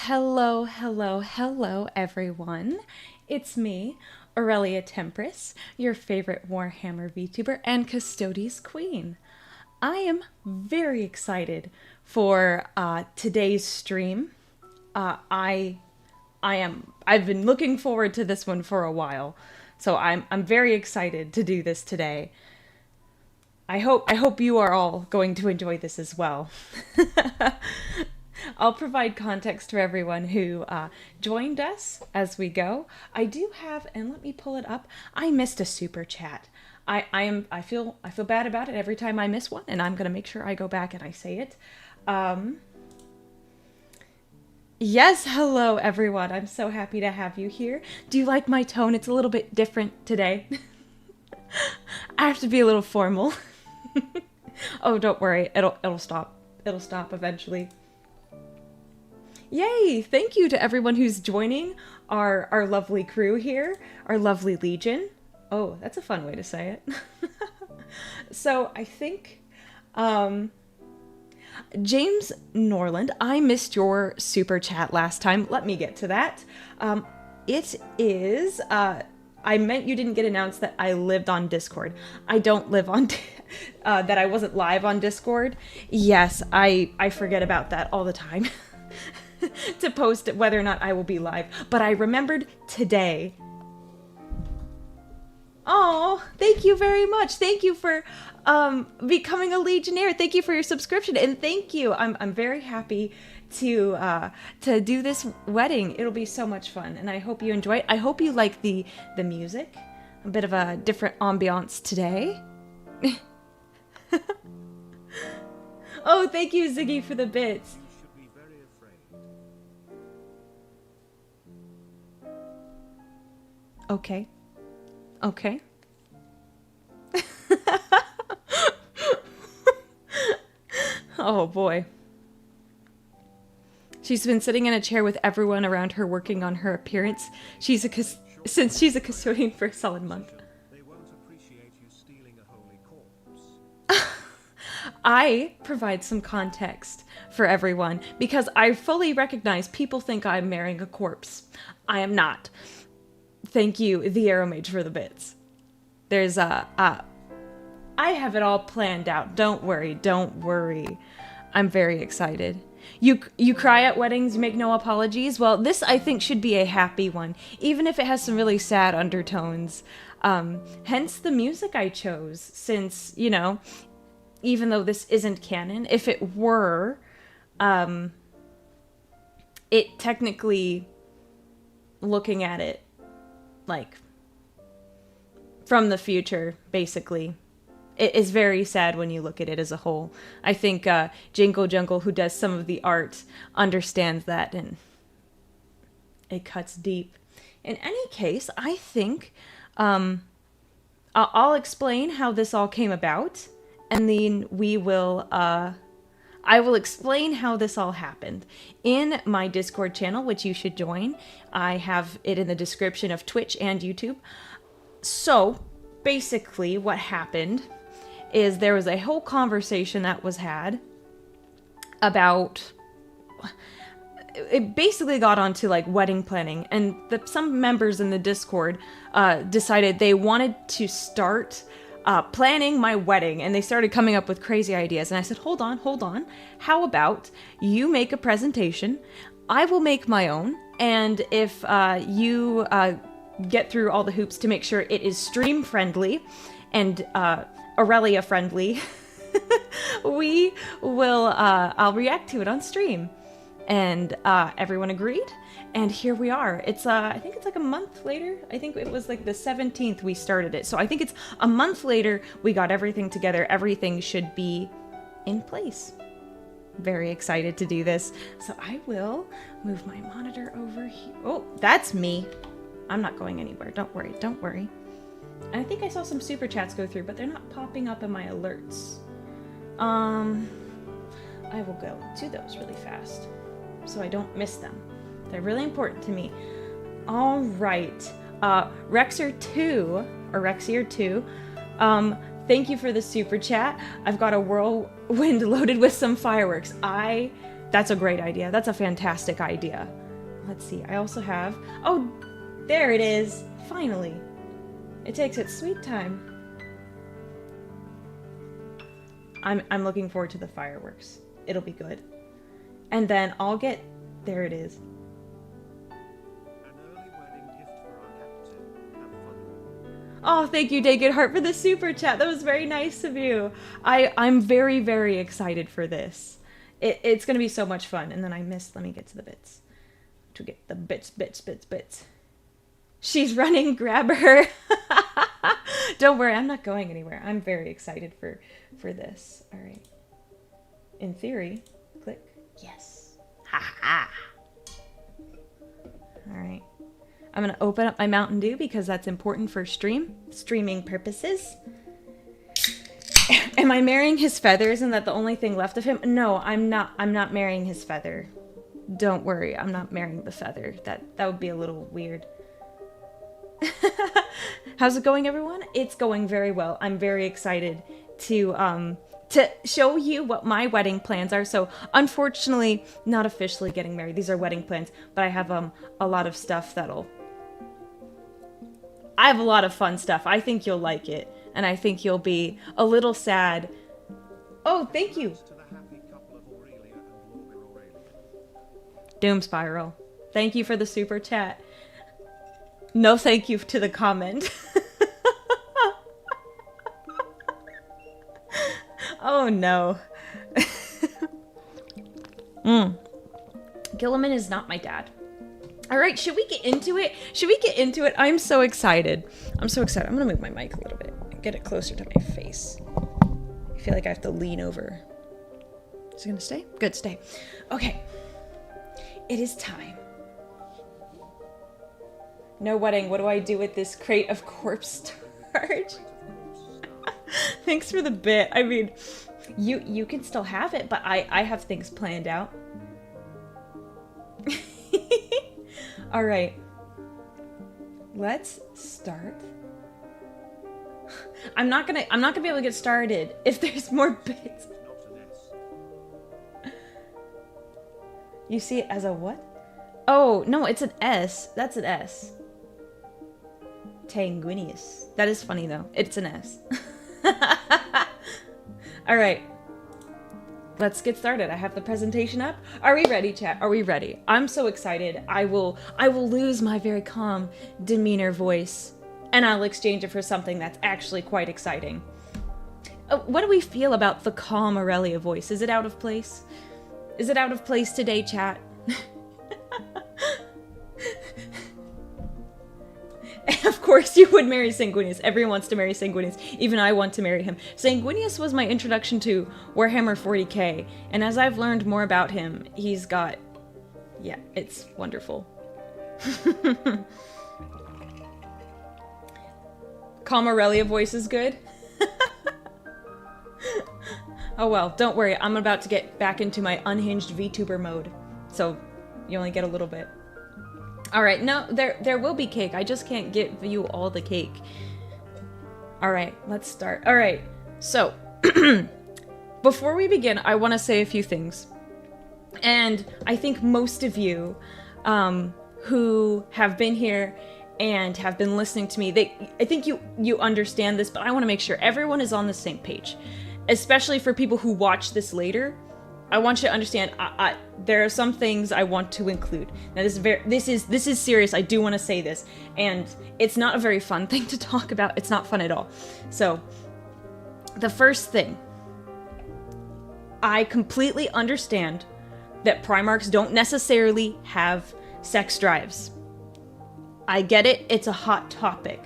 Hello, hello, hello, everyone. It's me, Aurelia Tempris, your favorite Warhammer Vtuber and Custodes Queen. I am very excited for today's stream. I've been looking forward to this one for a while, so I'm very excited to do this today. I hope you are all going to enjoy this as well. I'll provide context for everyone who joined us as we go. I do have, and let me pull it up. I missed a super chat. I feel bad about it every time I miss one, and I'm gonna make sure I go back and I say it. Yes, hello everyone. I'm so happy to have you here. Do you like my tone? It's a little bit different today. I have to be a little formal. Oh, don't worry. It'll stop. It'll stop eventually. Yay! Thank you to everyone who's joining our lovely crew here, our lovely legion. Oh, that's a fun way to say it. So I think, James Norland, I missed your super chat last time. Let me get to that. It is, I meant you didn't get announced that I lived on Discord. I don't live on, that I wasn't live on Discord. Yes, I forget about that all the time. To post whether or not I will be live, but I remembered today. Oh, thank you very much. Thank you for becoming a Legionnaire. Thank you for your subscription, and thank you. I'm very happy to do this wedding. It'll be so much fun, and I hope you enjoy it. I hope you like the music. A bit of a different ambiance today. Oh, thank you, Ziggy, for the bits. Okay. Okay. Oh boy. She's been sitting in a chair with everyone around her working on her appearance. Since she's a custodian for a solid month. They won't appreciate you stealing a holy corpse. I provide some context for everyone because I fully recognize people think I'm marrying a corpse. I am not. Thank you, the Arrow Mage, for the bits. There's I have it all planned out. Don't worry, don't worry. I'm very excited. You cry at weddings, you make no apologies. Well, this I think should be a happy one, even if it has some really sad undertones. Hence the music I chose, since, you know, even though this isn't canon, if it were, it technically, looking at it, like, from the future, basically. It is very sad when you look at it as a whole. I think Jingle Jungle, who does some of the art, understands that, and it cuts deep. In any case, I think I'll explain how this all came about, and then we will... I will explain how this all happened. In my Discord channel, which you should join, I have it in the description of Twitch and YouTube. So, basically, what happened is there was a whole conversation that was had about... It basically got onto, like, wedding planning, and some members in the Discord decided they wanted to start... planning my wedding, and they started coming up with crazy ideas, and I said, hold on, how about you make a presentation, I will make my own, and if you get through all the hoops to make sure it is stream friendly and Aurelia friendly, we will I'll react to it on stream. And everyone agreed, and here we are. It's I think it's like a month later. I think it was like the 17th we started it. So I think it's a month later we got everything together. Everything should be in place. Very excited to do this. So I will move my monitor over here. Oh, that's me. I'm not going anywhere. Don't worry, don't worry. And I think I saw some super chats go through, but they're not popping up in my alerts. I will go to those really fast, so I don't miss them. They're really important to me. All right. Rexer2, or Rexier2, thank you for the super chat. I've got a whirlwind loaded with some fireworks. I That's a great idea. That's a fantastic idea. Let's see. I also have... Oh, there it is. Finally. It takes its sweet time. I'm looking forward to the fireworks. It'll be good. And then I'll get... There it is. An early wedding gift for our captain. Have fun. Oh, thank you, Day Good Heart, for the super chat. That was very nice of you. I'm very, very excited for this. It's going to be so much fun. And then I missed... Let me get to the bits. To get the bits. She's running. Grab her. Don't worry, I'm not going anywhere. I'm very excited for this. All right. In theory, click. Yes. Ha ha. All right. I'm going to open up my Mountain Dew because that's important for streaming purposes. Am I marrying his feathers? Isn't that the only thing left of him? No, I'm not. I'm not marrying his feather. Don't worry, I'm not marrying the feather. That would be a little weird. How's it going, everyone? It's going very well. I'm very excited to show you what my wedding plans are. So, unfortunately, not officially getting married. These are wedding plans, but I have a lot of stuff I have a lot of fun stuff. I think you'll like it, and I think you'll be a little sad. Oh, thank you. To the happy couple of Aurelia and Lord Aurelia. Doom Spiral. Thank you for the super chat. No thank you to the comment. Oh no. Gilliman is not my dad. Alright, should we get into it? I'm so excited. I'm gonna move my mic a little bit and get it closer to my face. I feel like I have to lean over. Is it gonna stay? Good, stay. Okay. It is time. No wedding. What do I do with this crate of corpse starch? Thanks for the bit. I mean, you can still have it, but I have things planned out. All right. Let's start. I'm not gonna be able to get started if there's more bits. You see it as a what? Oh, no, it's an S. That's an S. Tanguinius. That is funny, though. It's an S. Alright. Let's get started. I have the presentation up. Are we ready, chat? Are we ready? I'm so excited. I will lose my very calm demeanor voice, and I'll exchange it for something that's actually quite exciting. What do we feel about the calm Aurelia voice? Is it out of place? Is it out of place today, chat? Of course you would marry Sanguinius. Everyone wants to marry Sanguinius. Even I want to marry him. Sanguinius was my introduction to Warhammer 40k, and as I've learned more about him, he's got... Yeah, it's wonderful. Calm Aurelia voice is good. Oh well, don't worry. I'm about to get back into my unhinged VTuber mode, so you only get a little bit. Alright, no, there will be cake. I just can't give you all the cake. Alright, let's start. Alright, so, before we begin, I want to say a few things. And I think most of you who have been here and have been listening to me, I think you understand this, but I want to make sure everyone is on the same page. Especially for people who watch this later. I want you to understand, there are some things I want to include. Now this is serious. I do want to say this, and it's not a very fun thing to talk about. It's not fun at all. So, the first thing, I completely understand that Primarchs don't necessarily have sex drives. I get it. It's a hot topic.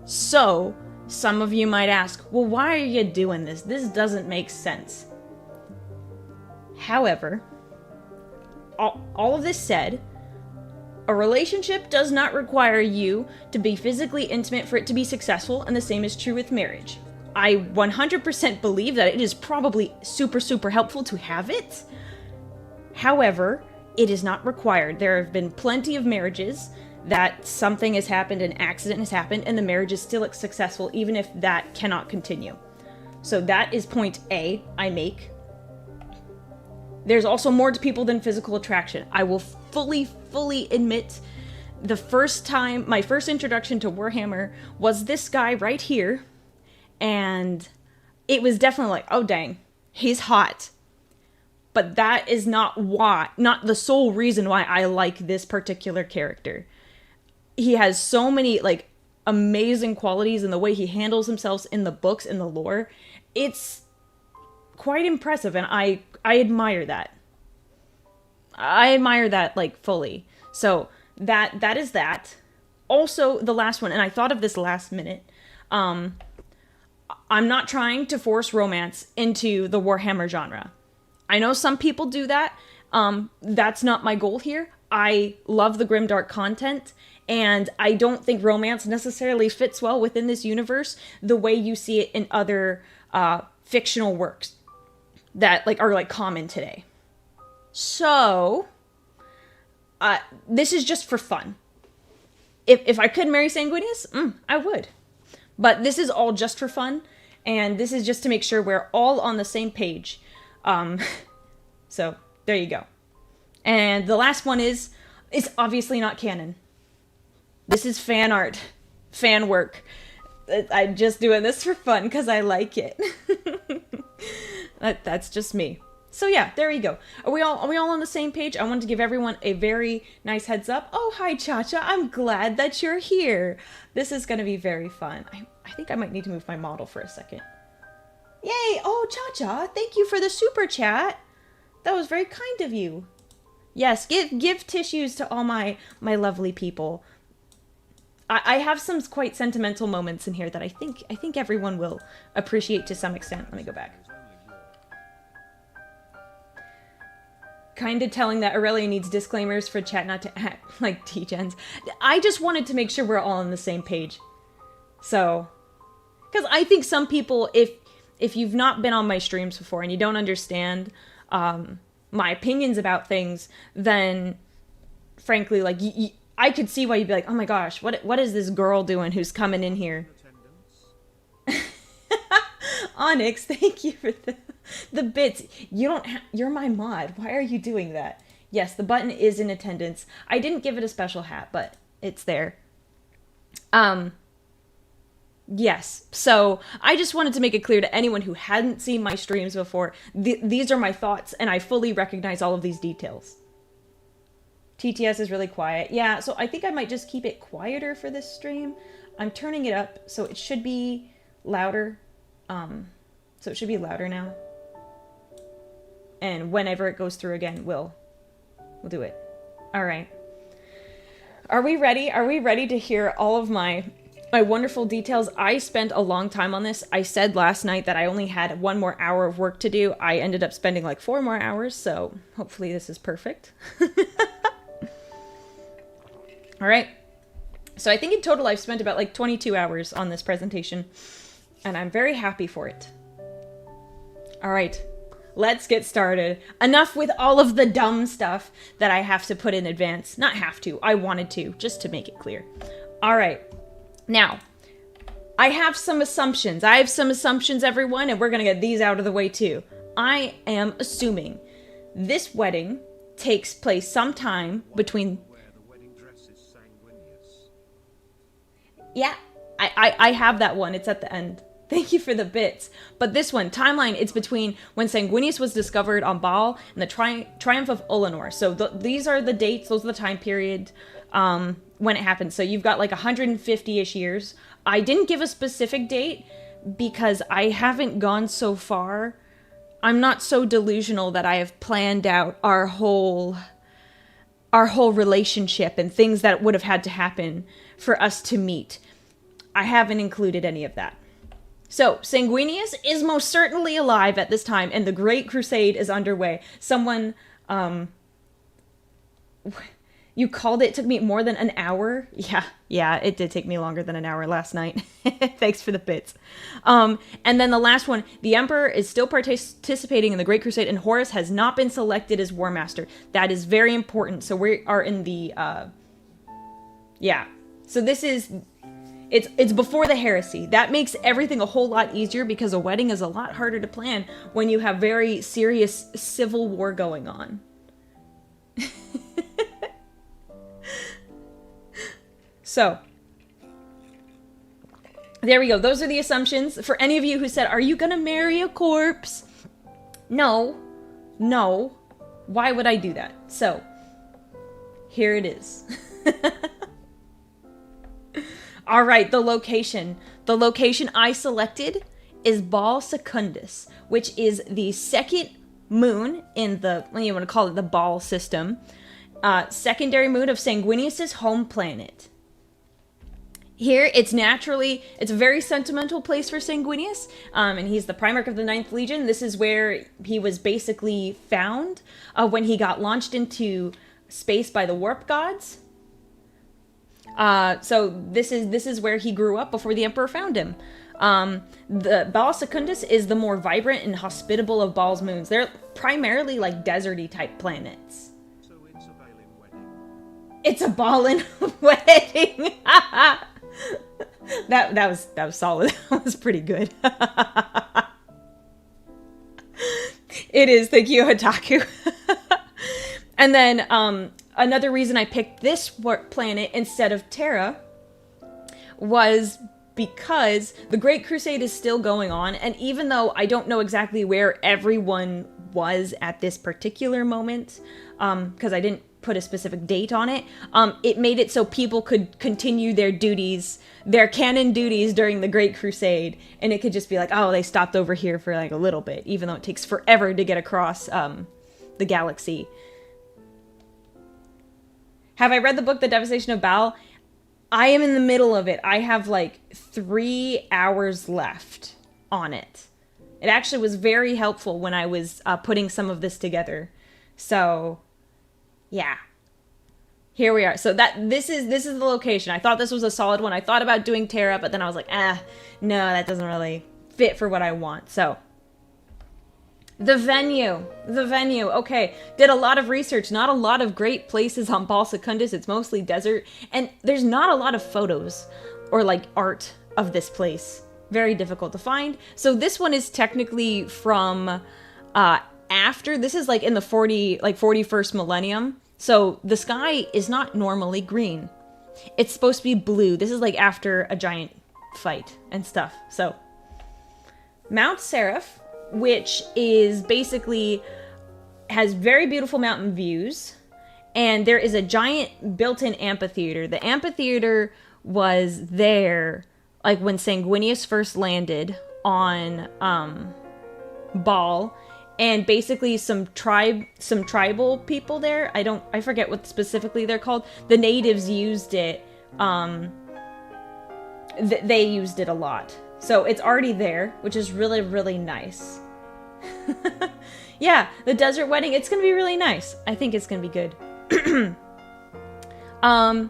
So, some of you might ask, well, why are you doing this? This doesn't make sense. However, all of this said, a relationship does not require you to be physically intimate for it to be successful, and the same is true with marriage. I 100% believe that it is probably super, super helpful to have it. However, it is not required. There have been plenty of marriages that something has happened, an accident has happened, and the marriage is still successful, even if that cannot continue. So that is point A I make. There's also more to people than physical attraction. I will fully admit my first introduction to Warhammer was this guy right here. And it was definitely like, oh dang, he's hot. But that is not the sole reason why I like this particular character. He has so many like amazing qualities in the way he handles himself in the books and the lore. It's quite impressive, and I admire that. I admire that like fully. So that is that. Also, the last one, and I thought of this last minute. I'm not trying to force romance into the Warhammer genre. I know some people do that. That's not my goal here. I love the grimdark content, and I don't think romance necessarily fits well within this universe the way you see it in other fictional works that like are like common today. So this is just for fun. If I could marry Sanguinius, I would. But this is all just for fun, and this is just to make sure we're all on the same page. So there you go. And the last one is, it's obviously not canon. This is fan art, fan work. I'm just doing this for fun because I like it. That's just me. So yeah, there you go. Are we all on the same page? I wanted to give everyone a very nice heads up. Oh, hi, Cha-Cha. I'm glad that you're here. This is going to be very fun. I think I might need to move my model for a second. Yay! Oh, Cha-Cha, thank you for the super chat. That was very kind of you. Yes, give tissues to all my lovely people. I have some quite sentimental moments in here that I think everyone will appreciate to some extent. Let me go back. Kind of telling that Aurelia needs disclaimers for chat not to act like T-gens. I just wanted to make sure we're all on the same page. So, because I think some people, if you've not been on my streams before and you don't understand my opinions about things, then frankly, like I could see why you'd be like, oh my gosh, what is this girl doing who's coming in here? Onyx, thank you for the bits. You're my mod. Why are you doing that? Yes, the button is in attendance. I didn't give it a special hat, but it's there. Yes, so I just wanted to make it clear to anyone who hadn't seen my streams before, these are my thoughts, and I fully recognize all of these details. TTS is really quiet. Yeah, so I think I might just keep it quieter for this stream. I'm turning it up, so it should be louder. So it should be louder now. And whenever it goes through again, we'll do it. All right. Are we ready? Are we ready to hear all of my wonderful details? I spent a long time on this. I said last night that I only had 1 more hour of work to do. I ended up spending like 4 more hours, so hopefully this is perfect. All right. So I think in total I've spent about like 22 hours on this presentation, and I'm very happy for it. All right. Let's get started. Enough with all of the dumb stuff that I have to put in advance. Not have to, I wanted to, just to make it clear. All right. Now, I have some assumptions. Everyone, and we're going to get these out of the way too. I am assuming this wedding takes place sometime between... The wedding dress is sanguineous. Yeah, I have that one. It's at the end. Thank you for the bits. But this one, timeline, it's between when Sanguinius was discovered on Baal and the triumph of Ulanor. So these are the dates, those are the time period when it happened. So you've got like 150-ish years. I didn't give a specific date because I haven't gone so far. I'm not so delusional that I have planned out our whole relationship and things that would have had to happen for us to meet. I haven't included any of that. So, Sanguinius is most certainly alive at this time, and the Great Crusade is underway. Someone, you called it took me more than an hour? Yeah, it did take me longer than an hour last night. Thanks for the bits. And then the last one, the Emperor is still participating in the Great Crusade, and Horus has not been selected as War Master. That is very important. So we are in the, yeah. So this is... It's before the heresy. That makes everything a whole lot easier because a wedding is a lot harder to plan when you have very serious civil war going on. So, there we go. Those are the assumptions. For any of you who said, are you gonna marry a corpse? No. No. Why would I do that? So, here it is. All right, the location. The location I selected is Bal Secundus, which is the second moon in the, what do you want to call it, the Bal system. Secondary moon of Sanguinius' home planet. Here, it's a very sentimental place for Sanguinius, and he's the Primarch of the 9th Legion. This is where he was basically found when he got launched into space by the Warp Gods. So this is where he grew up before the Emperor found him. The Bal Secundus is the more vibrant and hospitable of Bal's moons. They're primarily like deserty type planets. So it's a Balin wedding. It's a Balin wedding. That was solid. That was pretty good. It is. Thank you, Hataku. And then another reason I picked this planet instead of Terra was because the Great Crusade is still going on, and even though I don't know exactly where everyone was at this particular moment, because I didn't put a specific date on it, it made it so people could continue their duties, their canon duties during the Great Crusade, and it could just be like, oh, they stopped over here for like a little bit, even though it takes forever to get across the galaxy. Have I read the book, The Devastation of Baal? I am in the middle of it. I have like 3 hours left on it. It actually was very helpful when I was putting some of this together. So, yeah. Here we are. So this is the location. I thought this was a solid one. I thought about doing Terra, but then I was like, no, that doesn't really fit for what I want. So, the venue. Okay, did a lot of research. Not a lot of great places on Bal Secundus. It's mostly desert, and there's not a lot of photos or like art of this place. Very difficult to find. So this one is technically from after. This is like in the 41st millennium. So the sky is not normally green. It's supposed to be blue. This is like after a giant fight and stuff. So Mount Seraph, which is basically has very beautiful mountain views, and there is a giant built-in amphitheater. The amphitheater was there like when Sanguinius first landed on Baal, and basically some tribal people there. I forget what specifically they're called. The natives used it. They used it a lot. So it's already there, which is really, really nice. Yeah, the desert wedding, it's gonna be really nice. I think it's gonna be good. And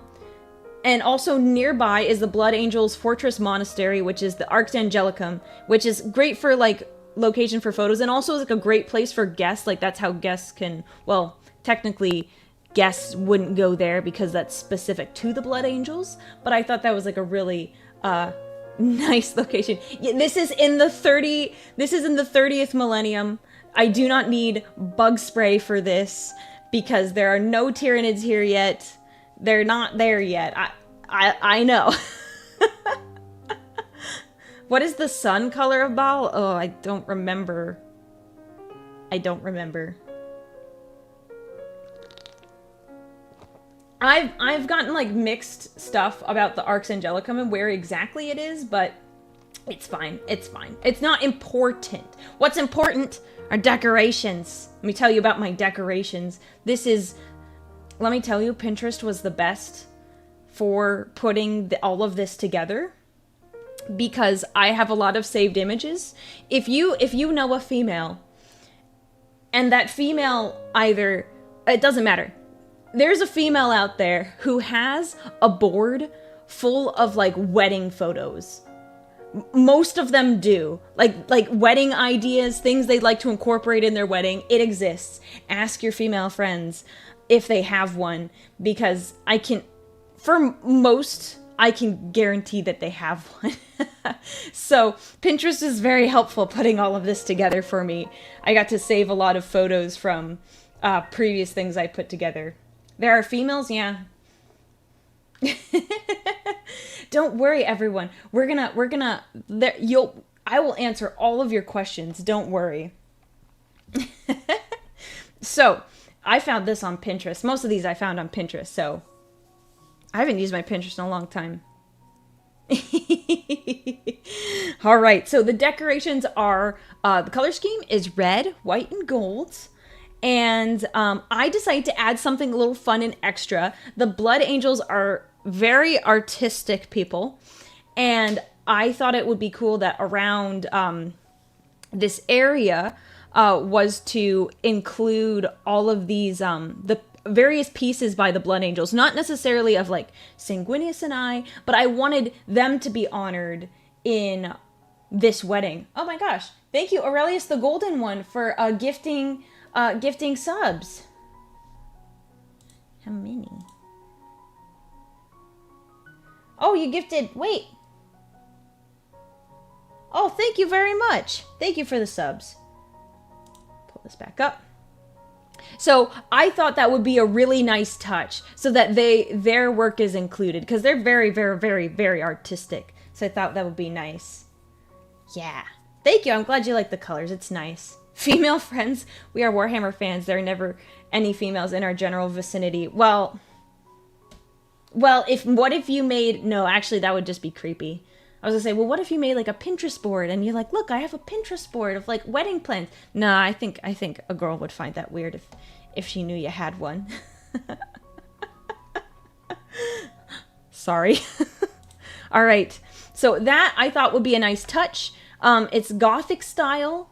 also nearby is the Blood Angels Fortress Monastery, which is the Arx Angelicum, which is great for like location for photos, and also is like a great place for guests. Like that's how guests can, well, technically guests wouldn't go there because that's specific to the Blood Angels, but I thought that was like a really nice location. Yeah, this is in the 30th millennium. I do not need bug spray for this because there are no Tyranids here yet. They're not there yet. I know. What is the sun color of Baal? Oh, I don't remember. I've gotten like mixed stuff about the Arx Angelicum and where exactly it is, but it's fine. It's fine. It's not important. What's important are decorations. Let me tell you about my decorations. Let me tell you, Pinterest was the best for putting all of this together because I have a lot of saved images. If you know a female and that female it doesn't matter. There's a female out there who has a board full of like wedding photos. Most of them do. Like wedding ideas, things they'd like to incorporate in their wedding. It exists. Ask your female friends if they have one, because I I can guarantee that they have one. So Pinterest is very helpful putting all of this together for me. I got to save a lot of photos from previous things I put together. There are females, yeah. Don't worry, everyone. I will answer all of your questions. Don't worry. So, I found this on Pinterest. Most of these I found on Pinterest, so I haven't used my Pinterest in a long time. All right, so the decorations are, the color scheme is red, white, and gold. And I decided to add something a little fun and extra. The Blood Angels are very artistic people. And I thought it would be cool that around this area was to include all of these, the various pieces by the Blood Angels. Not necessarily of like Sanguinius and I, but I wanted them to be honored in this wedding. Oh my gosh. Thank you, Aurelius the Golden One, for gifting subs. How many? Oh, you gifted, wait. Oh, thank you very much. Thank you for the subs. Pull this back up. So I thought that would be a really nice touch so that their work is included because they're very, very, very, very artistic. So I thought that would be nice. Yeah. Thank you. I'm glad you like the colors. It's nice. Female friends. We are Warhammer fans. There are never any females in our general vicinity. Well, what if you made, no, actually that would just be creepy. I was gonna say, well, what if you made like a Pinterest board and you're like, look, I have a Pinterest board of like wedding plans. No, I think a girl would find that weird if she knew you had one. Sorry. All right. So that I thought would be a nice touch. It's Gothic style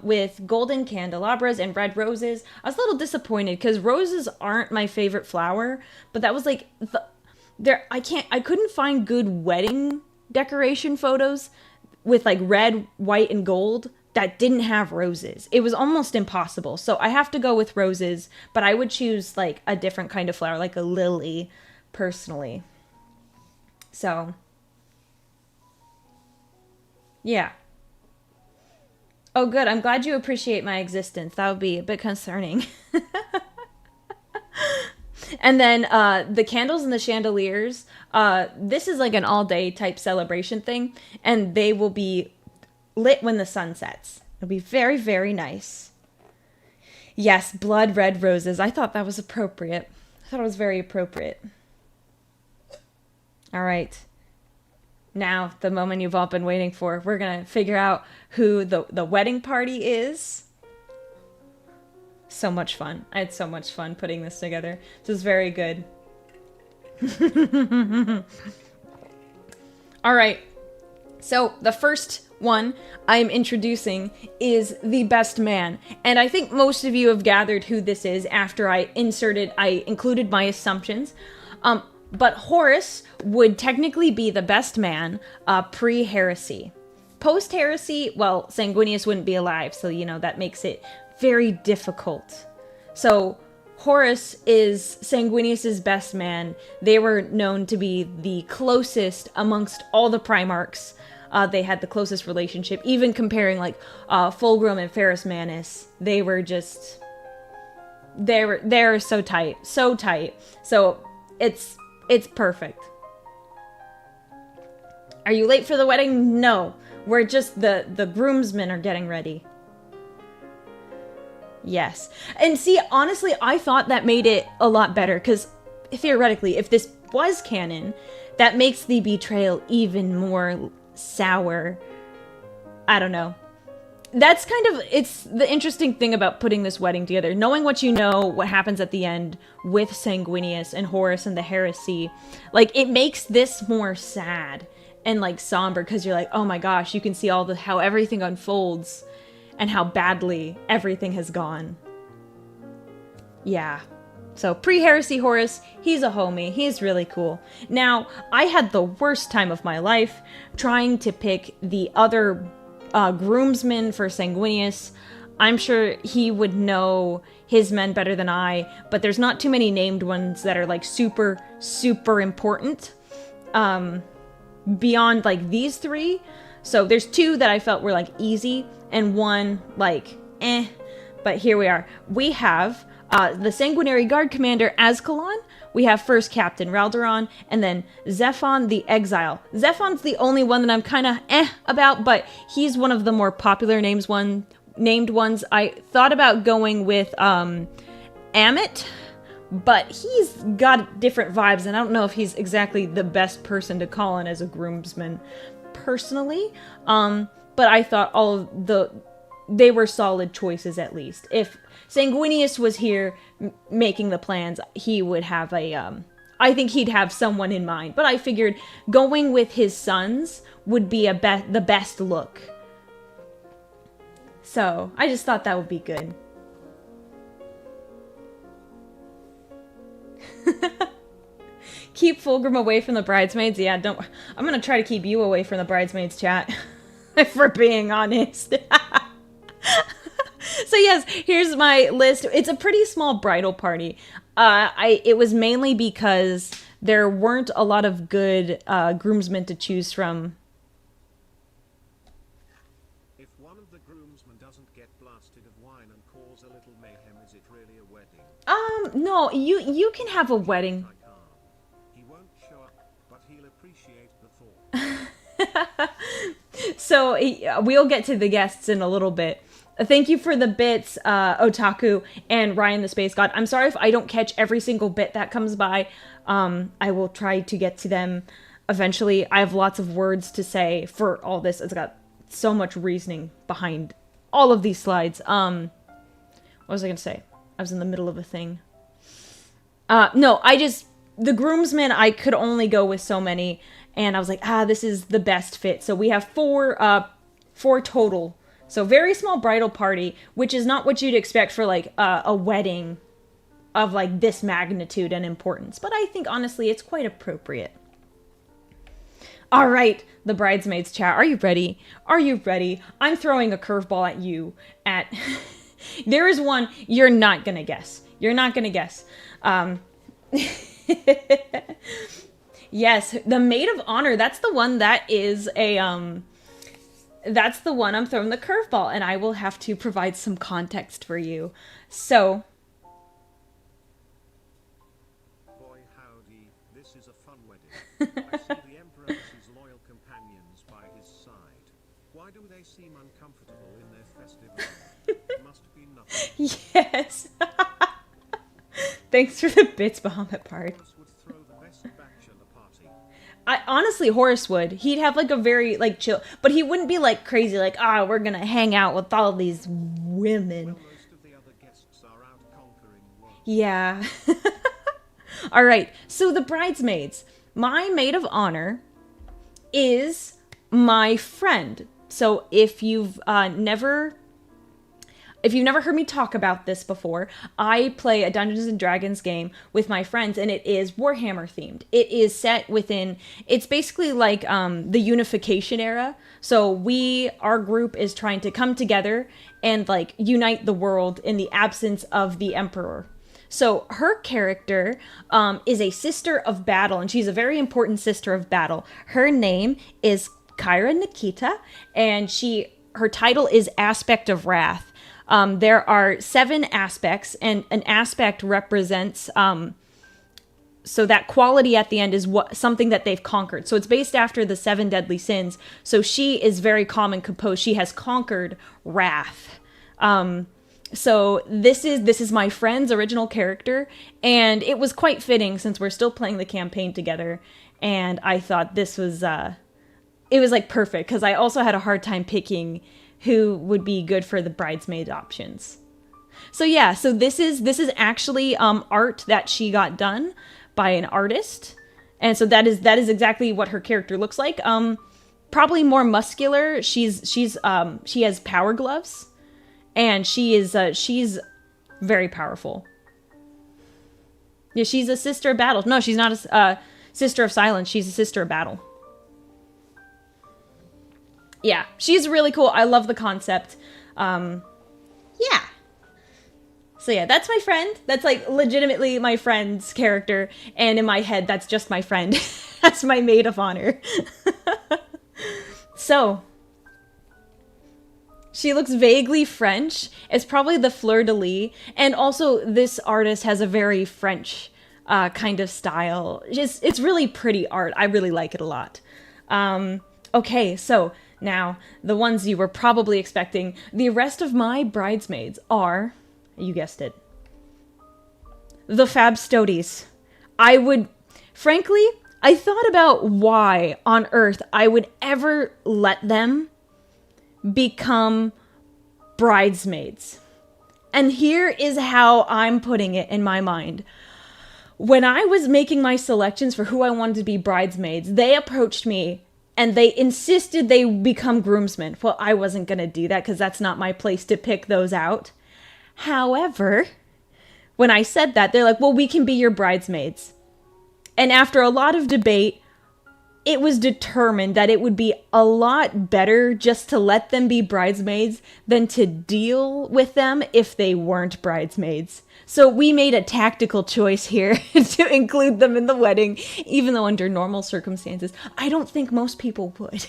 with golden candelabras and red roses. I was a little disappointed because roses aren't my favorite flower, but that was like I couldn't find good wedding decoration photos with like red, white, and gold that didn't have roses. It was almost impossible. So I have to go with roses, but I would choose like a different kind of flower, like a lily, personally. So, yeah. Oh, good. I'm glad you appreciate my existence. That would be a bit concerning. And then the candles and the chandeliers, this is like an all-day type celebration thing, and they will be lit when the sun sets. It'll be very, very nice. Yes, blood red roses. I thought that was appropriate. I thought it was very appropriate. All right. Now, the moment you've all been waiting for. We're going to figure out who the wedding party is. So much fun. I had so much fun putting this together. This is very good. All right. So the first one I'm introducing is the best man. And I think most of you have gathered who this is after I included my assumptions. But Horus would technically be the best man pre-heresy. Post-heresy, well, Sanguinius wouldn't be alive, so, that makes it very difficult. So Horus is Sanguinius's best man. They were known to be the closest amongst all the Primarchs. They had the closest relationship, even comparing like Fulgrim and Ferrus Manus. They were just they're so tight. So it's perfect. Are you late for the wedding? No. We're just the groomsmen are getting ready. Yes. And see, honestly, I thought that made it a lot better because theoretically, if this was canon, that makes the betrayal even more sour. I don't know. That's it's the interesting thing about putting this wedding together. Knowing what you know, what happens at the end with Sanguinius and Horus and the heresy, like it makes this more sad and like somber because you're like, oh my gosh, you can see how everything unfolds and how badly everything has gone. Yeah. So pre-heresy Horus, he's a homie. He's really cool. Now, I had the worst time of my life trying to pick the other groomsmen for Sanguinius. I'm sure he would know his men better than I, but there's not too many named ones that are like super, super important. beyond like these three. So there's two that I felt were like easy and one like but here we are. We have the Sanguinary Guard Commander Azkalan, we have First Captain Raldoron, and then Zephon the Exile. Zephon's the only one that I'm kind of about, but he's one of the more popular named ones. I thought about going with Amit, but he's got different vibes, and I don't know if he's exactly the best person to call in as a groomsman personally. But I thought they were solid choices at least. If Sanguinius was here making the plans, he would have I think he'd have someone in mind. But I figured going with his sons would be the best look. So I just thought that would be good. Keep Fulgrim away from the bridesmaids. Yeah, I'm gonna try to keep you away from the bridesmaids, chat. If we're being honest. So yes, here's my list. It's a pretty small bridal party. It was mainly because there weren't a lot of good groomsmen to choose from. If one of the groomsmen doesn't get blasted of wine and cause a little mayhem, is it really a wedding? No, you can have a wedding. I can't. He won't show up, but he'll appreciate the thought. So we'll get to the guests in a little bit. Thank you for the bits, Otaku and Ryan the Space God. I'm sorry if I don't catch every single bit that comes by. I will try to get to them eventually. I have lots of words to say for all this. It's got so much reasoning behind all of these slides. What was I going to say? I was in the middle of a thing. No, the groomsmen, I could only go with so many. And I was like, this is the best fit. So we have four total. So very small bridal party, which is not what you'd expect for like a wedding of like this magnitude and importance. But I think honestly, it's quite appropriate. All right, the bridesmaids chat. Are you ready? Are you ready? I'm throwing a curveball at you. There is one you're not going to guess. You're not going to guess. Yes, the maid of honor. That's the one that is that's the one I'm throwing the curveball, and I will have to provide some context for you. So, Boy howdy, this is a fun wedding. I see the Emperor has his loyal companions by his side. Why do they seem uncomfortable in their festive armor? Must be nothing. yes. Thanks for the bits, Bahamut Bard. Horace would throw the best batch at the party. Honestly, Horace would. He'd have like a very like chill, but he wouldn't be like crazy, like, we're gonna hang out with all these women. Well, most of the other guests are out conquering world. Yeah. All right. So the bridesmaids. My maid of honor is my friend. So if you've never heard me talk about this before, I play a Dungeons and Dragons game with my friends, and it is Warhammer themed. It is set within, it's basically like the unification era. So our group is trying to come together and like unite the world in the absence of the Emperor. So her character is a sister of battle, and she's a very important sister of battle. Her name is Kyra Nikita, and her title is Aspect of Wrath. There are 7 aspects, and an aspect represents, so that quality at the end is something that they've conquered. So it's based after the 7 deadly sins. So she is very calm and composed. She has conquered wrath. So this is my friend's original character, and it was quite fitting since we're still playing the campaign together. And I thought this was, it was like perfect, because I also had a hard time picking who would be good for the bridesmaid options. So yeah, so this is actually art that she got done by an artist, and so that is exactly what her character looks like. Probably more muscular. She has power gloves, and she's very powerful. Yeah, she's a sister of battle. No, she's not a sister of silence. She's a sister of battle. Yeah, she's really cool. I love the concept. Yeah. So yeah, that's my friend. That's like legitimately my friend's character. And in my head, that's just my friend. That's my maid of honor. So, she looks vaguely French. It's probably the fleur-de-lis. And also, this artist has a very French kind of style. It's really pretty art. I really like it a lot. Okay, so now, the ones you were probably expecting. The rest of my bridesmaids are, you guessed it, the Femstodes. Frankly, I thought about why on earth I would ever let them become bridesmaids. And here is how I'm putting it in my mind. When I was making my selections for who I wanted to be bridesmaids, they approached me and they insisted they become groomsmen. Well, I wasn't going to do that because that's not my place to pick those out. However, when I said that, they're like, well, we can be your bridesmaids. And after a lot of debate, it was determined that it would be a lot better just to let them be bridesmaids than to deal with them if they weren't bridesmaids. So we made a tactical choice here to include them in the wedding, even though under normal circumstances, I don't think most people would.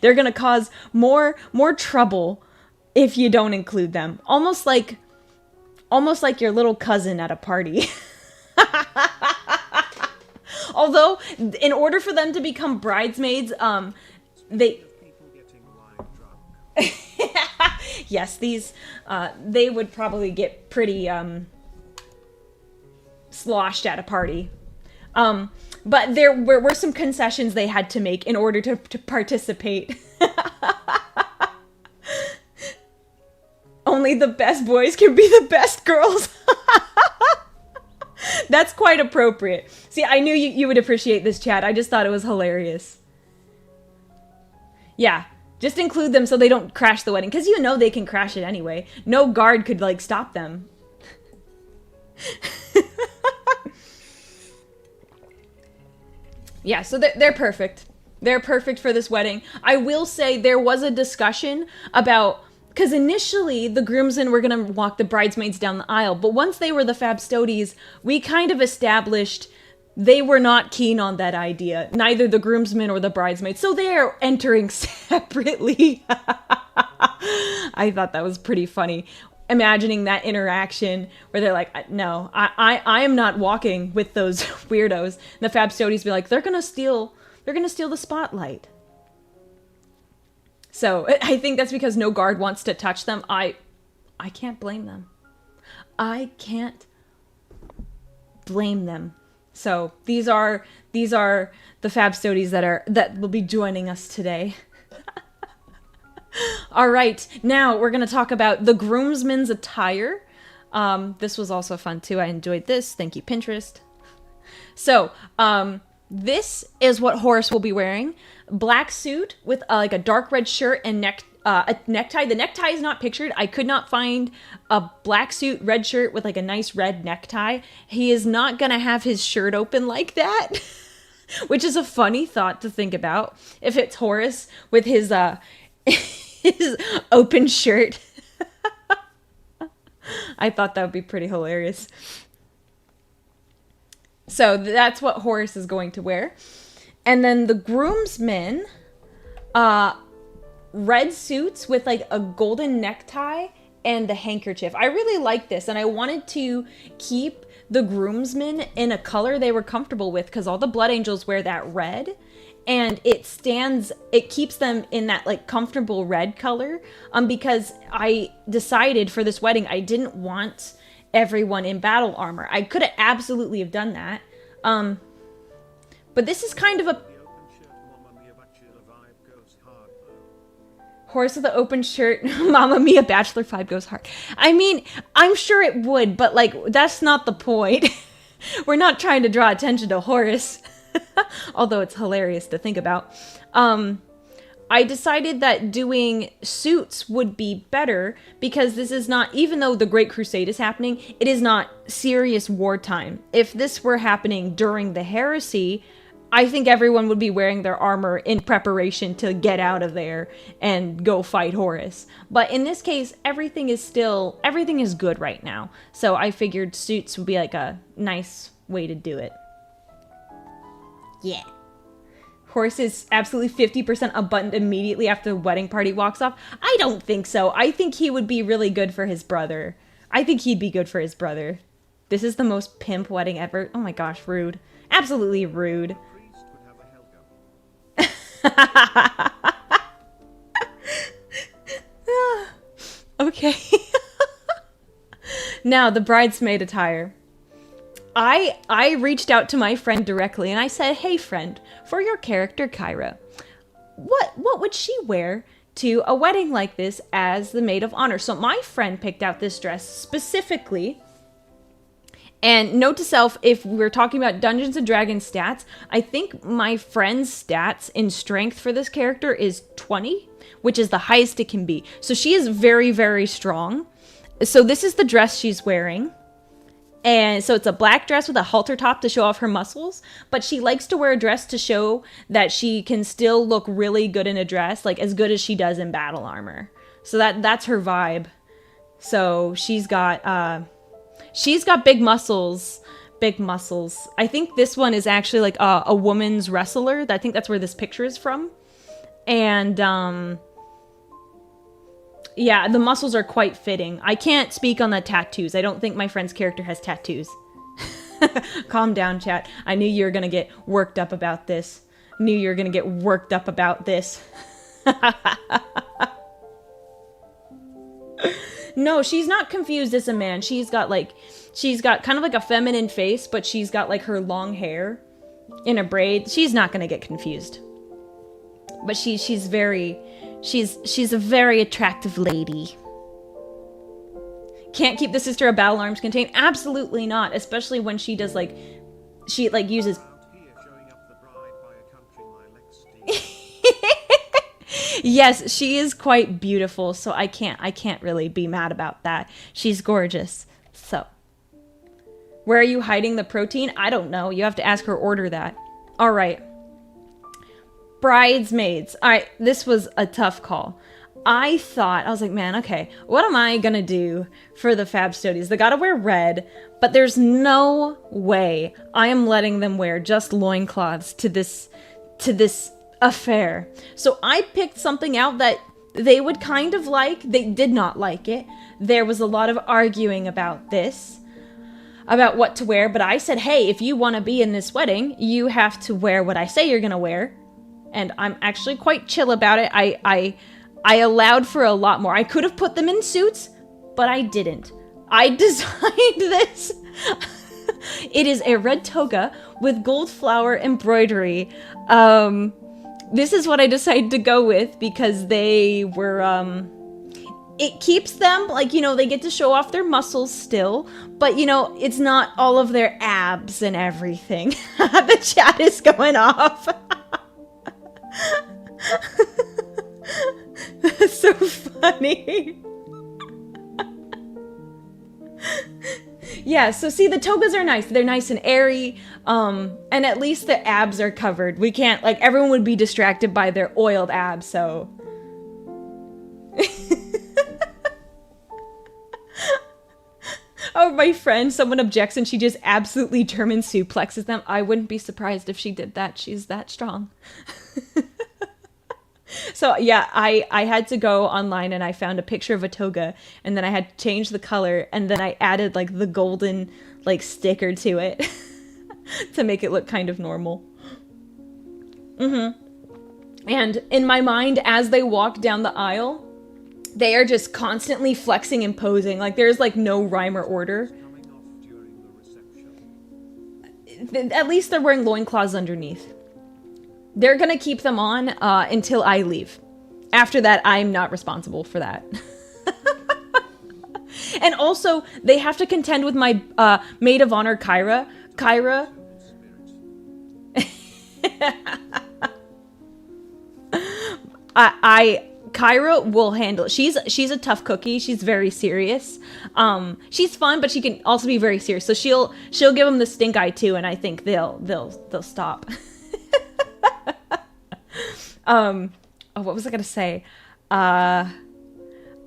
They're going to cause more trouble if you don't include them. Almost like your little cousin at a party. Although, in order for them to become bridesmaids, they... Yes, these, they would probably get pretty, sloshed at a party. But there were some concessions they had to make in order to participate. Only the best boys can be the best girls. That's quite appropriate. See, I knew you would appreciate this, chat. I just thought it was hilarious. Yeah, just include them so they don't crash the wedding. Because you know they can crash it anyway. No guard could, like, stop them. Yeah, so they're perfect. They're perfect for this wedding. I will say there was a discussion about... Because initially, the groomsmen were going to walk the bridesmaids down the aisle. But once they were the Femstodes, we kind of established they were not keen on that idea. Neither the groomsmen or the bridesmaids. So they're entering separately. I thought that was pretty funny. Imagining that interaction where they're like, no, I am not walking with those weirdos. And the Femstodes be like, they're going to steal the spotlight. So I think that's because no guard wants to touch them. I can't blame them. I can't blame them. So these are the Femstodes that will be joining us today. All right, now we're gonna talk about the groomsmen's attire. This was also fun too. I enjoyed this. Thank you, Pinterest. So this is what Horace will be wearing. Black suit with like a dark red shirt and a necktie. The necktie is not pictured. I could not find a black suit, red shirt with like a nice red necktie. He is not going to have his shirt open like that, which is a funny thought to think about. If it's Horace with his his open shirt. I thought that would be pretty hilarious. So that's what Horace is going to wear. And then the groomsmen, red suits with like a golden necktie and the handkerchief. I really like this, and I wanted to keep the groomsmen in a color they were comfortable with because all the Blood Angels wear that red, and it keeps them in that like comfortable red color. Because I decided for this wedding I didn't want everyone in battle armor. I could have absolutely have done that. But this is kind of a... Horse with the open shirt, Mamma Mia, Bachelor 5 goes hard. I mean, I'm sure it would, but like, that's not the point. We're not trying to draw attention to Horace. Although it's hilarious to think about. I decided that doing suits would be better because this is not, even though the Great Crusade is happening, it is not serious wartime. If this were happening during the heresy, I think everyone would be wearing their armor in preparation to get out of there and go fight Horus. But in this case, everything is good right now. So I figured suits would be like a nice way to do it. Yeah. Horus is absolutely 50% abundant immediately after the wedding party walks off. I don't think so. I think he would be really good for his brother. I think he'd be good for his brother. This is the most pimp wedding ever. Oh my gosh, rude. Absolutely rude. Okay. Now, the bridesmaid attire. I reached out to my friend directly and I said, hey friend, for your character Kyra, what would she wear to a wedding like this as the maid of honor? So my friend picked out this dress specifically. And note to self, if we're talking about Dungeons & Dragons stats, I think my friend's stats in strength for this character is 20, which is the highest it can be. So she is very, very strong. So this is the dress she's wearing. And so it's a black dress with a halter top to show off her muscles. But she likes to wear a dress to show that she can still look really good in a dress, like as good as she does in battle armor. So that's her vibe. So she's got big muscles. Big muscles. I think this one is actually like a woman's wrestler. I think that's where this picture is from. And, yeah, the muscles are quite fitting. I can't speak on the tattoos. I don't think my friend's character has tattoos. Calm down, chat. I knew you were gonna get worked up about this. No, she's not confused as a man. She's got kind of like a feminine face, but she's got like her long hair in a braid. She's not gonna get confused. But she's a very attractive lady. Can't keep the sister of battle arms contained? Absolutely not, especially when she does she uses Yes, she is quite beautiful, so I can't really be mad about that. She's gorgeous. So, where are you hiding the protein? I don't know. You have to ask her order that. All right. Bridesmaids. All right, this was a tough call. I was like, man, okay, what am I gonna do for the Femstodes? They gotta wear red, but there's no way I am letting them wear just loincloths to this affair. So I picked something out that they would kind of like. They did not like it. There was a lot of arguing about this, about what to wear, but I said, hey, if you want to be in this wedding, you have to wear what I say you're gonna wear. And I'm actually quite chill about it. I allowed for a lot more. I could have put them in suits, but I didn't. I designed this. It is a red toga with gold flower embroidery. This is what I decided to go with because they were, it keeps them, they get to show off their muscles still, but, it's not all of their abs and everything. The chat is going off. That's so funny. Yeah, so see, the togas are nice. They're nice and airy, and at least the abs are covered. We can't, everyone would be distracted by their oiled abs, so... Oh, my friend, someone objects and she just absolutely German suplexes them. I wouldn't be surprised if she did that. She's that strong. So yeah, I had to go online and I found a picture of a toga and then I had to change the color and then I added the golden sticker to it to make it look kind of normal. And in my mind, as they walk down the aisle, they are just constantly flexing and posing. There's no rhyme or order. At least they're wearing loincloths underneath. They're gonna keep them on until I leave. After that, I'm not responsible for that. And also, they have to contend with my maid of honor, Kyra. Kyra will handle it. She's a tough cookie. She's very serious. She's fun, but she can also be very serious. So she'll give them the stink eye too, and I think they'll stop. Oh, what was I gonna say?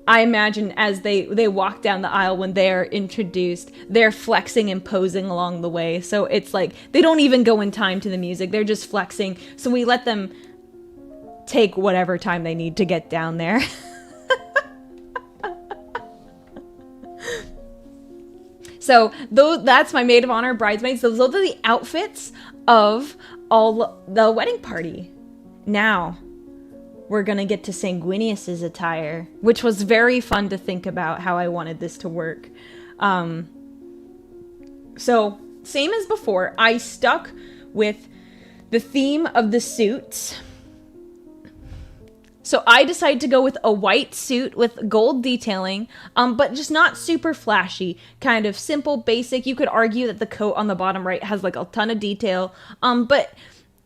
I imagine as they walk down the aisle when they're introduced, they're flexing and posing along the way. So it's like they don't even go in time to the music. They're just flexing. So we let them take whatever time they need to get down there. So that's my maid of honor bridesmaids. Those are the outfits of all the wedding party. Now we're gonna get to Sanguinius's attire, which was very fun to think about how I wanted this to work. So same as before, I stuck with the theme of the suits. So I decided to go with a white suit with gold detailing, but just not super flashy, kind of simple, basic. You could argue that the coat on the bottom right has like a ton of detail, but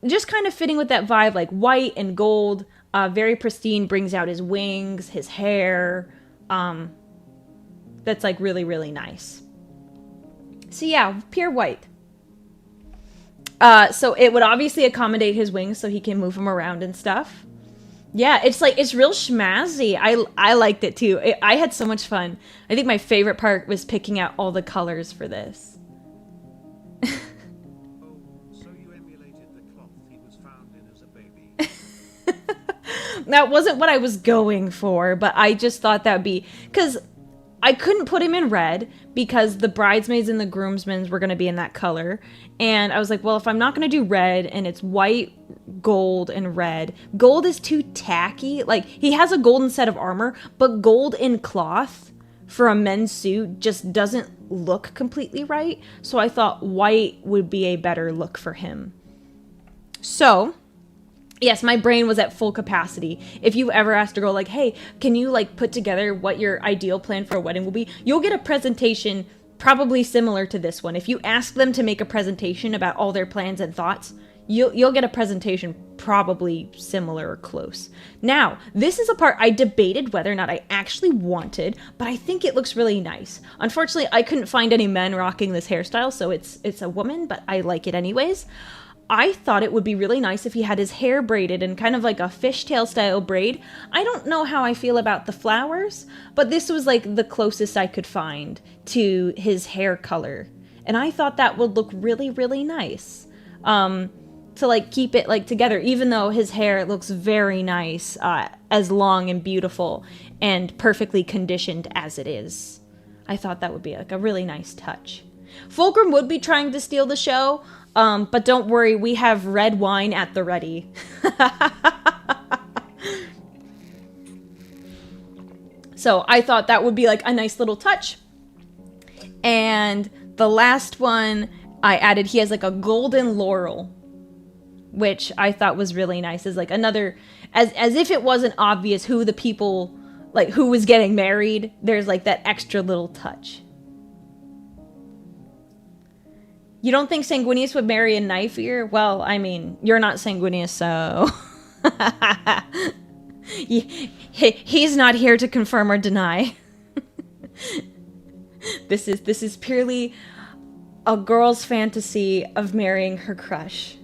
just kind of fitting with that vibe, like white and gold. Very pristine, brings out his wings, his hair. That's like really, really nice. So yeah, pure white. So it would obviously accommodate his wings so he can move them around and stuff. Yeah, it's real schmazzy. I liked it too. I had so much fun. I think my favorite part was picking out all the colors for this. Oh, so you emulated the cloth he was found in as a baby. That wasn't what I was going for, but I just thought that would be... Because I couldn't put him in red because the bridesmaids and the groomsmen were going to be in that color. And I was like, well, if I'm not going to do red and it's white, gold, and red, gold is too tacky. Like, he has a golden set of armor, but gold in cloth for a men's suit just doesn't look completely right. So I thought white would be a better look for him. So... yes, my brain was at full capacity. If you ever asked a girl, like, hey, can you, like, put together what your ideal plan for a wedding will be? You'll get a presentation probably similar to this one. If you ask them to make a presentation about all their plans and thoughts, you'll get a presentation probably similar or close. Now, this is a part I debated whether or not I actually wanted, but I think it looks really nice. Unfortunately, I couldn't find any men rocking this hairstyle, so it's a woman, but I like it anyways. I thought it would be really nice if he had his hair braided in kind of like a fishtail style braid. I don't know how I feel about the flowers, but this was like the closest I could find to his hair color. And I thought that would look really, really nice. To like keep it like together, even though his hair looks very nice, as long and beautiful and perfectly conditioned as it is. I thought that would be like a really nice touch. Fulcrum would be trying to steal the show, but don't worry, we have red wine at the ready. So I thought that would be like a nice little touch. And the last one I added, he has like a golden laurel, which I thought was really nice. As like another, as if it wasn't obvious who the people, like who was getting married, there's like that extra little touch. You don't think Sanguinius would marry a knife ear? Well, I mean, you're not Sanguinius, so... He's not here to confirm or deny. This is purely a girl's fantasy of marrying her crush.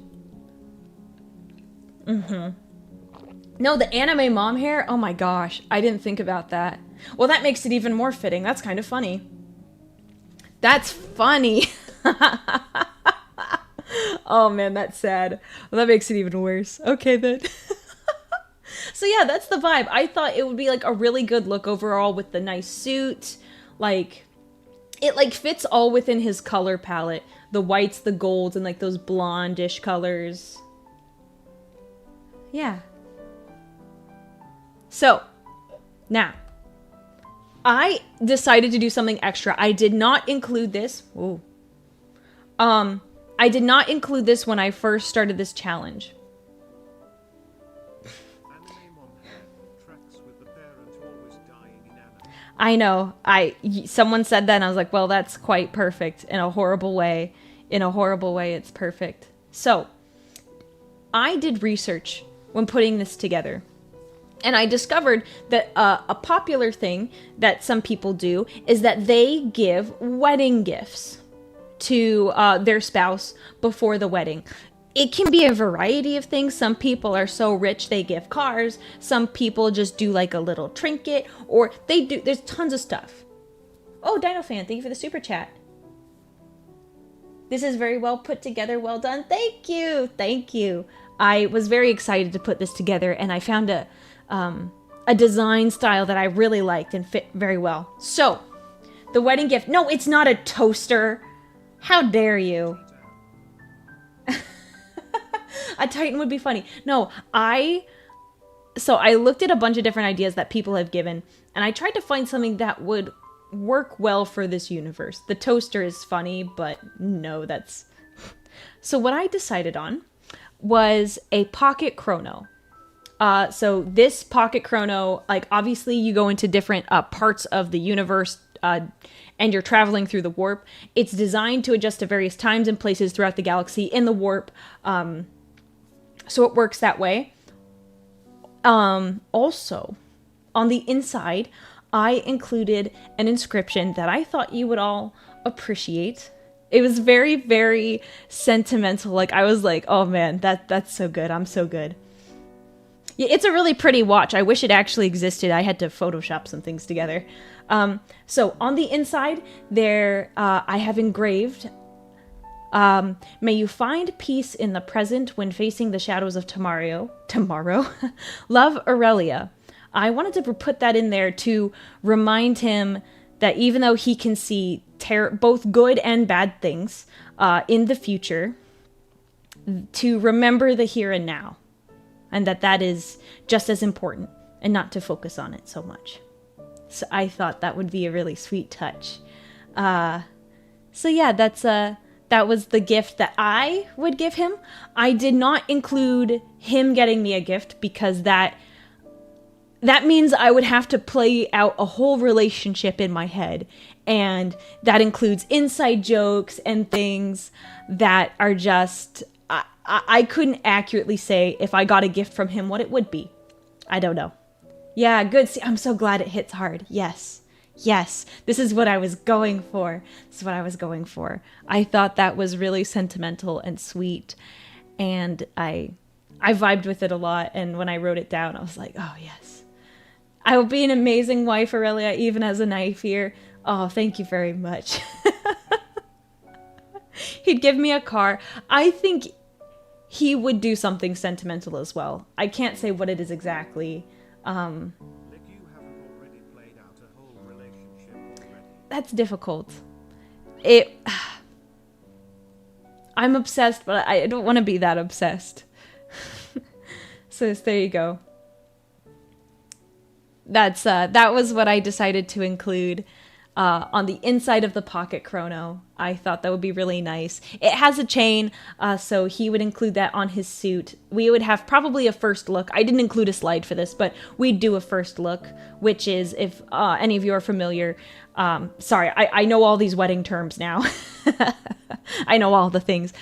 No, the anime mom hair? Oh my gosh, I didn't think about that. Well, that makes it even more fitting. That's kind of funny. That's funny. Oh man, that's sad. Well, that makes it even worse. Okay then. So yeah, that's the vibe. I thought it would be like a really good look overall with the nice suit. Like, it like fits all within his color palette. The whites, the golds, and like those blondish colors. Yeah. So, now, I decided to do something extra. I did not include this. Ooh. I did not include this when I first started this challenge. I know. Someone said that and I was like, well, that's quite perfect in a horrible way. In a horrible way, it's perfect. So, I did research when putting this together. And I discovered that a popular thing that some people do is that they give wedding gifts to their spouse before the wedding. it can be a variety of things. Some people are so rich they give cars. Some people just do like a little trinket, or they do, there's tons of stuff. Oh, DinoFan, thank you for the super chat. This is very well put together. Well done. Thank you. Thank you. I was very excited to put this together, and I found a design style that I really liked and fit very well. So, the wedding gift. No, it's not a toaster. How dare you? A Titan would be funny. No, so I looked at a bunch of different ideas that people have given, and I tried to find something that would work well for this universe. The toaster is funny, but no, that's... So what I decided on was a pocket chrono. So this pocket chrono, like, obviously you go into different parts of the universe, and you're traveling through the warp. It's designed to adjust to various times and places throughout the galaxy in the warp. So it works that way. Also, on the inside, I included an inscription that I thought you would all appreciate. It was very, very sentimental. Like, I was like, oh man, that's so good. I'm so good. Yeah, it's a really pretty watch. I wish it actually existed. I had to Photoshop some things together. So on the inside there, I have engraved, may you find peace in the present when facing the shadows of tomorrow. Love, Aurelia. I wanted to put that in there to remind him that even though he can see both good and bad things in the future, to remember the here and now. And that is just as important, and not to focus on it so much. So I thought that would be a really sweet touch. So yeah, that was the gift that I would give him. I did not include him getting me a gift because that means I would have to play out a whole relationship in my head. And that includes inside jokes and things that are just... I couldn't accurately say if I got a gift from him what it would be. I don't know. Yeah, good. See, I'm so glad it hits hard. Yes. Yes. This is what I was going for. I thought that was really sentimental and sweet. And I vibed with it a lot. And when I wrote it down, I was like, oh, yes. I will be an amazing wife, Aurelia, even as a knife here. Oh, thank you very much. He'd give me a car. I think he would do something sentimental as well. I can't say what it is exactly. Like you haven't already played out a whole relationship already. That's difficult. I'm obsessed, but I don't want to be that obsessed. So there you go. That was what I decided to include on the inside of the pocket chrono. I thought that would be really nice. It has a chain, so he would include that on his suit. We would have probably a first look. I didn't include a slide for this, but we'd do a first look, which is, if any of you are familiar, sorry, I know all these wedding terms now. I know all the things.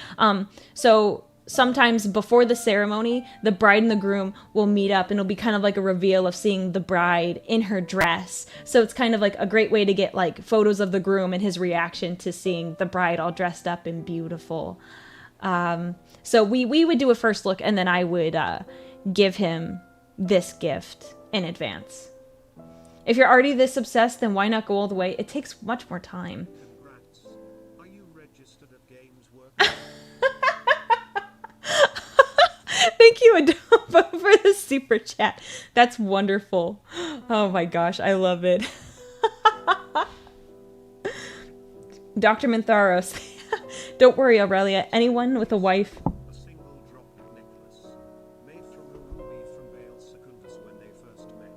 So sometimes before the ceremony, the bride and the groom will meet up, and it'll be kind of like a reveal of seeing the bride in her dress. So it's kind of like a great way to get like photos of the groom and his reaction to seeing the bride all dressed up and beautiful. So we would do a first look, and then I would give him this gift in advance. If you're already this obsessed, then why not go all the way? It takes much more time. Congrats. Are you registered at Games Workshop? Thank you, Adobo, for the super chat. That's wonderful. Oh my gosh, I love it. Dr. Mintharos. Don't worry, Aurelia. Anyone with a wife... A single droplet necklace, made from a ruby from Bale Secundus when they first met.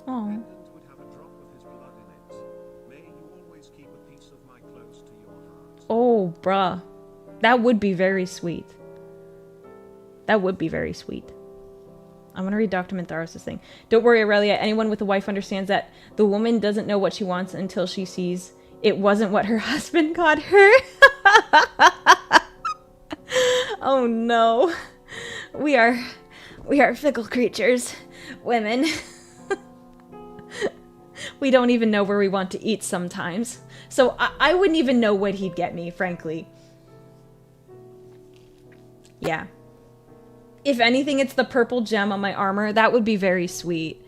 Oh. Pendant would have a drop of his blood in it. May you always keep a piece of my close to your heart. Oh, bruh. That would be very sweet. That would be very sweet. I'm gonna read Dr. Mintharos' thing. Don't worry, Aurelia. Anyone with a wife understands that the woman doesn't know what she wants until she sees it wasn't what her husband got her. Oh no. We are fickle creatures. Women. We don't even know where we want to eat sometimes. So I wouldn't even know what he'd get me, frankly. Yeah. If anything, it's the purple gem on my armor. That would be very sweet.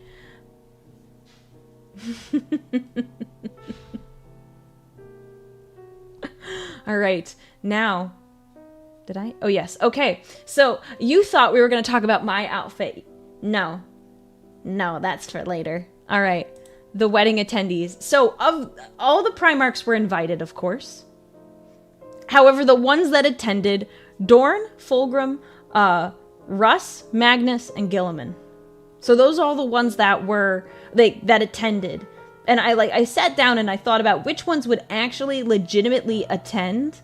All right. Now, did I? Oh, yes. Okay. So you thought we were going to talk about my outfit. No. No, that's for later. All right. The wedding attendees. So of all the Primarchs were invited, of course. However, the ones that attended, Dorn, Fulgrim, Russ, Magnus, and Gilliman. So those are all the ones that were, that attended. And I sat down and I thought about which ones would actually legitimately attend.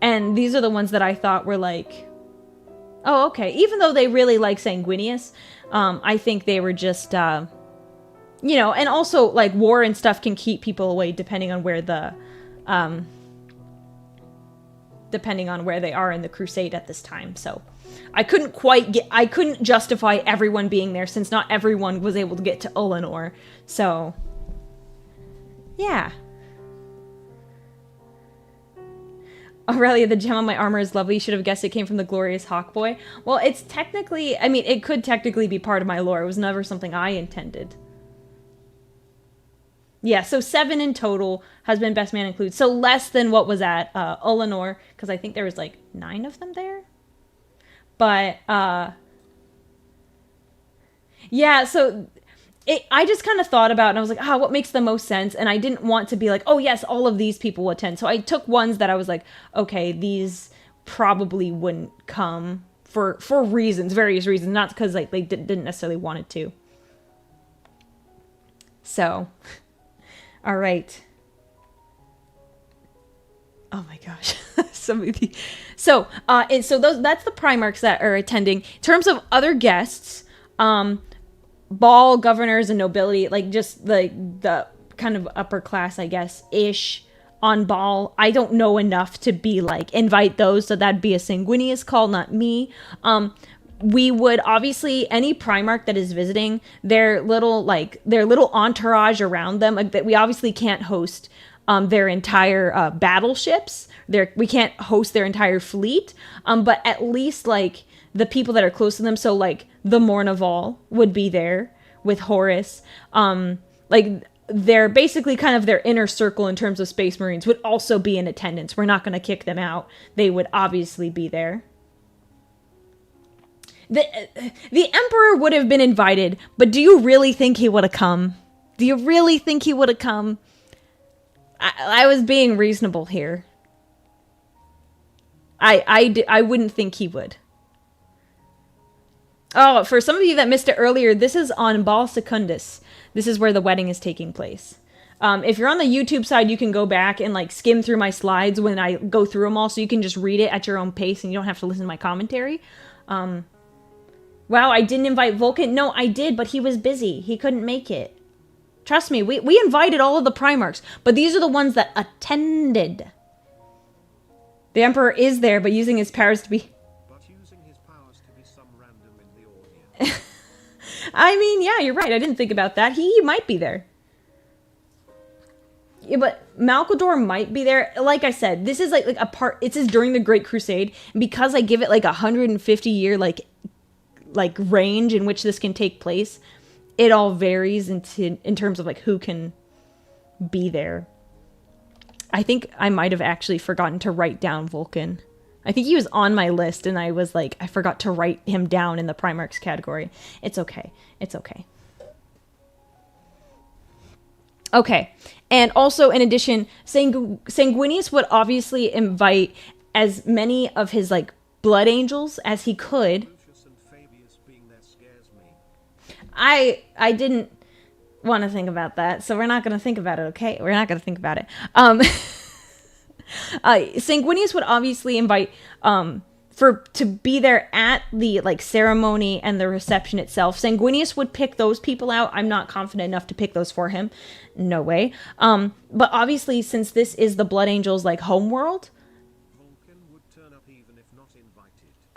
And these are the ones that I thought were like, oh, okay. Even though they really like Sanguinius, I think they were just, you know, and also like war and stuff can keep people away depending on where the, depending on where they are in the crusade at this time. So I couldn't justify everyone being there since not everyone was able to get to Ulanor. So yeah. Aurelia, the gem on my armor is lovely. You should have guessed it came from the glorious Hawkboy. Well, it's technically, I mean, it could technically be part of my lore. It was never something I intended. Yeah, so 7 in total. Husband, best man includes. So less than what was at Ulanor, because I think there was like 9 of them there. But, yeah, so I just kind of thought about it, and I was like, what makes the most sense? And I didn't want to be like, oh, yes, all of these people will attend. So I took ones that I was like, okay, these probably wouldn't come for reasons, various reasons, not because like they didn't necessarily want it to. So, all right. Oh my gosh. So that's the Primarchs that are attending. In terms of other guests, ball governors and nobility, like just the kind of upper class, I guess, ish on ball. I don't know enough to be like invite those, so that'd be a Sanguinius call, not me. We would obviously, any Primarch that is visiting, their little entourage around them, like that we obviously can't host their entire battleships. We can't host their entire fleet, but at least like the people that are close to them. So like the Mournival would be there with Horus. Like they're basically kind of their inner circle in terms of Space Marines would also be in attendance. We're not going to kick them out. They would obviously be there. The Emperor would have been invited, but do you really think he would have come? Do you really think he would have come? I was being reasonable here. I wouldn't think he would. Oh, for some of you that missed it earlier, this is on Bal Secundus. This is where the wedding is taking place. If you're on the YouTube side, you can go back and like skim through my slides when I go through them all, so you can just read it at your own pace and you don't have to listen to my commentary. Wow, I didn't invite Vulcan. No, I did, but he was busy. He couldn't make it. Trust me, we invited all of the Primarchs, but these are the ones that attended. The Emperor is there, but using his powers to be... But using his powers to be some random in the audience. I mean, yeah, you're right. I didn't think about that. He might be there. Yeah, but Malcador might be there. Like I said, this is like a part... It says during the Great Crusade. Because I give it like 150 year like range in which this can take place, it all varies in terms of like who can be there. I think I might have actually forgotten to write down Vulcan. I think he was on my list and I was like, I forgot to write him down in the Primarchs category. It's okay. It's okay. Okay. And also, in addition, Sanguinius would obviously invite as many of his like blood angels as he could. I didn't want to think about that, so we're not going to think about it, okay? We're not going to think about it. Sanguinius would obviously invite to be there at the like ceremony and the reception itself. Sanguinius would pick those people out. I'm not confident enough to pick those for him. No way. But obviously, since this is the Blood Angels like homeworld,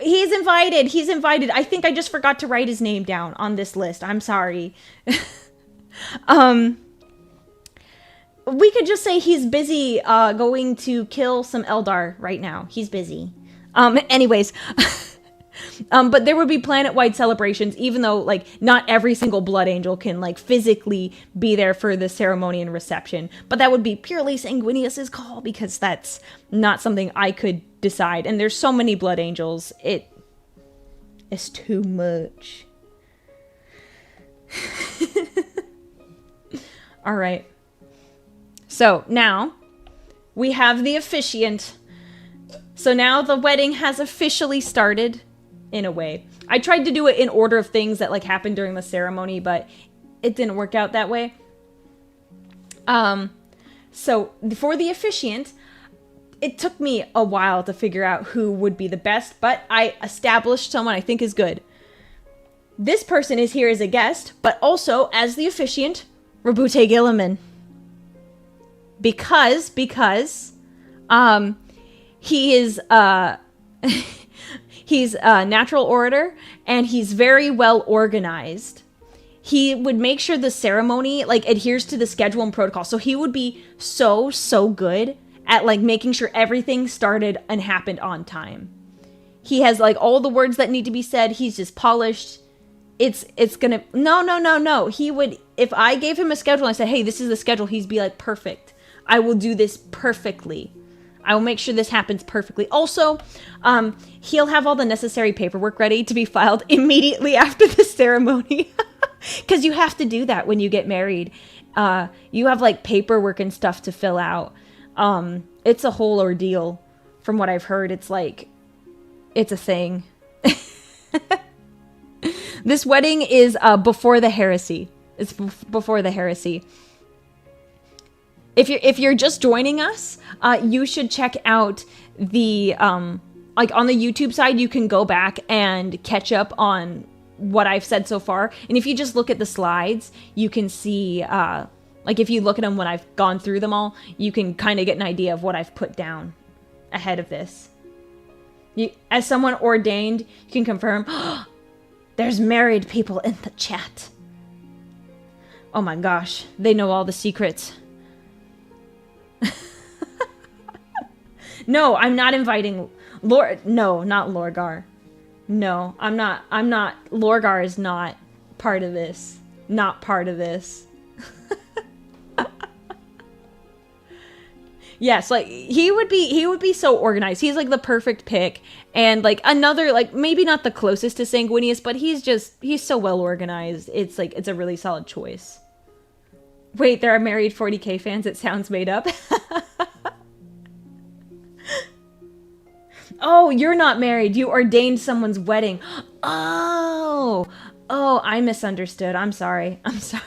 He's invited. I think I just forgot to write his name down on this list. I'm sorry. We could just say he's busy going to kill some Eldar right now. He's busy. Anyways. But there would be planet-wide celebrations, even though, like, not every single Blood Angel can, like, physically be there for the ceremony and reception. But that would be purely Sanguinius's call, because that's not something I could decide. And there's so many Blood Angels, it's too much. All right. So now we have the officiant. So now the wedding has officially started, in a way. I tried to do it in order of things that, like, happened during the ceremony, but it didn't work out that way. So for the officiant, it took me a while to figure out who would be the best, but I established someone I think is good. This person is here as a guest, but also as the officiant, Rabute Gilliman. Because he is he's a natural orator, and he's very well organized. He would make sure the ceremony, like, adheres to the schedule and protocol. So he would be so good at, like, making sure everything started and happened on time. He has, like, all the words that need to be said. He's just polished. It's gonna... No. He would... If I gave him a schedule and I said, hey, this is the schedule, he'd be like, perfect. I will do this perfectly. I will make sure this happens perfectly. Also, he'll have all the necessary paperwork ready to be filed immediately after the ceremony. Because you have to do that when you get married. You have, like, paperwork and stuff to fill out. It's a whole ordeal. From what I've heard, it's like... It's a thing. This wedding is before the heresy. It's before the heresy. If you're just joining us, you should check out the... like, on the YouTube side, you can go back and catch up on what I've said so far. And if you just look at the slides, you can see... like, if you look at them when I've gone through them all, you can kind of get an idea of what I've put down ahead of this. As someone ordained, you can confirm... There's married people in the chat. Oh my gosh. They know all the secrets. No, I'm not inviting... No, not Lorgar. No, I'm not... Lorgar is not part of this. Not part of this. Yes, like, he would be so organized. He's, like, the perfect pick. And, like, another, like, maybe not the closest to Sanguinius, but he's so well organized. It's, like, it's a really solid choice. Wait, there are married 40k fans. It sounds made up. Oh, you're not married. You ordained someone's wedding. Oh, I misunderstood. I'm sorry. I'm sorry.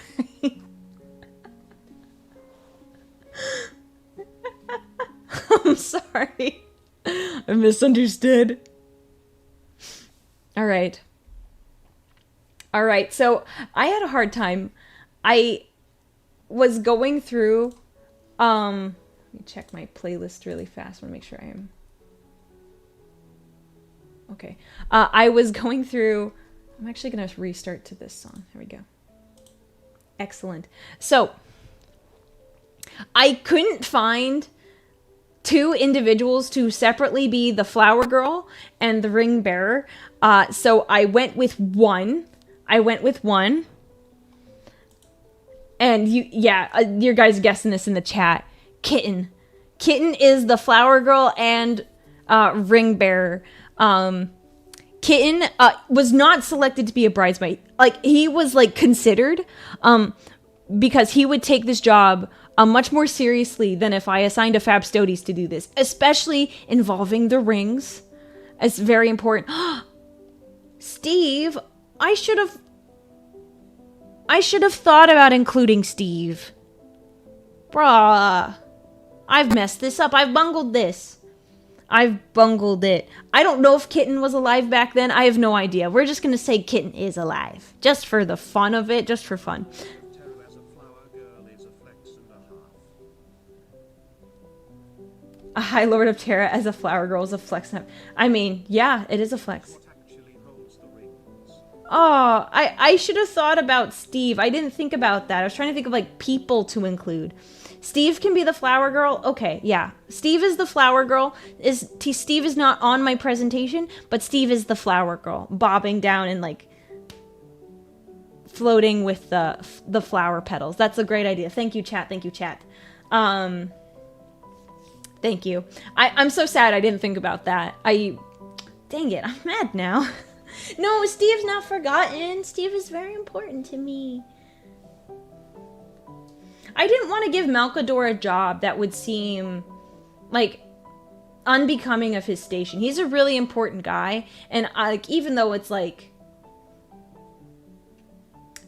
I'm sorry. I misunderstood. All right. So I had a hard time. I was going through, let me check my playlist really fast. I want to make sure I am. Okay. I was going through, I'm actually going to restart to this song. Here we go. Excellent. So I couldn't find two individuals to separately be the flower girl and the ring bearer. So I went with one. And your guys guessing this in the chat. Kitten. Kitten is the flower girl and ring bearer. Kitten was not selected to be a bridesmaid. Like, he was, like, considered because he would take this job much more seriously than if I assigned a Femstodes to do this, especially involving the rings. It's very important. Steve, I should have thought about including Steve. Bruh. I've messed this up. I've bungled this. I've bungled it. I don't know if Kitten was alive back then. I have no idea. We're just going to say Kitten is alive. Just for the fun of it. Just for fun. A High Lord of Terra as a flower girl is a flex. I mean, yeah, it is a flex. Oh, I should have thought about Steve. I didn't think about that. I was trying to think of like people to include. Steve can be the flower girl. Okay, yeah. Steve is the flower girl. Steve is not on my presentation, but Steve is the flower girl, bobbing down and like floating with the flower petals. That's a great idea. Thank you, chat. Thank you, chat. Thank you. I'm so sad I didn't think about that. Dang it, I'm mad now. No, Steve's not forgotten. Steve is very important to me. I didn't want to give Malkador a job that would seem like unbecoming of his station. He's a really important guy, and like even though it's like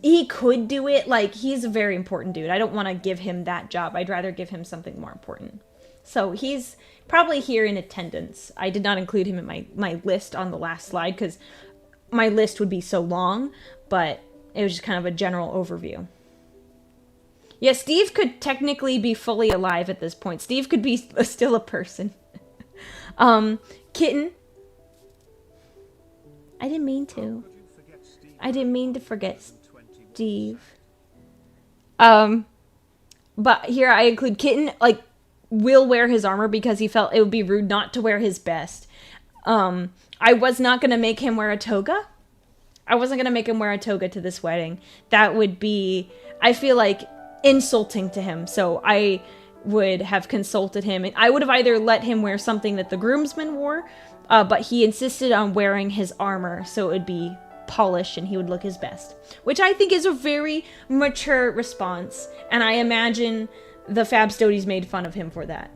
he could do it, like he's a very important dude. I don't want to give him that job. I'd rather give him something more important. So he's probably here in attendance. I did not include him in my list on the last slide because my list would be so long, but it was just kind of a general overview. Yeah, Steve could technically be fully alive at this point. Steve could be still a person. Kitten. I didn't mean to. I didn't mean to forget Steve. But here I include Kitten, like, will wear his armor because he felt it would be rude not to wear his best. I was not going to make him wear a toga. I wasn't going to make him wear a toga to this wedding. That would be, I feel like, insulting to him. So I would have consulted him. And I would have either let him wear something that the groomsmen wore, but he insisted on wearing his armor so it would be polished and he would look his best. Which I think is a very mature response. And I imagine the Femstodes made fun of him for that.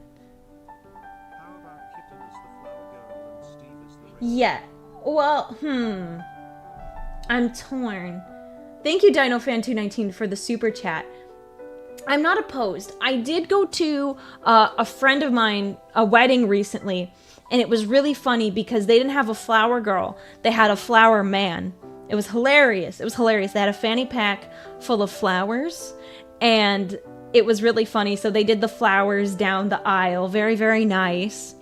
How about Kitten as the flower girl and Steve as the rest? Yeah. Well, I'm torn. Thank you, DinoFan219, for the super chat. I'm not opposed. I did go to a friend of mine, a wedding recently, and it was really funny because they didn't have a flower girl. They had a flower man. It was hilarious. It was hilarious. They had a fanny pack full of flowers, and it was really funny. So they did the flowers down the aisle. Very, very nice.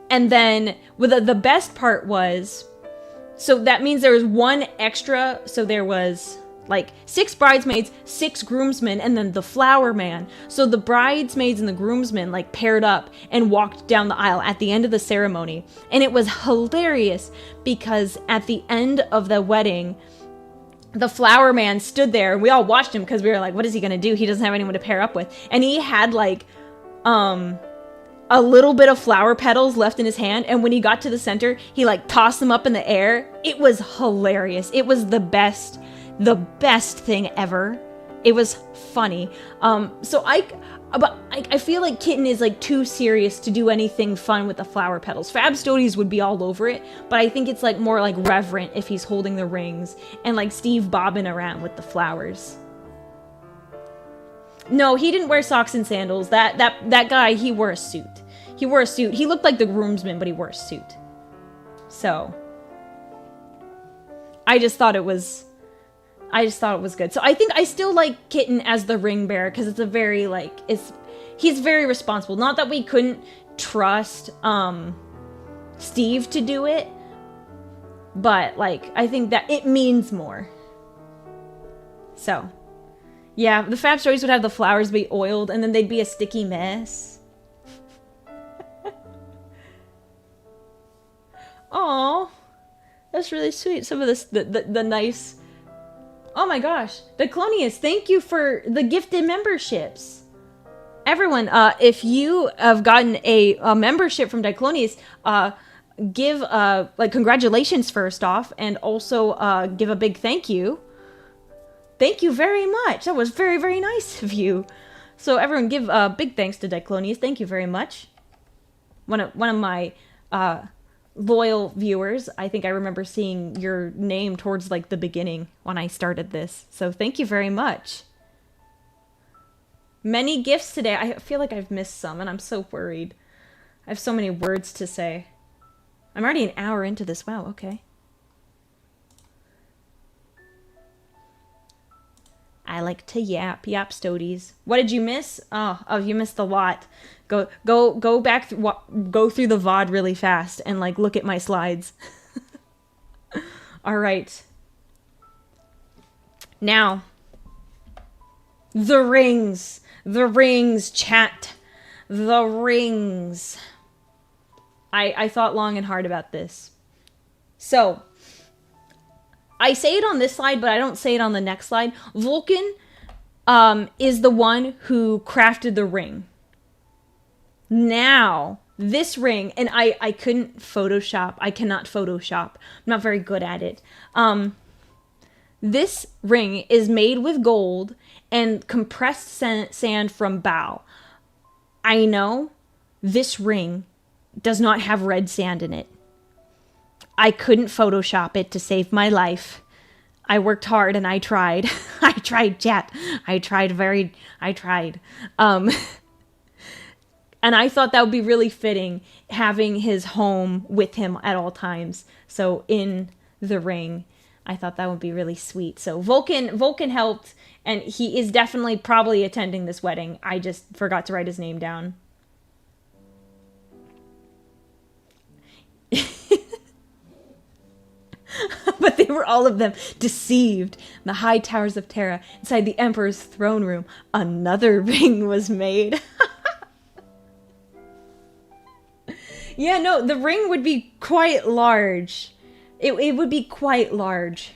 And then the best part was, so that means there was one extra. So there was like 6 bridesmaids, 6 groomsmen, and then the flower man. So the bridesmaids and the groomsmen like paired up and walked down the aisle at the end of the ceremony. And it was hilarious because at the end of the wedding, the flower man stood there and we all watched him because we were like, what is he gonna do? He doesn't have anyone to pair up with. And he had like a little bit of flower petals left in his hand, and when he got to the center, he like tossed them up in the air. It was hilarious. It was the best thing ever. It was funny. So I feel like Kitten is like too serious to do anything fun with the flower petals. Femstodes would be all over it, but I think it's like more like reverent if he's holding the rings and like Steve bobbing around with the flowers. No, he didn't wear socks and sandals. That guy, he wore a suit. He wore a suit. He looked like the groomsman, but he wore a suit. So I just thought it was good. So I think I still like Kitten as the ring bearer because it's a very like he's very responsible. Not that we couldn't trust Steve to do it, but like I think that it means more. So yeah, the Femstodes would have the flowers be oiled and then they'd be a sticky mess. Aw, that's really sweet. Some of this the nice. Oh my gosh, Diclonius, thank you for the gifted memberships. Everyone, if you have gotten a membership from Diclonius, give like congratulations first off, and also give a big thank you. Thank you very much. That was very, very nice of you. So everyone, give big thanks to Diclonius. Thank you very much. One of my loyal viewers. I think I remember seeing your name towards like the beginning when I started this. So thank you very much. Many gifts today. I feel like I've missed some and I'm so worried. I have so many words to say. I'm already an hour into this. Wow, okay. I like to yap stoties. What did you miss? Oh, you missed a lot. Go back, go through the VOD really fast and like look at my slides. All right. Now, the rings. The rings, chat. The rings. I thought long and hard about this. So, I say it on this slide, but I don't say it on the next slide. Vulcan is the one who crafted the ring. Now, this ring, and I couldn't Photoshop. I cannot Photoshop. I'm not very good at it. This ring is made with gold and compressed sand from Bao. I know this ring does not have red sand in it. I couldn't Photoshop it to save my life. I worked hard and I tried. I tried, chat. I tried. And I thought that would be really fitting, having his home with him at all times. So in the ring, I thought that would be really sweet. So Vulcan helped, and he is definitely probably attending this wedding. I just forgot to write his name down. But they were all of them deceived. In the high towers of Terra, inside the Emperor's throne room, another ring was made. Yeah, no, the ring would be quite large. It would be quite large.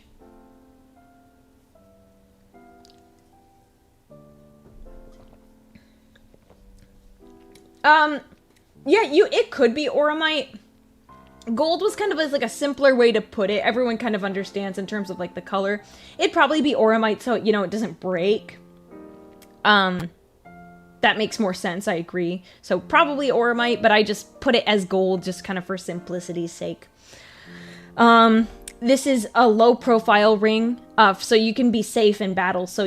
Yeah, it could be Auramite. Gold was kind of like a simpler way to put it. Everyone kind of understands in terms of like the color. It'd probably be Auramite, so it doesn't break. That makes more sense, I agree. So probably Auramite, but I just put it as gold just kind of for simplicity's sake. This is a low profile ring, so you can be safe in battle. So,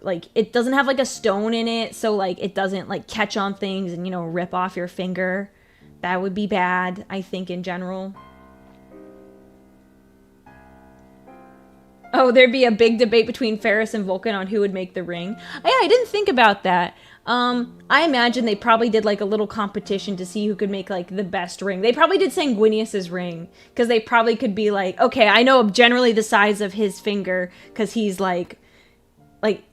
like it doesn't have like a stone in it, so like it doesn't like catch on things and, rip off your finger. That would be bad, I think, in general. Oh, there'd be a big debate between Ferris and Vulcan on who would make the ring. Oh, yeah, I didn't think about that. I imagine they probably did like a little competition to see who could make like the best ring. They probably did Sanguinius's ring, because they probably could be like, okay, I know generally the size of his finger, because he's like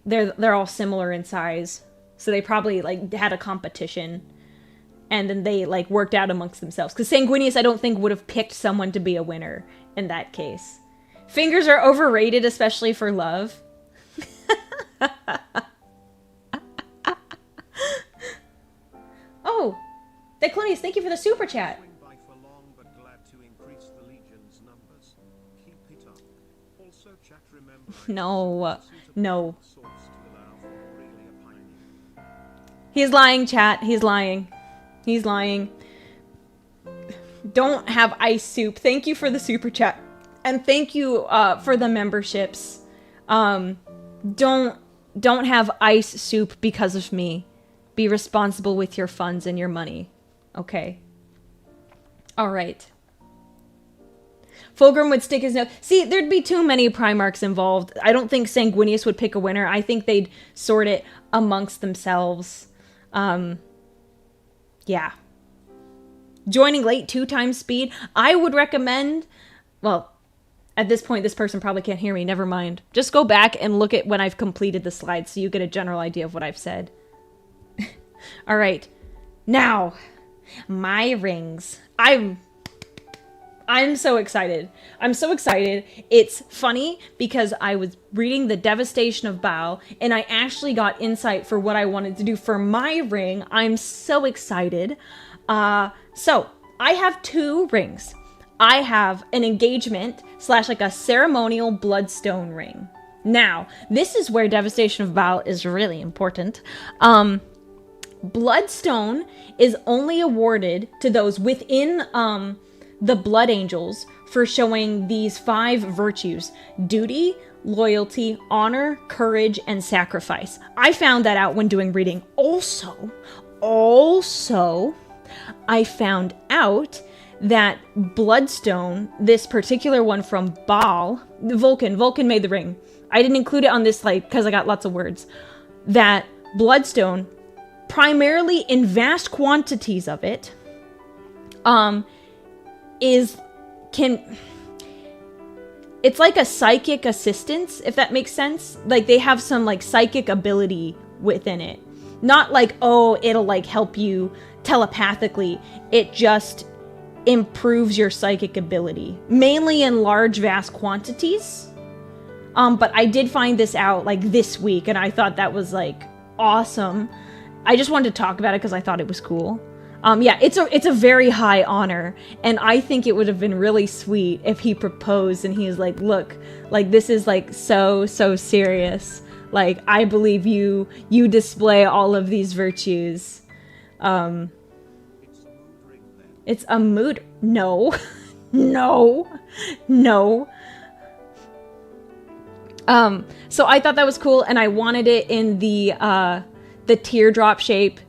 they're all similar in size. So they probably like had a competition. And then they like worked out amongst themselves. Because Sanguinius, I don't think, would have picked someone to be a winner in that case. Fingers are overrated, especially for love. Oh, Declonius, thank you for the super chat. By for long, but glad to increase the legion's numbers. Keep it up. Also, chat, remember No. He's lying, chat. He's lying. He's lying. Don't have ice soup. Thank you for the super chat. And thank you for the memberships. Don't have ice soup because of me. Be responsible with your funds and your money. Okay. Alright. Fulgrim would stick his nose. See, there'd be too many Primarchs involved. I don't think Sanguinius would pick a winner. I think they'd sort it amongst themselves. Yeah. Joining late 2 times speed. I would recommend... Well, at this point, this person probably can't hear me. Never mind. Just go back and look at when I've completed the slides so you get a general idea of what I've said. Alright. Now, my rings. I'm so excited. I'm so excited. It's funny because I was reading The Devastation of Bao and I actually got insight for what I wanted to do for my ring. I'm so excited. So, I have 2 rings. I have an engagement / like a ceremonial bloodstone ring. Now, this is where Devastation of Bao is really important. Bloodstone is only awarded to those within the Blood Angels for showing these 5 virtues: duty, loyalty, honor, courage, and sacrifice. I found that out when doing reading. Also, I found out that Bloodstone, this particular one from Baal, Vulcan made the ring. I didn't include it on this slide because I got lots of words. That Bloodstone, primarily in vast quantities of it, it's like a psychic assistance, if that makes sense. Like, they have some, like, psychic ability within it. Not like, oh, it'll, like, help you telepathically. It just improves your psychic ability. Mainly in large, vast quantities. But I did find this out, like, this week, and I thought that was, like, awesome. I just wanted to talk about it because I thought it was cool. Yeah, it's a very high honor, and I think it would have been really sweet if he proposed and he was like, look, like, this is, like, so serious. Like, I believe you display all of these virtues. It's a mood. No. No. So I thought that was cool, and I wanted it in the teardrop shape,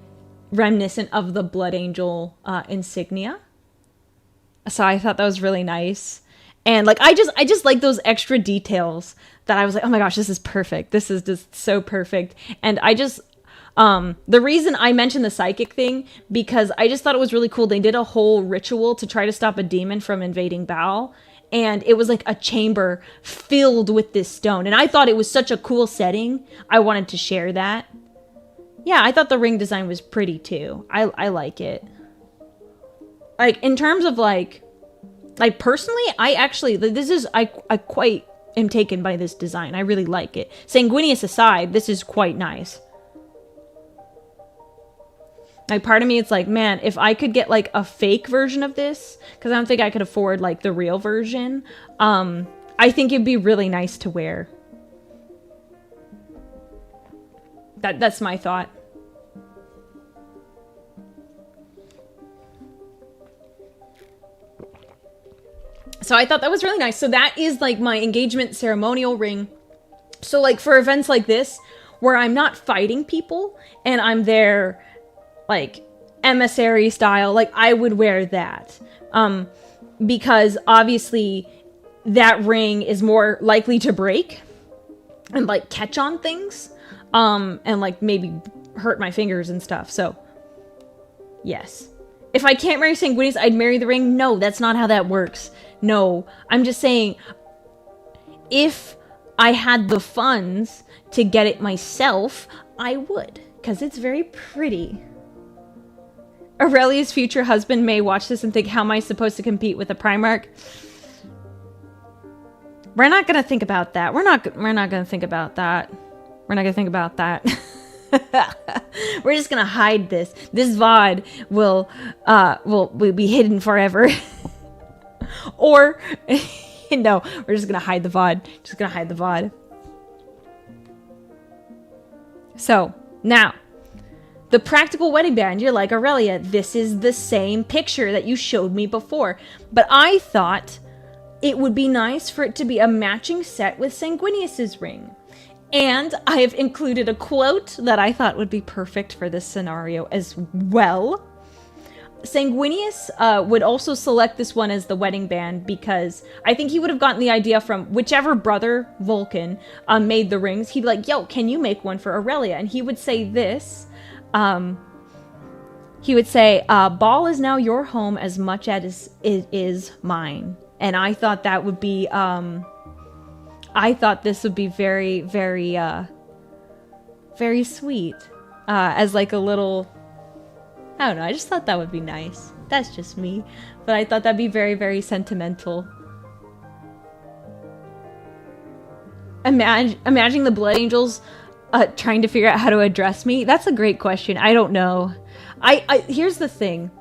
reminiscent of the Blood Angel insignia. So I thought that was really nice. And like I just like those extra details that I was like, oh my gosh, this is perfect. This is just so perfect. And I just the reason I mentioned the psychic thing, because I just thought it was really cool. They did a whole ritual to try to stop a demon from invading Baal. And it was like a chamber filled with this stone. And I thought it was such a cool setting. I wanted to share that. Yeah, I thought the ring design was pretty too. I like it. Like, in terms of like personally, I quite am taken by this design. I really like it. Sanguinius aside, this is quite nice. Like, part of me, it's like, man, if I could get like a fake version of this, because I don't think I could afford like the real version, I think it'd be really nice to wear. That's my thought. So I thought that was really nice. So that is like my engagement ceremonial ring. So like for events like this, where I'm not fighting people and I'm there like emissary style, like I would wear that. Because obviously that ring is more likely to break and like catch on things. And like maybe hurt my fingers and stuff. So, yes. If I can't marry Sanguinius, I'd marry the ring. No, that's not how that works. No, I'm just saying, if I had the funds to get it myself, I would, because it's very pretty. Aurelia's future husband may watch this and think, how am I supposed to compete with a Primarch? We're not going to think about that. We're not going to think about that. We're not going to think about that. We're just going to hide this. This VOD will be hidden forever. Or, no, we're just going to hide the VOD. Just going to hide the VOD. So, now, the practical wedding band. You're like, Aurelia, this is the same picture that you showed me before. But I thought it would be nice for it to be a matching set with Sanguinius's ring. And I have included a quote that I thought would be perfect for this scenario as well. Sanguinius would also select this one as the wedding band because I think he would have gotten the idea from whichever brother, Vulcan, made the rings. He'd be like, yo, can you make one for Aurelia? And he would say this. He would say, Baal is now your home as much as it is mine. And I thought that would be... I thought this would be very, very, very sweet. As like a little, I don't know, I just thought that would be nice. That's just me. But I thought that'd be very, very sentimental. Imagining the Blood Angels trying to figure out how to address me. That's a great question. I don't know. Here's the thing.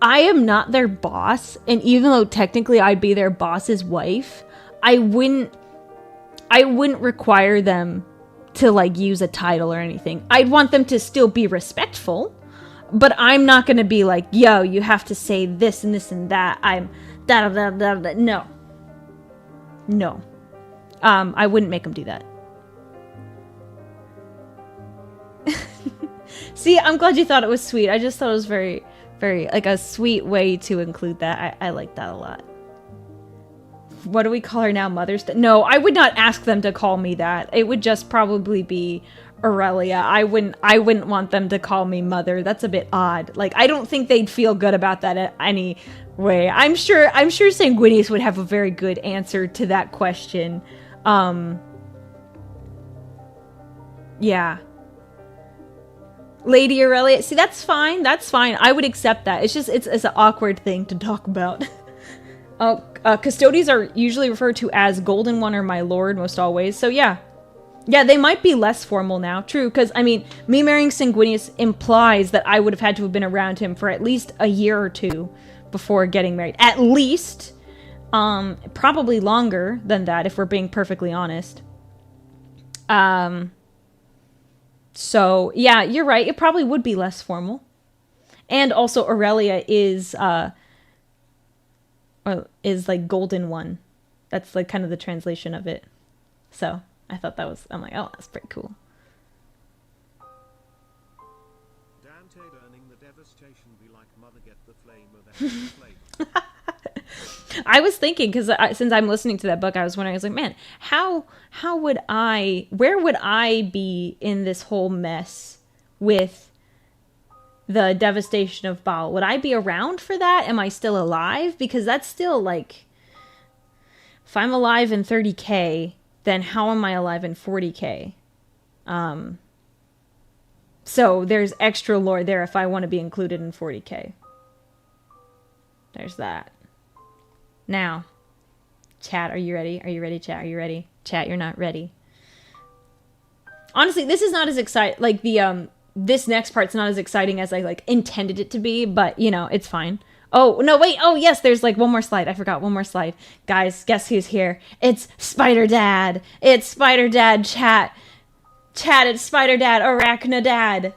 I am not their boss. And even though technically I'd be their boss's wife, I wouldn't require them to like use a title or anything. I'd want them to still be respectful, but I'm not going to be like, yo, you have to say this and this and that. I'm da. No. I wouldn't make them do that. See, I'm glad you thought it was sweet. I just thought it was very, very like a sweet way to include that. I like that a lot. What do we call her now? Mother's Day? No, I would not ask them to call me that. It would just probably be Aurelia. I wouldn't want them to call me mother. That's a bit odd. Like, I don't think they'd feel good about that anyway. I'm sure Sanguinius would have a very good answer to that question. Yeah. Lady Aurelia. See, that's fine. That's fine. I would accept that. It's just, it's an awkward thing to talk about. Custodians are usually referred to as Golden One or My Lord most always. So yeah. Yeah, they might be less formal now. True, because, I mean, me marrying Sanguinius implies that I would have had to have been around him for at least a year or two before getting married. At least. Probably longer than that, if we're being perfectly honest. So, yeah, you're right. It probably would be less formal. And also, Aurelia is like Golden One. That's like kind of the translation of it. So, I thought that was, I'm like, oh, that's pretty cool. Dante learning the devastation be like mother get the flame of the flame. I was thinking, because since I'm listening to that book, I was wondering, I was like, man, where would I be in this whole mess with the devastation of Baal? Would I be around for that? Am I still alive? Because that's still like, if I'm alive in 30K, then how am I alive in 40K? So there's extra lore there if I want to be included in 40K. There's that. Now, chat, are you ready? Are you ready, chat? Are you ready? Chat, you're not ready. Honestly, this is not as exciting, like the, this next part's not as exciting as I, like, intended it to be, but, you know, it's fine. Oh, no, wait, oh, yes, there's, like, one more slide. I forgot, one more slide. Guys, guess who's here? It's Spider Dad. It's Spider Dad, chat. Chat, it's Spider Dad, Arachna Dad.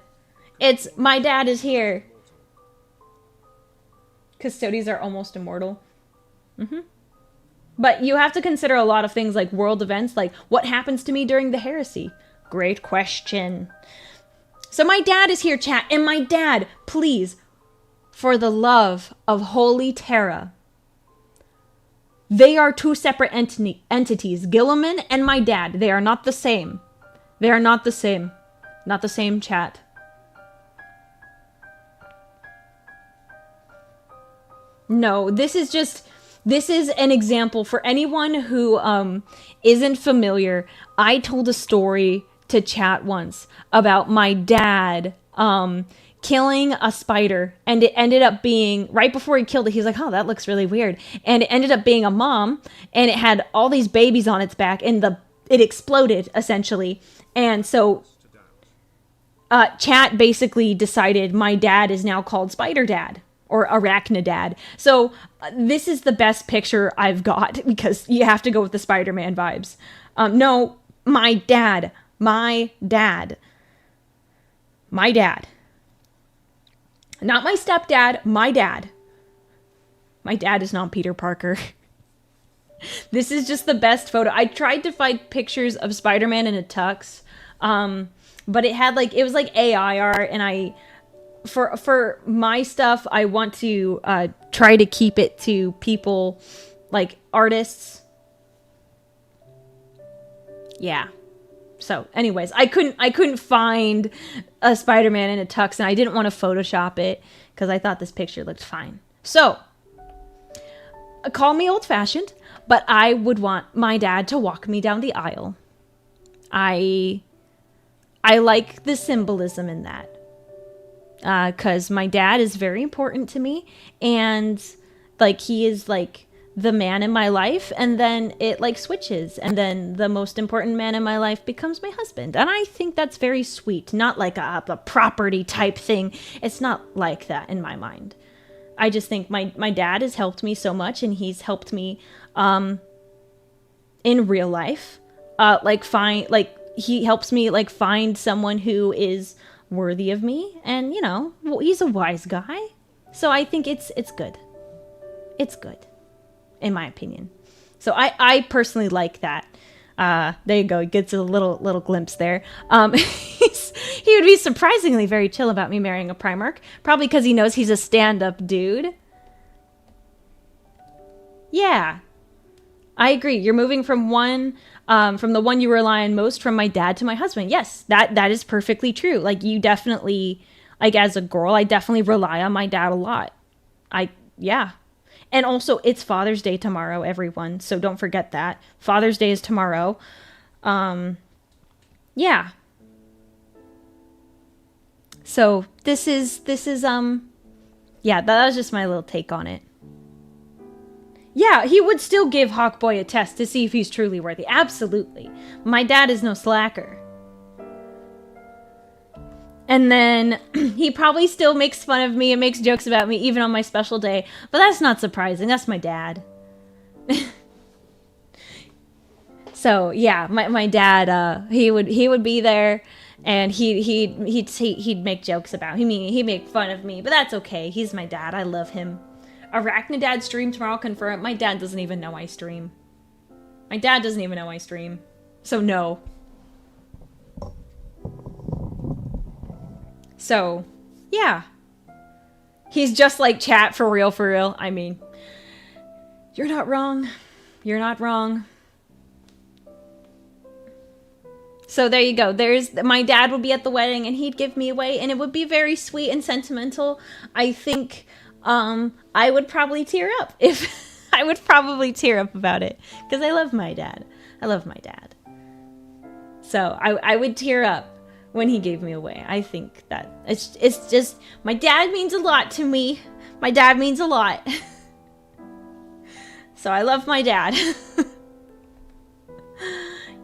It's, my dad is here. Custodians are almost immortal. Mm-hmm. But you have to consider a lot of things like world events, like what happens to me during the heresy? Great question. So my dad is here, chat, and my dad, please, for the love of Holy Terra, they are two separate entities, Gilliman and my dad. They are not the same. They are not the same. Not the same, chat. No, this is an example for anyone who isn't familiar. I told a story to chat once about my dad killing a spider, and it ended up being, right before he killed it, he's like, oh, that looks really weird. And it ended up being a mom, and it had all these babies on its back, and it exploded, essentially. And so chat basically decided my dad is now called Spider Dad. Or Arachnidad. So this is the best picture I've got because you have to go with the Spider-Man vibes. No, my dad. My dad. My dad. Not my stepdad, my dad. My dad is not Peter Parker. This is just the best photo. I tried to find pictures of Spider-Man in a tux, but it was like AI art, and for my stuff, I want to try to keep it to people, like artists. Yeah. So, anyways, I couldn't find a Spider-Man in a tux, and I didn't want to Photoshop it because I thought this picture looked fine. So, call me old-fashioned, but I would want my dad to walk me down the aisle. I like the symbolism in that. Because my dad is very important to me, and like he is like the man in my life, and then it like switches, and then the most important man in my life becomes my husband, and I think that's very sweet. Not like a property type thing. It's not like that in my mind. I just think my dad has helped me so much, and he's helped me in real life. He helps me like find someone who is worthy of me, and you know, well, he's a wise guy, so I think it's good. It's good, in my opinion. So I personally like that. There you go. He gets a little glimpse there. He would be surprisingly very chill about me marrying a Primarch, probably because he knows he's a stand-up dude. Yeah, I agree. You're moving from from the one you rely on most, from my dad to my husband. Yes, that is perfectly true. Like, you definitely, like, as a girl, I definitely rely on my dad a lot. Yeah. And also, it's Father's Day tomorrow, everyone. So don't forget that. Father's Day is tomorrow. Yeah. So this is yeah, that was just my little take on it. Yeah, he would still give Hawkboy a test to see if he's truly worthy. Absolutely. My dad is no slacker. And then he probably still makes fun of me and makes jokes about me even on my special day. But that's not surprising. That's my dad. So, yeah, my dad, he would be there, and he'd make jokes about me. He'd make fun of me, but that's okay. He's my dad. I love him. Arachnidad stream tomorrow, confirm. My dad doesn't even know I stream. My dad doesn't even know I stream. So, no. So, yeah. He's just like chat, for real, for real. I mean, you're not wrong. You're not wrong. So there you go. My dad would be at the wedding and he'd give me away, and it would be very sweet and sentimental. I think I would probably tear up if I would probably tear up about it, because I love my dad. I love my dad. So I would tear up when he gave me away. I think that it's just, my dad means a lot to me. My dad means a lot. So I love my dad.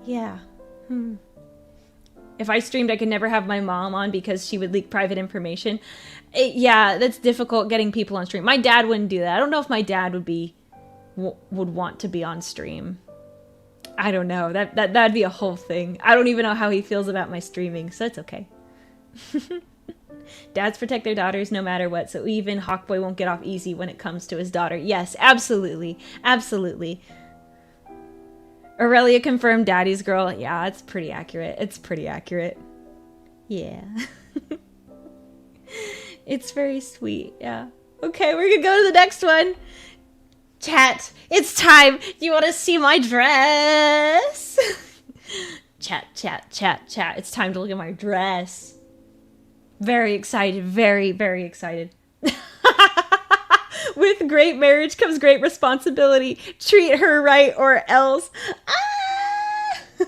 Yeah. If I streamed, I could never have my mom on because she would leak private information. Yeah, that's difficult getting people on stream. My dad wouldn't do that. I don't know if my dad would want to be on stream. I don't know. That'd be a whole thing. I don't even know how he feels about my streaming, so it's okay. Dads protect their daughters no matter what, so even Hawkboy won't get off easy when it comes to his daughter. Yes, absolutely. Absolutely. Aurelia confirmed daddy's girl. Yeah, it's pretty accurate. It's pretty accurate. Yeah. It's very sweet. Yeah. Okay, we're gonna go to the next one. Chat, it's time. Do you want to see my dress? Chat. It's time to look at my dress. Very excited. Very, very excited. With great marriage comes great responsibility. Treat her right or else. Ah!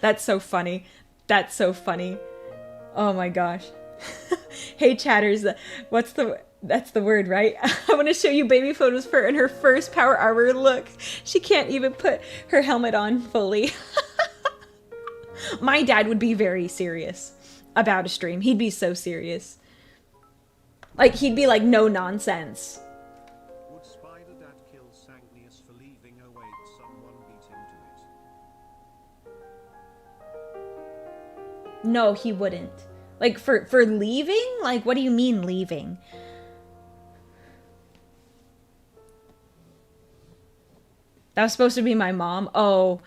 That's so funny. That's so funny. Oh my gosh. Hey chatters, that's the word, right? I want to show you baby photos of her in her first power armor look. She can't even put her helmet on fully. My dad would be very serious about a stream. He'd be so serious. Like, he'd be like, no nonsense. Would Spider Dad kill Sagnius for leaving? Oh wait, someone beat him to it. No, he wouldn't. Like, for leaving? Like, what do you mean leaving? That was supposed to be my mom? Oh,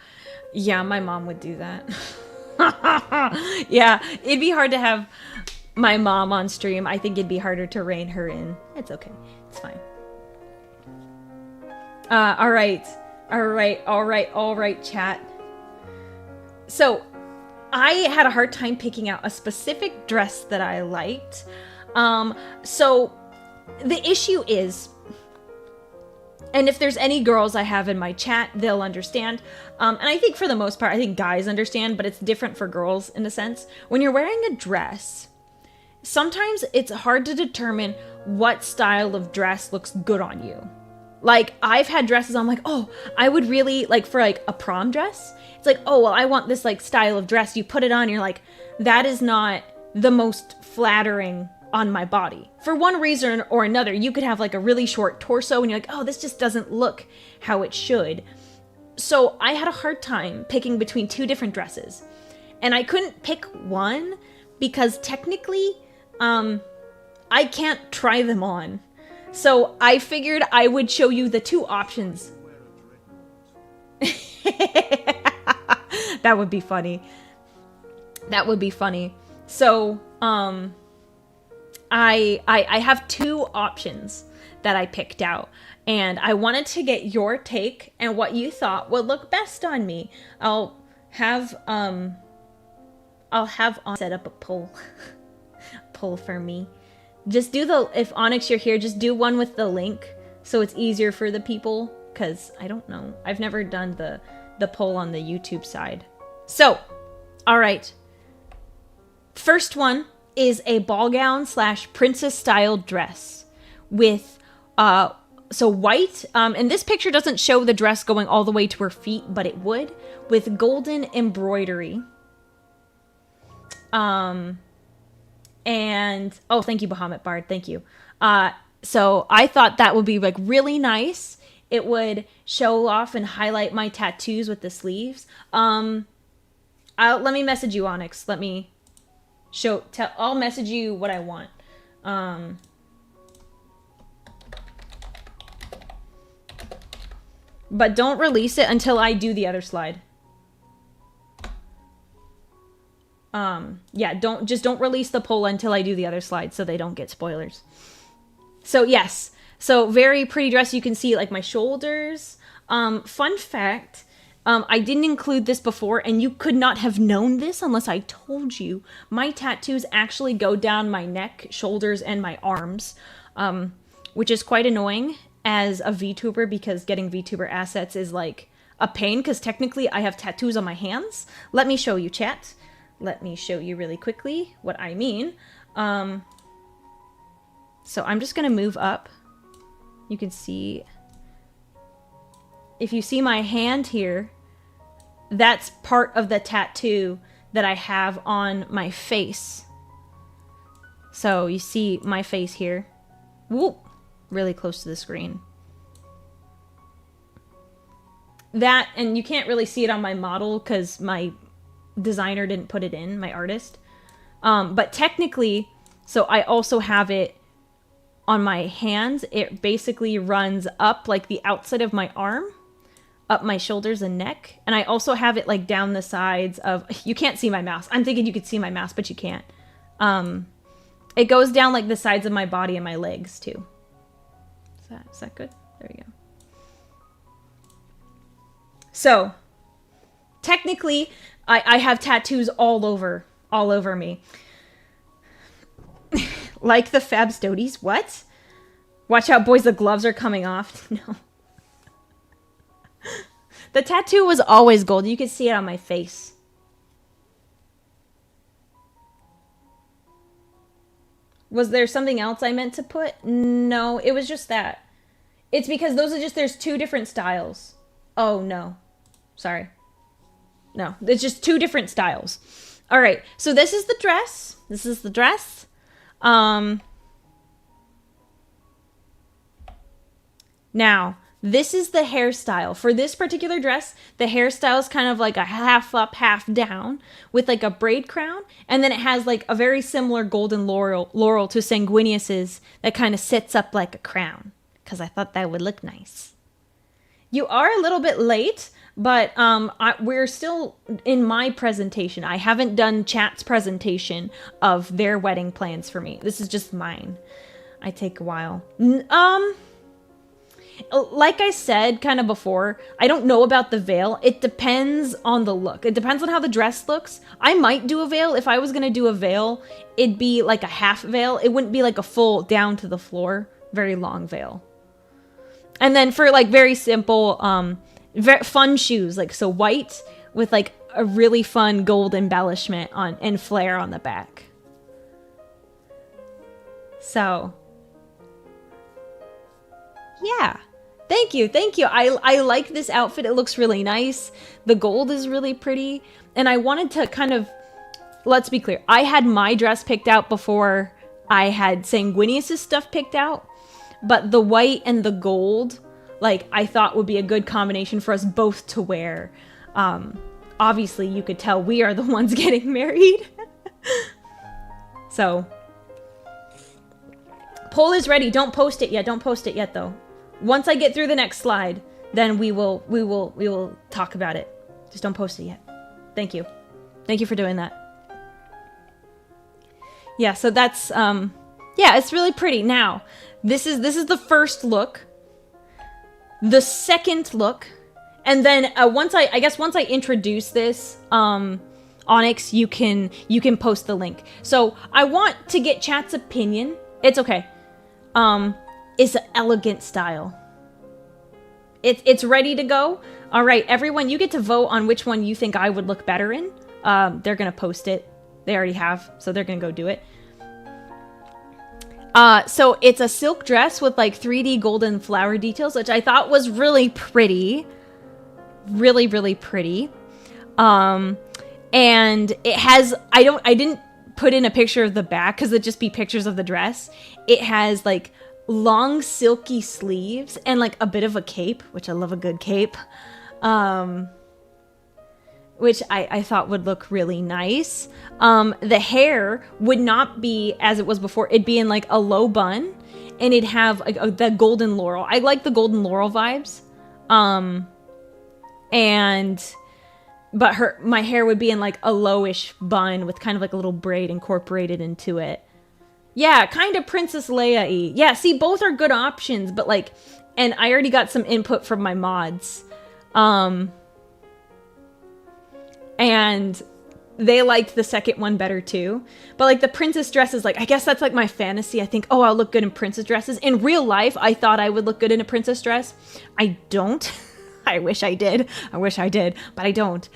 yeah, my mom would do that. Yeah, it'd be hard to have my mom on stream. I think it'd be harder to rein her in. It's okay. It's fine. All right, chat. So, I had a hard time picking out a specific dress that I liked. So, the issue is, and if there's any girls I have in my chat, they'll understand. And I think for the most part, I think guys understand, but it's different for girls in a sense. When you're wearing a dress, sometimes it's hard to determine what style of dress looks good on you. Like, I've had dresses I'm like, oh, I would really, like, for, like, a prom dress, it's like, oh, well, I want this, like, style of dress. You put it on, you're like, that is not the most flattering on my body. For one reason or another, you could have, like, a really short torso, and you're like, oh, this just doesn't look how it should. So I had a hard time picking between two different dresses. And I couldn't pick one because technically, I can't try them on. So I figured I would show you the two options. That would be funny. That would be funny. So, I have two options. that I picked out. And I wanted to get your take and what you thought would look best on me. I'll have on set up a poll poll for me. Just do if Onyx you're here, just do one with the link so it's easier for the people, because I don't know. I've never done the poll on the YouTube side. So, all right. First one is a ball gown / princess style dress with so white, and this picture doesn't show the dress going all the way to her feet, but it would, with golden embroidery. And oh, thank you, Bahamut Bard, thank you. So I thought that would be like really nice. It would show off and highlight my tattoos with the sleeves. Let me message you, Onyx. Let me I'll message you what I want. But don't release it until I do the other slide. Yeah, don't release the poll until I do the other slide so they don't get spoilers. So yes, so very pretty dress. You can see like my shoulders. Fun fact, I didn't include this before, and you could not have known this unless I told you. My tattoos actually go down my neck, shoulders, and my arms, which is quite annoying as a VTuber, because getting VTuber assets is like a pain, because technically I have tattoos on my hands. Let me show you, chat. Let me show you really quickly what I mean. So I'm just gonna move up. You can see, if you see my hand here, that's part of the tattoo that I have on my face. So you see my face here. Whoop! Really close to the screen. That, and you can't really see it on my model because my designer didn't put it in, my artist. But technically, so I also have it on my hands. It basically runs up like the outside of my arm, up my shoulders and neck. And I also have it like down the sides of, you can't see my mouse. I'm thinking you could see my mouse, but you can't. It goes down like the sides of my body and my legs too. Is that good? There we go. So, technically, I have tattoos all over me. Like the Femstodes. What? Watch out, boys, the gloves are coming off. No. The tattoo was always gold. You could see it on my face. Was there something else I meant to put? No, it was just that. It's because there's two different styles. Oh, no. Sorry. No, it's just two different styles. All right, so this is the dress. This is the dress. Now, this is the hairstyle. For this particular dress, the hairstyle is kind of like a half up, half down with like a braid crown. And then it has like a very similar golden laurel to Sanguinius's that kind of sits up like a crown, because I thought that would look nice. You are a little bit late, but we're still in my presentation. I haven't done chat's presentation of their wedding plans for me. This is just mine. I take a while. Like I said kind of before, I don't know about the veil. It depends on the look. It depends on how the dress looks. I might do a veil. If I was going to do a veil, it'd be like a half veil. It wouldn't be like a full down to the floor, very long veil. And then for like very simple, fun shoes, like so white with like a really fun gold embellishment on and flare on the back. So, yeah. Thank you. I like this outfit. It looks really nice. The gold is really pretty. And I wanted to kind of, let's be clear, I had my dress picked out before I had Sanguinius's stuff picked out. But the white and the gold, like, I thought would be a good combination for us both to wear. Obviously, you could tell we are the ones getting married. So, poll is ready. Don't post it yet. Don't post it yet, though. Once I get through the next slide, then we will talk about it. Just don't post it yet. Thank you. Thank you for doing that. Yeah, so that's Yeah, it's really pretty. Now, this is the first look. The second look, and then once I introduce this, Onyx, you can post the link. So I want to get chat's opinion. It's okay. It's an elegant style. It's ready to go. All right, everyone, you get to vote on which one you think I would look better in. They're gonna post it. They already have, so they're gonna go do it. So it's a silk dress with like 3D golden flower details, which I thought was really pretty. Really, really pretty. And it has, I didn't put in a picture of the back because it'd just be pictures of the dress. It has like long silky sleeves and like a bit of a cape, which I love a good cape. Which I thought would look really nice. The hair would not be as it was before. It'd be in like a low bun, and it'd have like the golden laurel. I like the golden laurel vibes. But my hair would be in like a lowish bun with kind of like a little braid incorporated into it. Yeah, kind of Princess Leia-y. Yeah, see, both are good options, but like, and I already got some input from my mods. And they liked the second one better too. But like the princess dress is like, I guess that's like my fantasy. I think, oh, I'll look good in princess dresses. In real life, I thought I would look good in a princess dress. I don't. I wish I did. But I don't.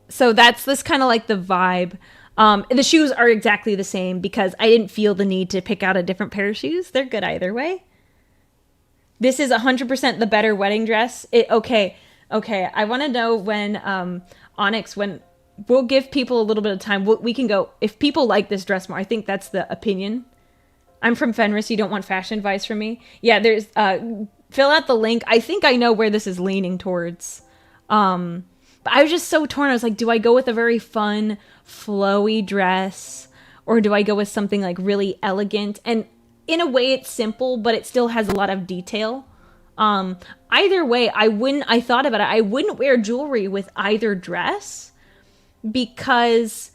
So that's this kind of like the vibe. The shoes are exactly the same because I didn't feel the need to pick out a different pair of shoes. They're good either way. This is 100% the better wedding dress. Okay, I want to know when, Onyx, when we'll give people a little bit of time. We can go, if people like this dress more, I think that's the opinion. I'm from Fenris, you don't want fashion advice from me. Yeah, there's, fill out the link. I think I know where this is leaning towards. But I was just so torn. I was like, do I go with a very fun, flowy dress? Or do I go with something like really elegant? And in a way it's simple, but it still has a lot of detail. Either way, I thought about it. I wouldn't wear jewelry with either dress because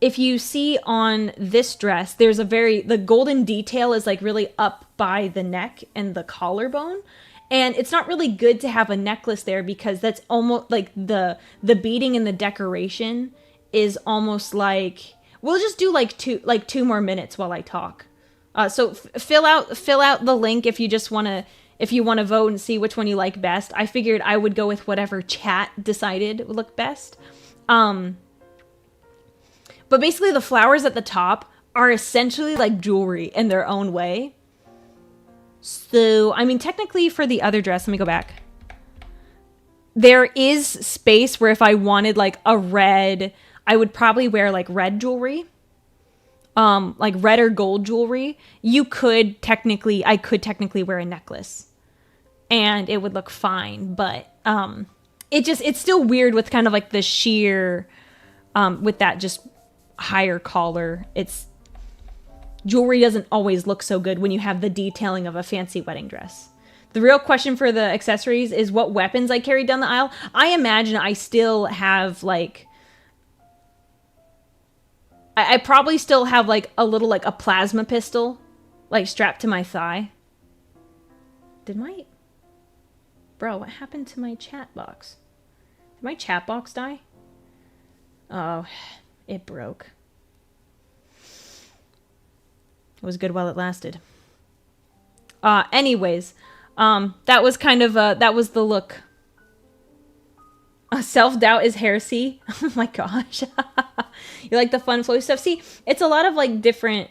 if you see on this dress, there's the golden detail is like really up by the neck and the collarbone. And it's not really good to have a necklace there because that's almost like the beading and the decoration is almost like, we'll just do like two more minutes while I talk. So fill out the link if you just want to, if you want to vote and see which one you like best. I figured I would go with whatever chat decided would look best. But basically the flowers at the top are essentially like jewelry in their own way. So, I mean, technically for the other dress, let me go back. There is space where if I wanted like a red, I would probably wear like red jewelry. Like red or gold jewelry. I could technically wear a necklace. And it would look fine, but it's still weird with kind of like the sheer with that just higher collar. Jewelry doesn't always look so good when you have the detailing of a fancy wedding dress. The real question for the accessories is what weapons I carried down the aisle. I imagine I still have like I probably still have like a little like a plasma pistol like strapped to my thigh. Bro, what happened to my chat box? Did my chat box die? Oh, it broke. It was good while it lasted. Anyways, that was kind of, that was the look. Self-doubt is heresy. Oh my gosh. You like the fun flowy stuff? See, it's a lot of different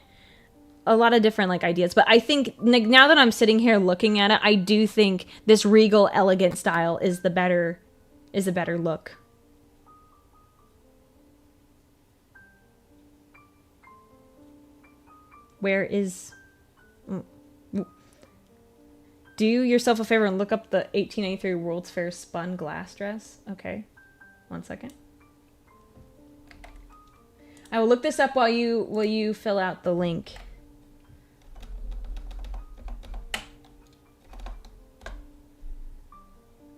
like ideas, but I think like now that I'm sitting here looking at it, I do think this regal elegant style is a better look. Where is... Do yourself a favor and look up the 1883 World's Fair spun glass dress. Okay. 1 second. I will look this up while you fill out the link.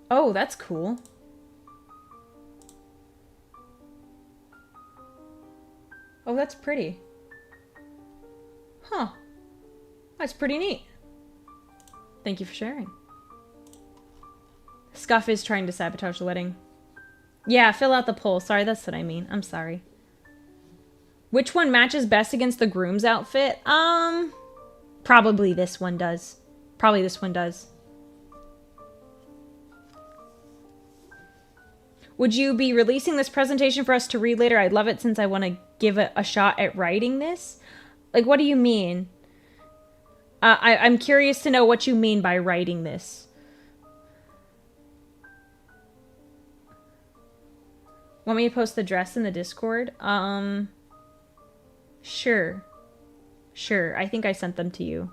Oh, that's cool. Oh, that's pretty. Huh. That's pretty neat. Thank you for sharing. Scuff is trying to sabotage the wedding. Yeah, fill out the poll. Sorry, that's what I mean. I'm sorry. Which one matches best against the groom's outfit? Probably this one does. Probably this one does. Would you be releasing this presentation for us to read later? I'd love it since I want to give it a shot at writing this. Like, what do you mean? I'm curious to know what you mean by writing this. Want me to post the dress in the Discord? Sure. Sure, I think I sent them to you.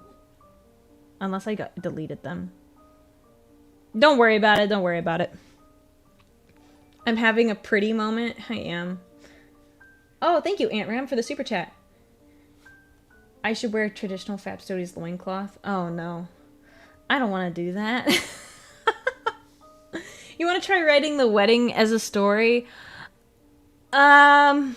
Unless I deleted them. Don't worry about it, don't worry about it. I'm having a pretty moment. I am. Oh, thank you, Aunt Ram, for the super chat. I should wear traditional Femstodes loincloth. Oh, no. I don't want to do that. You want to try writing the wedding as a story? Well,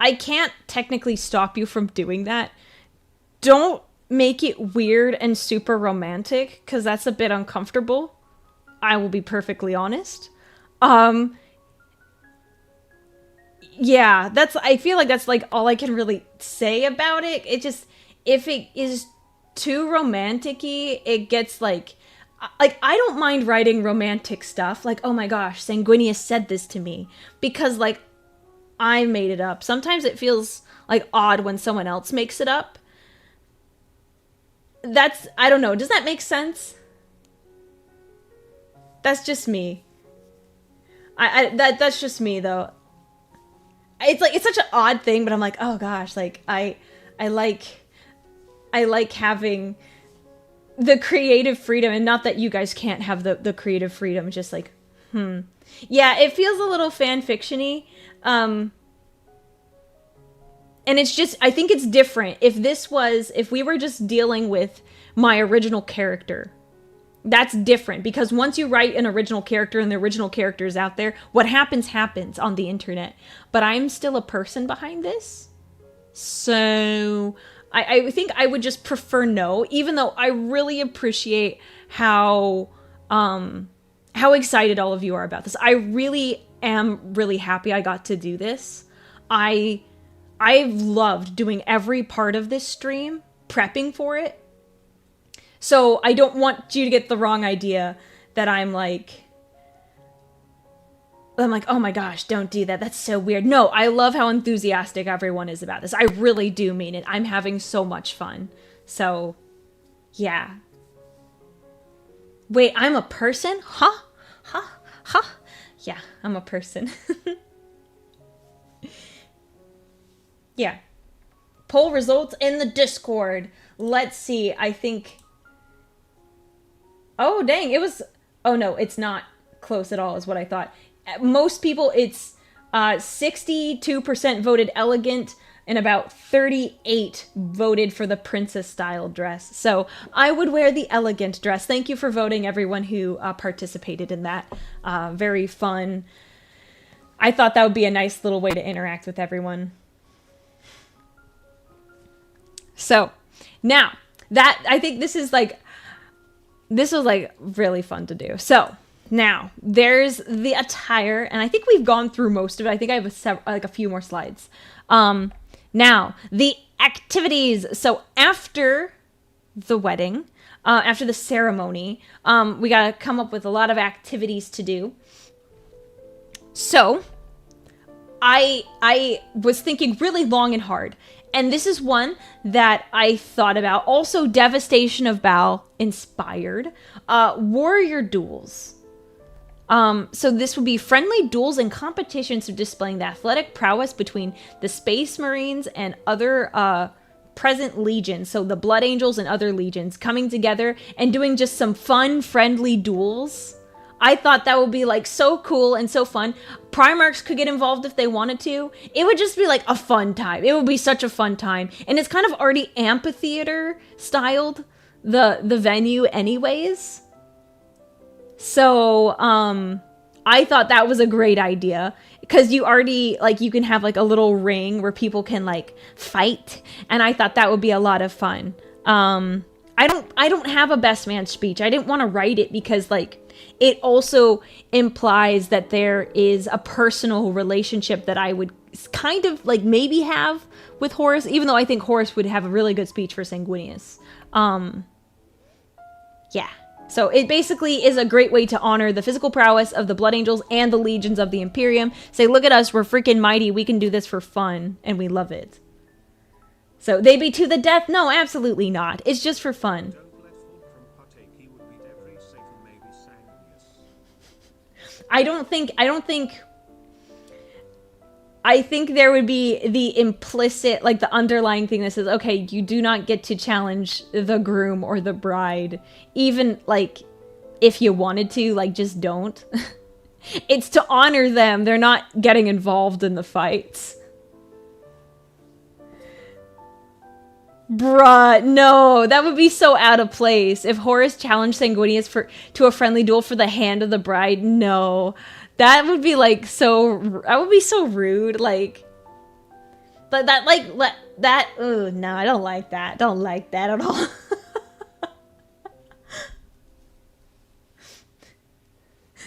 I can't technically stop you from doing that. Don't make it weird and super romantic, because that's a bit uncomfortable. I will be perfectly honest. Yeah, I feel like that's like all I can really say about it. It just, if it is too romantic-y, it gets like I don't mind writing romantic stuff. Like, oh my gosh, Sanguinius said this to me. Because, like, I made it up. Sometimes it feels, like, odd when someone else makes it up. I don't know. Does that make sense? That's just me. That's just me, though. It's like, it's such an odd thing, but I'm like, oh gosh, like, I like having the creative freedom, and not that you guys can't have the creative freedom, just like, Yeah, it feels a little fan fiction-y. And it's just, I think it's different. If we were just dealing with my original character, that's different. Because once you write an original character and the original character is out there, what happens on the internet. But I'm still a person behind this. So I think I would just prefer no, even though I really appreciate how excited all of you are about this. I really am really happy I got to do this. I've loved doing every part of this stream, prepping for it. So I don't want you to get the wrong idea that I'm like, oh my gosh, don't do that. That's so weird. No, I love how enthusiastic everyone is about this. I really do mean it. I'm having so much fun. So, yeah. Wait, I'm a person? Huh? Yeah, I'm a person. Yeah. Poll results in the Discord. Let's see. I think... Oh, dang. It was... Oh, no. It's not close at all is what I thought. Most people, it's 62% voted elegant and about 38 voted for the princess-style dress. So I would wear the elegant dress. Thank you for voting, everyone who participated in that. Very fun. I thought that would be a nice little way to interact with everyone. So, now, I think this was really fun to do. So, now, there's the attire, and I think we've gone through most of it. I think I have a few more slides. Now, the activities. So, after the wedding, after the ceremony, we gotta come up with a lot of activities to do. So, I was thinking really long and hard. And this is one that I thought about. Also, Devastation of Baal inspired. Warrior duels. So this would be friendly duels and competitions of displaying the athletic prowess between the Space Marines and other present legions. So the Blood Angels and other legions coming together and doing just some fun, friendly duels. I thought that would be like so cool and so fun. Primarchs could get involved if they wanted to. It would just be like a fun time. It would be such a fun time. And it's kind of already amphitheater styled. the venue anyways. So, I thought that was a great idea because you already, like, you can have like a little ring where people can like fight, and I thought that would be a lot of fun. I don't have a best man speech. I didn't want to write it because like it also implies that there is a personal relationship that I would kind of like maybe have with Horus, even though I think Horus would have a really good speech for Sanguinius. Yeah. So it basically is a great way to honor the physical prowess of the Blood Angels and the legions of the Imperium. Say, look at us, we're freaking mighty. We can do this for fun, and we love it. So they be to the death? No, absolutely not. It's just for fun. Don't let Fulcrum partake. He would beat every Satan, maybe Sanguinius. I think there would be the implicit, like the underlying thing that says, okay, you do not get to challenge the groom or the bride. Even, like, if you wanted to, like, just don't. It's to honor them. They're not getting involved in the fights. Bruh, no, that would be so out of place. If Horus challenged Sanguinius to a friendly duel for the hand of the bride, no. That would be like that would be so rude, like, but that, like, oh, no, I don't like that. Don't like that at all.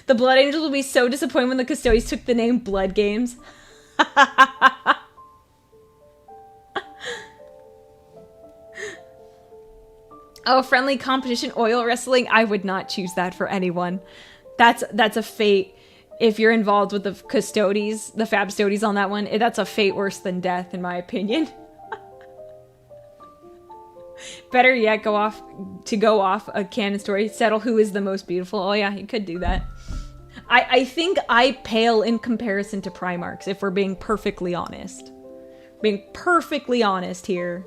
The Blood Angels will be so disappointed when the Custodians took the name Blood Games. Oh, friendly competition oil wrestling? I would not choose that for anyone. That's a fate. If you're involved with the Custodies, the Femstodes on that one, that's a fate worse than death, in my opinion. Better yet, go off a canon story. Settle who is the most beautiful. Oh yeah, you could do that. I think I pale in comparison to Primarchs, if we're being perfectly honest. Being perfectly honest here.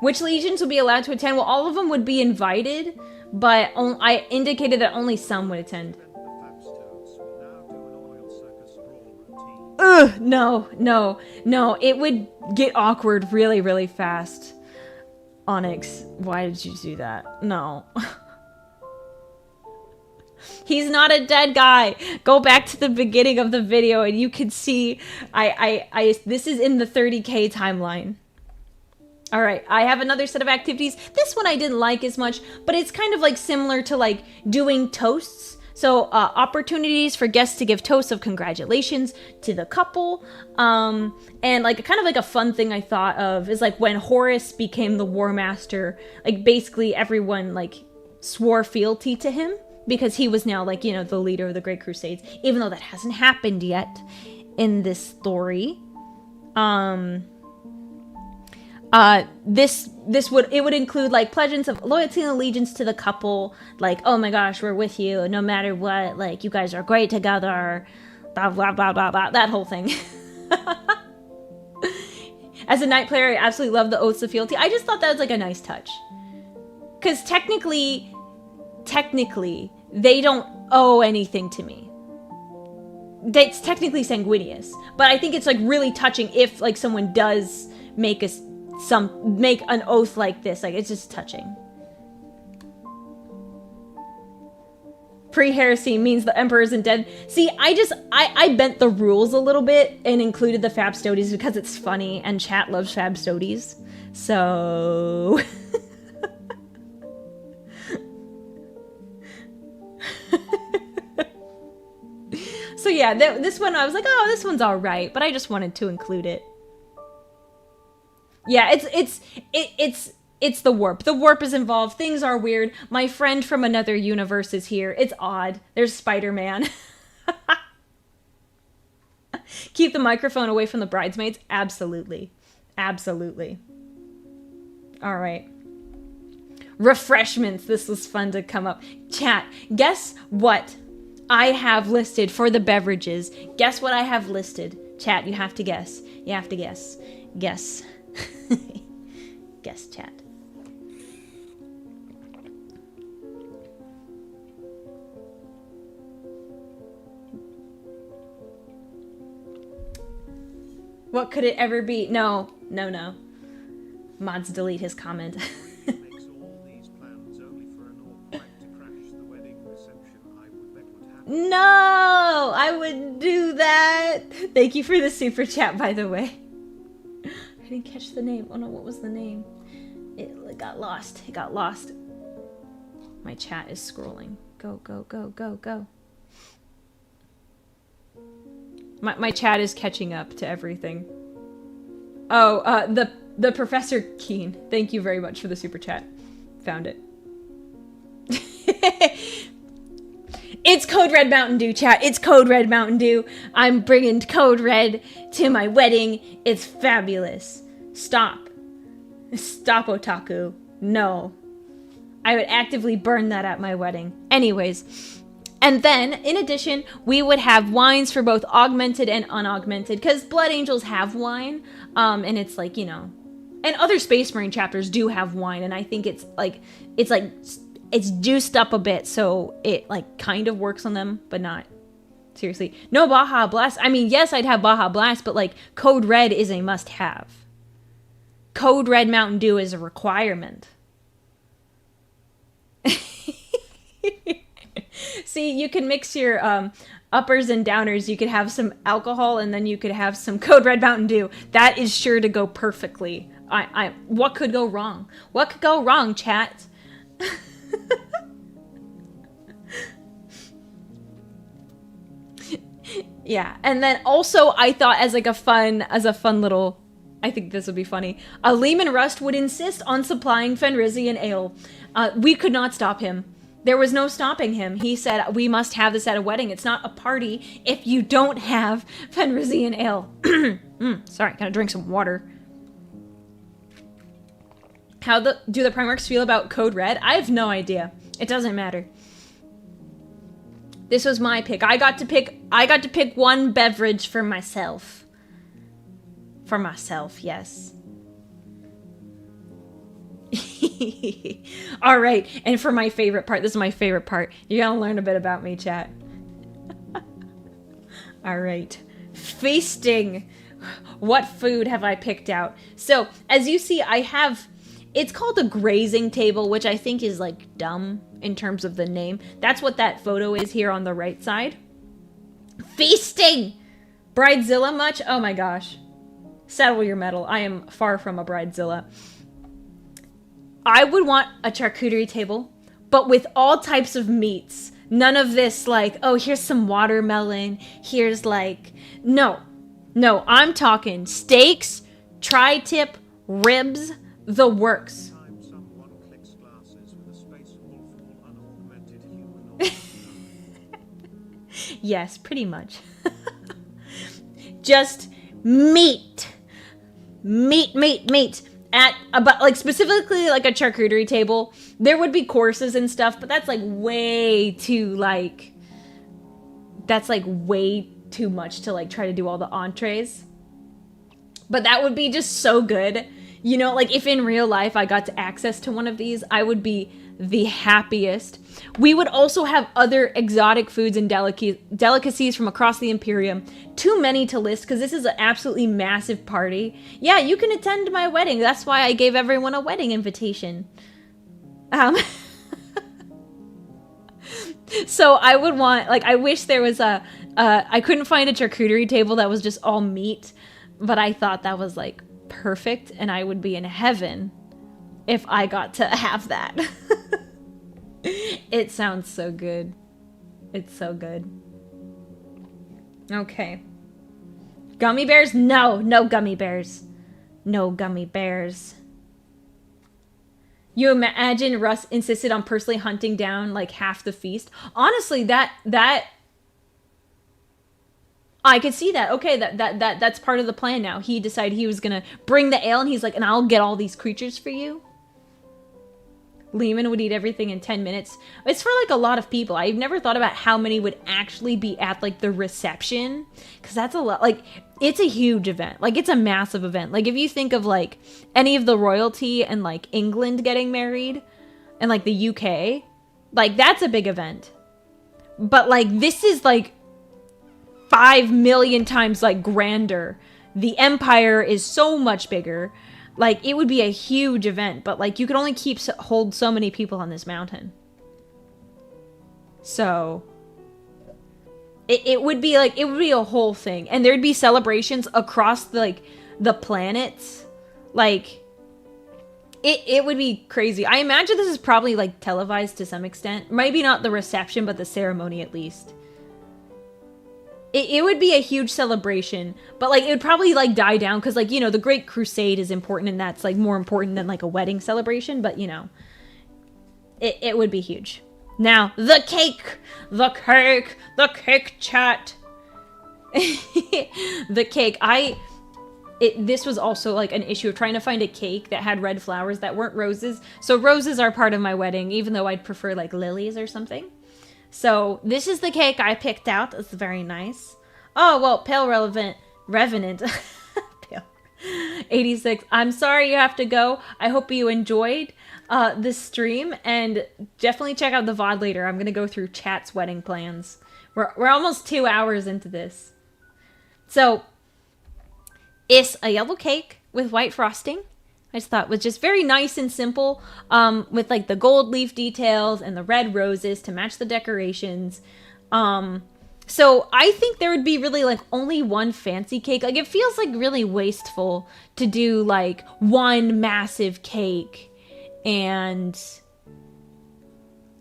Which legions would be allowed to attend? Well, all of them would be invited, but I indicated that only some would attend. The Femstodes will now do an oil circus brawl routine. Ugh, no. It would get awkward really, really fast. Onyx, why did you do that? No. He's not a dead guy. Go back to the beginning of the video and you can see this is in the 30K timeline. All right, I have another set of activities. This one I didn't like as much, but it's kind of like similar to like doing toasts. So opportunities for guests to give toasts of congratulations to the couple. And like kind of like a fun thing I thought of is like when Horus became the War Master, like basically everyone like swore fealty to him because he was now like, you know, the leader of the Great Crusades, even though that hasn't happened yet in this story. This would include like pledges of loyalty and allegiance to the couple, like, oh my gosh, we're with you no matter what, like, you guys are great together, blah blah blah blah blah, that whole thing. As a knight player, I absolutely love the oaths of fealty. I just thought that was like a nice touch, because technically they don't owe anything to me. It's technically Sanguinius, but I think it's like really touching if like someone does make an oath like this. Like, it's just touching. Pre-heresy means the emperor isn't dead. See, I bent the rules a little bit and included the Femstodes because it's funny and chat loves Femstodes. So so yeah, this one I was like, oh, this one's all right, but I just wanted to include it. Yeah, it's the warp. The warp is involved. Things are weird. My friend from another universe is here. It's odd. There's Spider-Man. Keep the microphone away from the bridesmaids. Absolutely. Absolutely. All right. Refreshments. This was fun to come up. Chat, guess what I have listed for the beverages. Guess what I have listed. Chat, you have to guess. You have to guess. Guess. Guess, chat. What could it ever be? No. Mods, delete his comment. No, I wouldn't do that. Thank you for the super chat, by the way. I didn't catch the name. Oh no, what was the name? It got lost. It got lost. My chat is scrolling. Go, go, go, go, go. My chat is catching up to everything. Oh, the Professor Keen. Thank you very much for the super chat. Found it. It's Code Red Mountain Dew, chat. It's Code Red Mountain Dew. I'm bringing Code Red to my wedding. It's fabulous. Stop. Stop, otaku. No. I would actively burn that at my wedding. Anyways. And then, in addition, we would have wines for both augmented and unaugmented. Because Blood Angels have wine. And it's like, you know. And other Space Marine chapters do have wine. And I think it's juiced up a bit, so it, like, kind of works on them, but not. Seriously. No Baja Blast. I mean, yes, I'd have Baja Blast, but, like, Code Red is a must-have. Code Red Mountain Dew is a requirement. See, you can mix your uppers and downers. You could have some alcohol, and then you could have some Code Red Mountain Dew. That is sure to go perfectly. What could go wrong? What could go wrong, chat? Yeah, and then also I thought as a fun little, I think this would be funny. Lehman Rust would insist on supplying Fenrisian ale. We could not stop him. There was no stopping him. He said, we must have this at a wedding. It's not a party if you don't have Fenrisian ale. Sorry, gotta drink some water. How do the Primarchs feel about Code Red? I have no idea. It doesn't matter. This was my pick. I got to pick one beverage for myself. For myself, yes. All right, and for my favorite part, this is my favorite part. You're gonna learn a bit about me, chat. All right, feasting. What food have I picked out? So, as you see, I have. It's called a grazing table, which I think is, like, dumb in terms of the name. That's what that photo is here on the right side. Feasting! Bridezilla much? Oh my gosh. Settle your mettle. I am far from a Bridezilla. I would want a charcuterie table, but with all types of meats. None of this, like, oh, here's some watermelon. Here's, like... No. No, I'm talking steaks, tri-tip, ribs... The works. Yes, pretty much. Just meat. Meat. At about, like, specifically like a charcuterie table, there would be courses and stuff, but that's like way too, like, that's like way too much to, like, try to do all the entrees. But that would be just so good. You know, like, if in real life I got to access to one of these, I would be the happiest. We would also have other exotic foods and delicacies from across the Imperium. Too many to list, because this is an absolutely massive party. Yeah, you can attend my wedding. That's why I gave everyone a wedding invitation. So I would want, like, I wish there was I couldn't find a charcuterie table that was just all meat, but I thought that was, like, perfect, and I would be in heaven if I got to have that. It sounds so good. It's so good. Okay. Gummy bears? No gummy bears. No gummy bears. You imagine Russ insisted on personally hunting down, like, half the feast? Honestly, that I could see that. Okay, that's part of the plan now. He decided he was gonna bring the ale, and he's like, and I'll get all these creatures for you. Lehman would eat everything in 10 minutes. It's for, like, a lot of people. I've never thought about how many would actually be at, like, the reception. Because that's a lot. Like, it's a huge event. Like, it's a massive event. Like, if you think of, like, any of the royalty and, like, England getting married and, like, the UK, like, that's a big event. But, like, this is, like, 5 million times, like, grander. The Empire is so much bigger. Like, it would be a huge event, but, like, you could only hold so many people on this mountain. So, It would be like, it would be a whole thing. And there'd be celebrations across the planets. Like, it would be crazy. I imagine this is probably like televised to some extent. Maybe not the reception, but the ceremony at least. It would be a huge celebration, but like it would probably like die down because like, you know, the Great Crusade is important and that's like more important than like a wedding celebration, but you know, it would be huge. Now, the cake chat. The cake. This was also like an issue of trying to find a cake that had red flowers that weren't roses. So roses are part of my wedding, even though I'd prefer like lilies or something. So this is the cake I picked out. It's very nice. Oh, well, Pale Revenant. Pale. 86. I'm sorry you have to go. I hope you enjoyed this stream, and definitely check out the VOD later. I'm going to go through chat's wedding plans. We're almost 2 hours into this. So it's a yellow cake with white frosting. I just thought it was just very nice and simple, with like the gold leaf details and the red roses to match the decorations. So I think there would be really like only one fancy cake. Like it feels like really wasteful to do like one massive cake and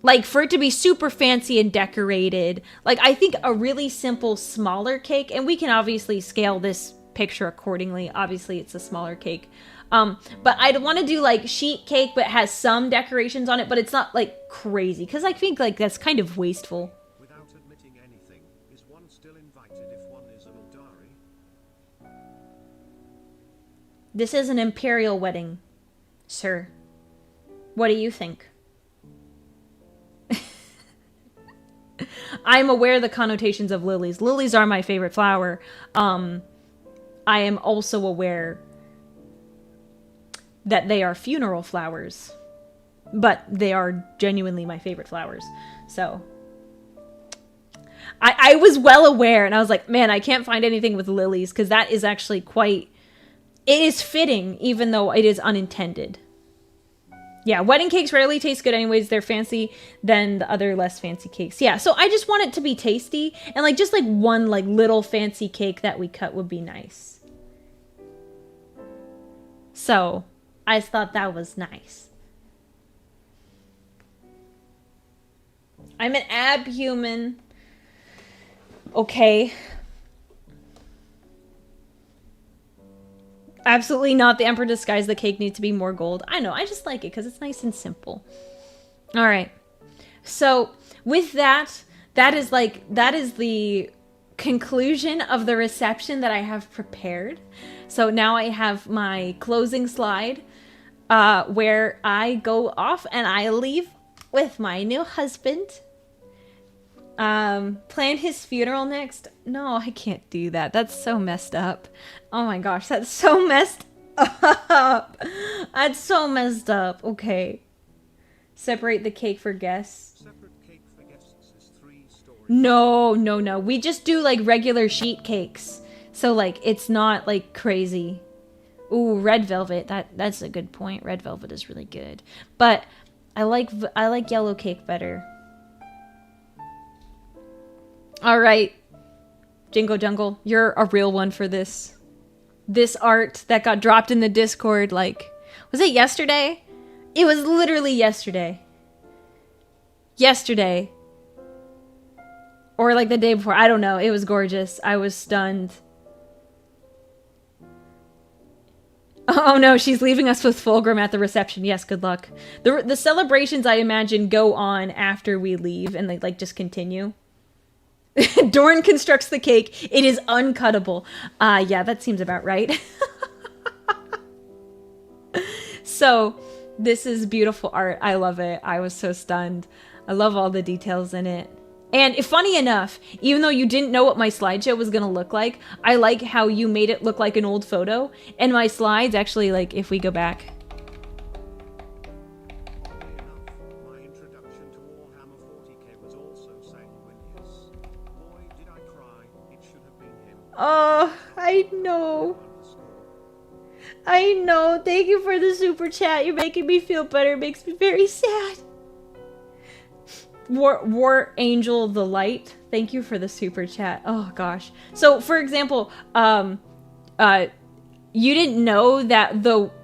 like for it to be super fancy and decorated. Like I think a really simple smaller cake, and we can obviously scale this picture accordingly. Obviously it's a smaller cake. But I'd want to do like sheet cake, but has some decorations on it, but it's not like crazy. Cause I think like that's kind of wasteful. Without admitting anything, is one still invited if one is an Auri? This is an imperial wedding, sir. What do you think? I'm aware of the connotations of lilies. Lilies are my favorite flower. I am also aware that they are funeral flowers, but they are genuinely my favorite flowers. So I was well aware, and I was like, man, I can't find anything with lilies, because that is actually quite, it is fitting, even though it is unintended. Yeah, wedding cakes rarely taste good anyways. They're fancy than the other less fancy cakes. Yeah, so I just want it to be tasty, and like just like one like little fancy cake that we cut would be nice. So I just thought that was nice. I'm an abhuman. Okay. Absolutely not. The Emperor disguise. The cake needs to be more gold. I know. I just like it because it's nice and simple. All right. So with that, that is the conclusion of the reception that I have prepared. So now I have my closing slide, where I go off and I leave with my new husband. Plan his funeral next. No, I can't do that. That's so messed up. Oh my gosh, that's so messed up. That's so messed up. Okay. Separate the cake for guests. Separate cake for guests is 3 stories. No. We just do like regular sheet cakes. So like it's not like crazy. Ooh, red velvet. That's a good point. Red velvet is really good. But I like yellow cake better. All right. Jingo Jungle, you're a real one for this. This art that got dropped in the Discord, like, was it yesterday? It was literally yesterday. Yesterday. Or like the day before. I don't know. It was gorgeous. I was stunned. Oh no, she's leaving us with Fulgrim at the reception. Yes, good luck. The celebrations, I imagine, go on after we leave and they like just continue. Dorn constructs the cake. It is uncuttable. Yeah, that seems about right. So, this is beautiful art. I love it. I was so stunned. I love all the details in it. And funny enough, even though you didn't know what my slideshow was going to look like, I like how you made it look like an old photo. And my slides actually, like, if we go back. My introduction to Warhammer 40k was also sanguineous. Boy, did I cry. It should have been him. Oh, I know. I know. Thank you for the super chat. You're making me feel better. It makes me very sad. War Angel the Light, thank you for the super chat. Oh gosh. So for example, you didn't know that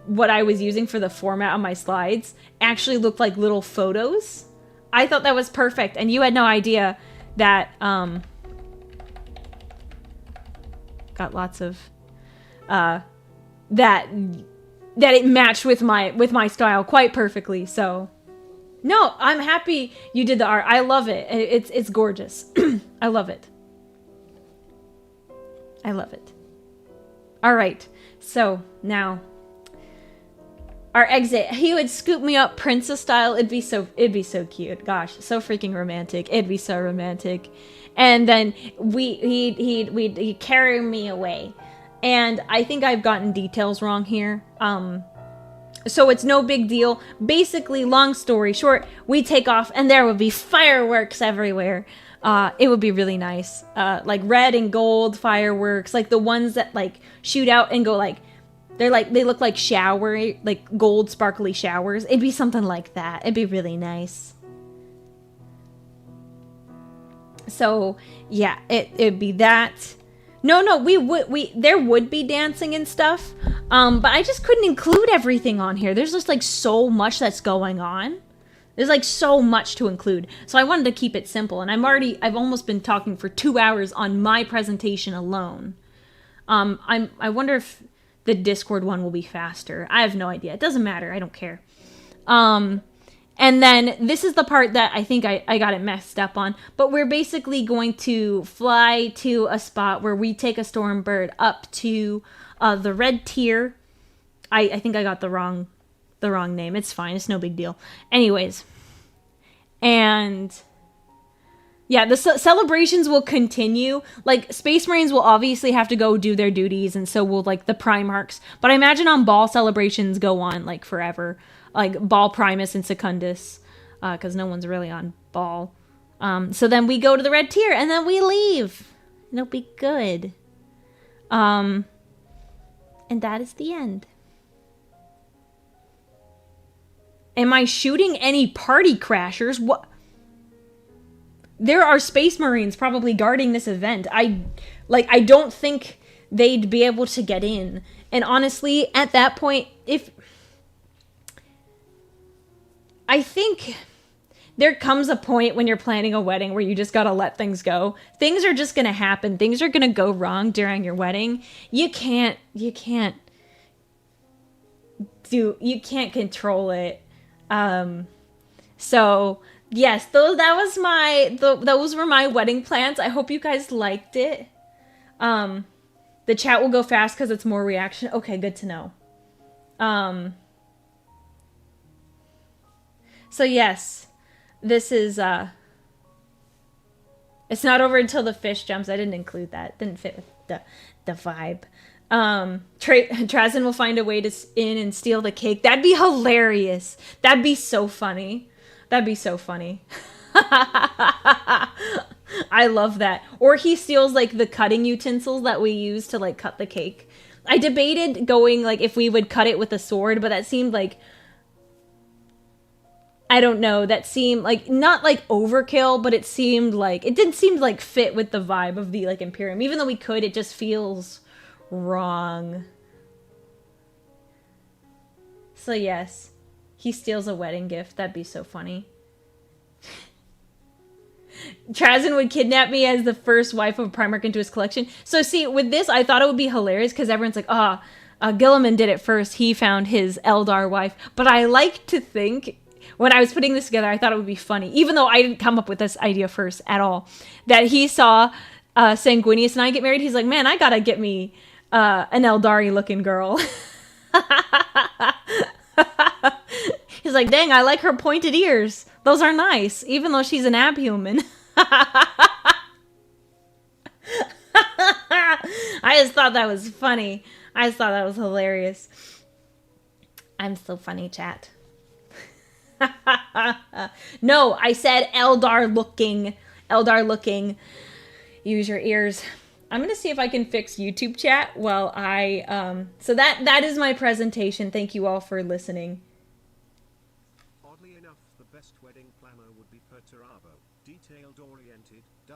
what I was using for the format on my slides actually looked like little photos. I thought that was perfect, and you had no idea that got lots of that it matched with my style quite perfectly. So no, I'm happy you did the art. I love it. It's gorgeous. I love it. I love it. All right. So now our exit. He would scoop me up princess style. It'd be so cute. Gosh, so freaking romantic. It'd be so romantic. And then he'd carry me away. And I think I've gotten details wrong here. So it's no big deal. Basically, long story short, we take off and there would be fireworks everywhere. It would be really nice. Like red and gold fireworks, like the ones that like shoot out and go like, they look like like gold sparkly showers. It'd be something like that. It'd be really nice. So yeah, it'd be that. No, there would be dancing and stuff. But I just couldn't include everything on here. There's just like so much that's going on. There's like so much to include. So I wanted to keep it simple. And I've almost been talking for 2 hours on my presentation alone. I wonder if the Discord one will be faster. I have no idea. It doesn't matter. I don't care. And then this is the part that I think I got it messed up on. But we're basically going to fly to a spot where we take a Stormbird up to the red tier. I think I got the wrong name. It's fine. It's no big deal. Anyways. And yeah, the celebrations will continue. Like, Space Marines will obviously have to go do their duties, and so will, like, the Primarchs. But I imagine on Ball celebrations go on, like, forever. Like, Ball, Primus, and Secundus. Because no one's really on Ball. So then we go to the red tier, and then we leave. And it'll be good. And that is the end. Am I shooting any party crashers? What? There are Space Marines probably guarding this event. I don't think they'd be able to get in. And honestly, at that point, I think there comes a point when you're planning a wedding where you just gotta let things go. Things are just gonna happen. Things are gonna go wrong during your wedding. You can't control it. So yes, those were my wedding plans. I hope you guys liked it. The chat will go fast because it's more reaction. Okay, good to know. So yes, this is it's not over until the fish jumps. I didn't include that. Didn't fit with the vibe. Trazen will find a way to in and steal the cake. That'd be hilarious. That'd be so funny. That'd be so funny. I love that. Or he steals like the cutting utensils that we use to like cut the cake. I debated going like if we would cut it with a sword, but that seemed like, I don't know, that seemed like not like overkill, but it didn't seem like fit with the vibe of the like Imperium. Even though we could, it just feels wrong. So yes, he steals a wedding gift. That'd be so funny. Trazen would kidnap me as the first wife of Primarch into his collection. So see, with this, I thought it would be hilarious because everyone's like, Gilliman did it first. He found his Eldar wife. But I like to think, when I was putting this together, I thought it would be funny, even though I didn't come up with this idea first at all, that he saw Sanguinius and I get married. He's like, man, I gotta get me an Eldari looking girl. He's like, dang, I like her pointed ears. Those are nice, even though she's an abhuman. I just thought that was funny. I just thought that was hilarious. I'm so funny, chat. No, I said Eldar looking. Eldar looking. Use your ears. I'm gonna see if I can fix YouTube chat while I so that is my presentation. Thank you all for listening. Oddly enough, the best wedding planner would be Perturabo.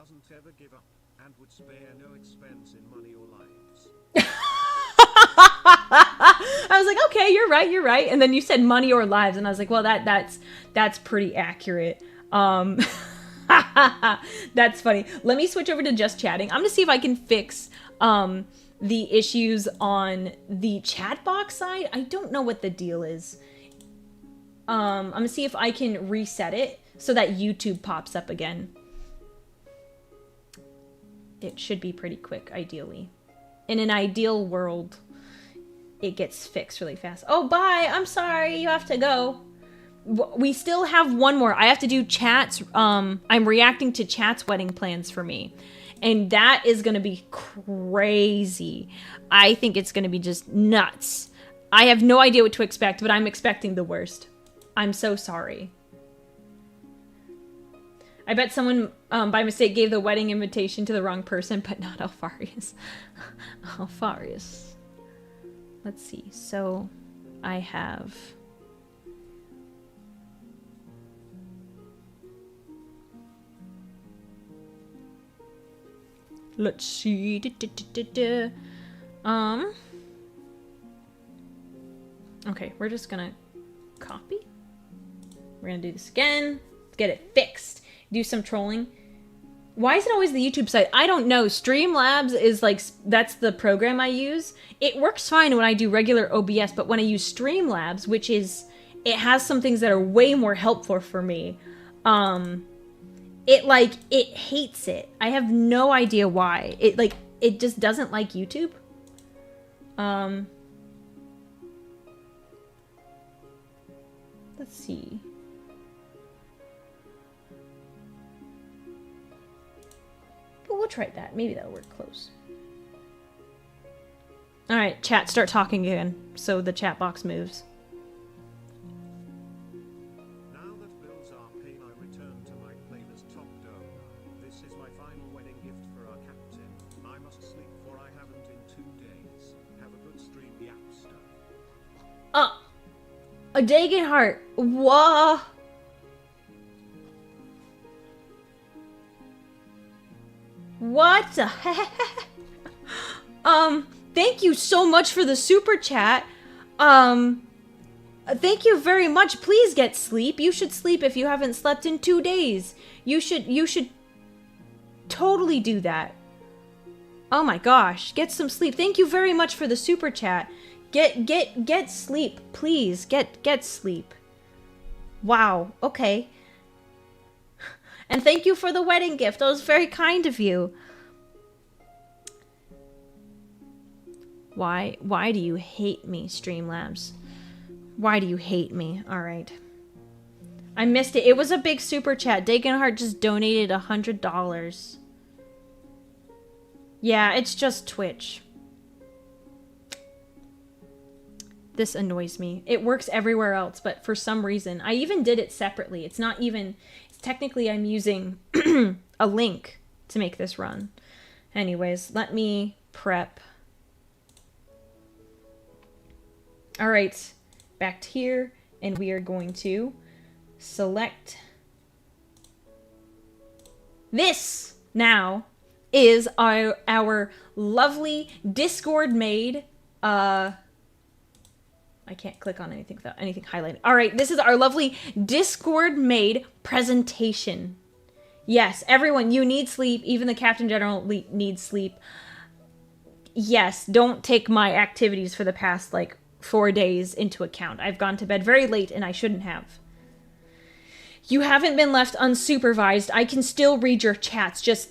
doesn't ever give up and would spare no expense in money or lives. I was like, okay, you're right. And then you said money or lives, and I was like, well, that's pretty accurate. That's funny. Let me switch over to just chatting. I'm gonna see if I can fix the issues on the chat box side. I don't know what the deal is. I'm gonna see if I can reset it so that YouTube pops up again. It should be pretty quick, ideally. In an ideal world, it gets fixed really fast. Oh, bye! I'm sorry, you have to go. We still have one more. I have to do Chat's, I'm reacting to Chat's wedding plans for me. And that is gonna be crazy. I think it's gonna be just nuts. I have no idea what to expect, but I'm expecting the worst. I'm so sorry. I bet someone, by mistake, gave the wedding invitation to the wrong person, but not Alfarius. Alfarius. Let's see. So, I have... Let's see. Okay, we're just gonna copy. We're gonna do this again. Let's get it fixed. Do some trolling. Why is it always the YouTube site? I don't know. Streamlabs is like, that's the program I use. It works fine when I do regular OBS, but when I use Streamlabs, which is, it has some things that are way more helpful for me, it hates it. I have no idea why. It just doesn't like YouTube. Let's see. But we'll try that. Maybe that'll work close. Alright, chat, start talking again, so the chat box moves. Now that bills are paid, I return to my plane as top donor. This is my final wedding gift for our captain. I must sleep, for I haven't in 2 days. Have a good stream, Yapster. A Dagenhart. Whoa. What the heck? Thank you so much for the super chat. Thank you very much. Please get sleep. You should sleep if you haven't slept in 2 days. You should totally do that. Oh my gosh, get some sleep. Thank you very much for the super chat. Get sleep, please. Get sleep. Wow, okay. And thank you for the wedding gift. That was very kind of you. Why do you hate me, Streamlabs? Why do you hate me? All right. I missed it. It was a big super chat. Dagenhart just donated $100. Yeah, it's just Twitch. This annoys me. It works everywhere else, but for some reason, I even did it separately. It's not even... Technically, I'm using a link to make this run. Anyways, let me prep. All right, back to here, and we are going to select. This now is our lovely Discord made. I can't click on anything without anything highlighted. All right, this is our lovely Discord made presentation. Yes, everyone, you need sleep. Even the Captain General needs sleep. Yes, don't take my activities for the past, like, 4 days into account. I've gone to bed very late and I shouldn't have. You haven't been left unsupervised. I can still read your chats, just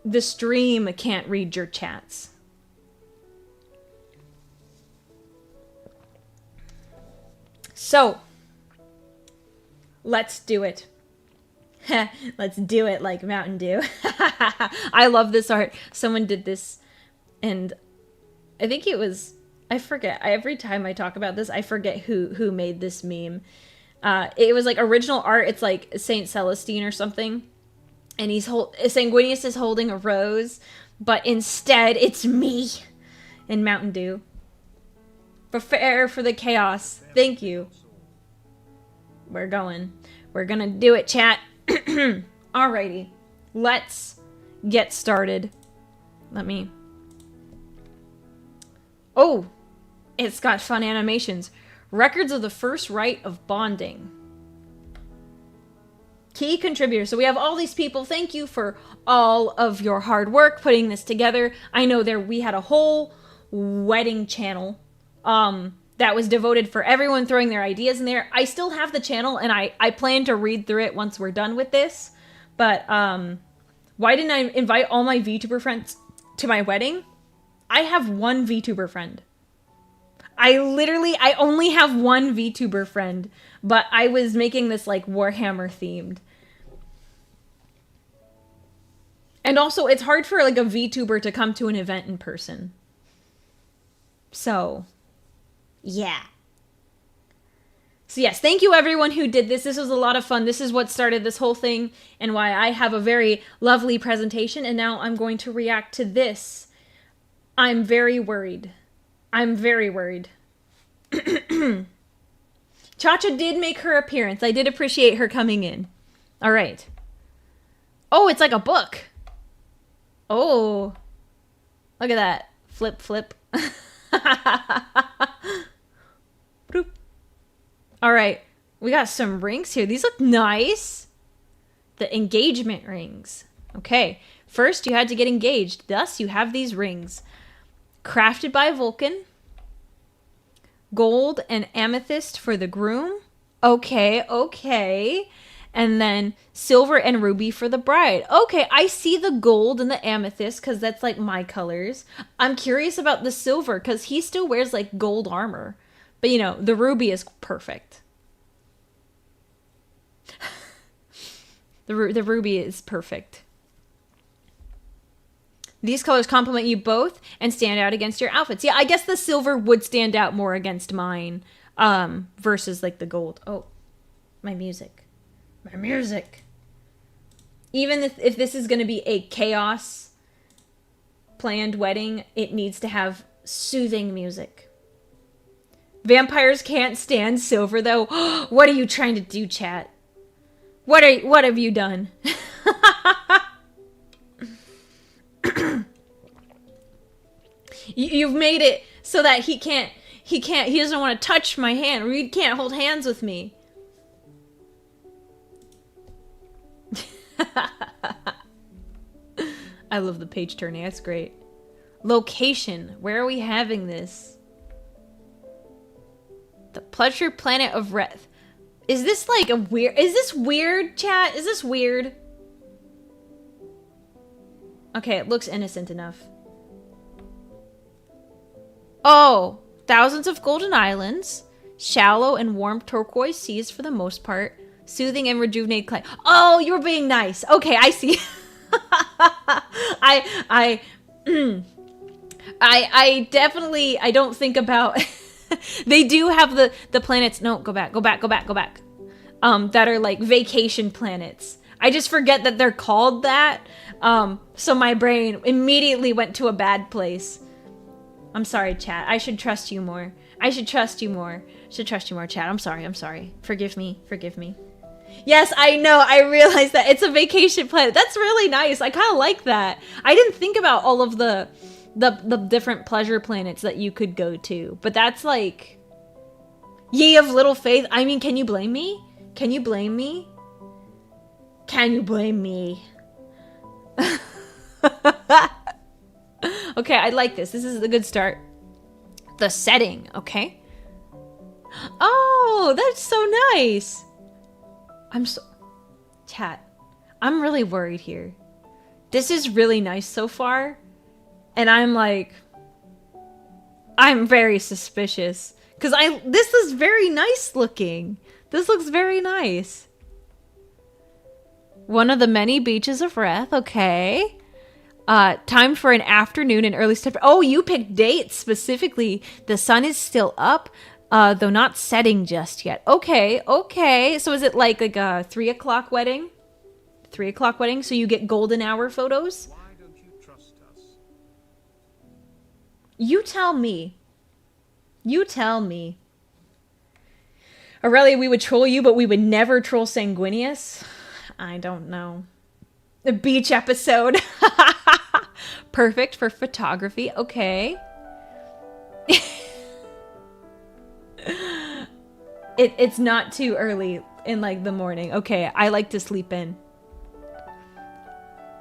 the stream can't read your chats. So, let's do it. Let's do it like Mountain Dew. I love this art. Someone did this, and I think it was, I forget. Every time I talk about this, I forget who made this meme. It was like original art. It's like Saint Celestine or something, and Sanguinius is holding a rose, but instead it's me in Mountain Dew. Prepare for the chaos. Thank you. We're going. We're gonna do it, chat. Alrighty. let's get started. Let me... Oh, it's got fun animations. Records of the first rite of bonding. Key contributor. So we have all these people. Thank you for all of your hard work putting this together. I know we had a whole wedding channel that was devoted for everyone throwing their ideas in there. I still have the channel, and I plan to read through it once we're done with this. But why didn't I invite all my VTuber friends to my wedding? I have one VTuber friend. I only have one VTuber friend, but I was making this like Warhammer themed. And also, it's hard for like a VTuber to come to an event in person. So, yeah. So yes, thank you everyone who did this. This was a lot of fun. This is what started this whole thing and why I have a very lovely presentation. And now I'm going to react to this. I'm very worried. I'm very worried. Cha-Cha did make her appearance. I did appreciate her coming in. All right. Oh, it's like a book. Oh. Look at that. Flip, flip. Boop. All right. We got some rings here. These look nice. The engagement rings. Okay. First, you had to get engaged. Thus, you have these rings. Crafted by Vulcan. Gold and amethyst for the groom. Okay, okay. And then silver and ruby for the bride. Okay, I see the gold and the amethyst because that's like my colors. I'm curious about the silver because he still wears like gold armor. But you know, the ruby is perfect. The ruby is perfect. These colors complement you both and stand out against your outfits. Yeah, I guess the silver would stand out more against mine versus like the gold. Oh, my music. My music. Even if this is going to be a chaos planned wedding, it needs to have soothing music. Vampires can't stand silver though. What are you trying to do, chat? What have you done? You've made it so that he doesn't want to touch my hand, or he can't hold hands with me. I love the page turning, that's great. Location, where are we having this? The Pleasure Planet of Reth. Is this like a weird, is this weird, chat? Is this weird? Okay, it looks innocent enough. Oh, thousands of golden islands, shallow and warm turquoise seas for the most part, soothing and rejuvenated clay. Oh, you're being nice. Okay, I see. I definitely, I don't think about, they do have the planets, no, go back. That are like vacation planets. I just forget that they're called that. So my brain immediately went to a bad place. I'm sorry, chat. I should trust you more. I should trust you more. Chat. I'm sorry. Forgive me. Yes, I know. I realized that it's a vacation planet. That's really nice. I kind of like that. I didn't think about all of the different pleasure planets that you could go to. But that's like... Ye of little faith. I mean, can you blame me? Can you blame me? Okay, I like this. This is a good start. The setting, okay? Oh, that's so nice. Chat, I'm really worried here. This is really nice so far. And I'm like... I'm very suspicious. Because this is very nice looking. This looks very nice. One of the many beaches of Reth, okay. Time for an afternoon in early September. Oh, you picked dates specifically. The sun is still up, though not setting just yet. Okay. So is it like a 3 o'clock wedding? 3 o'clock wedding, so you get golden hour photos? Why don't you trust us? You tell me. Aurelia, we would troll you, but we would never troll Sanguinius? I don't know. A beach episode. Perfect for photography. Okay. It's not too early in like the morning. Okay, I like to sleep in.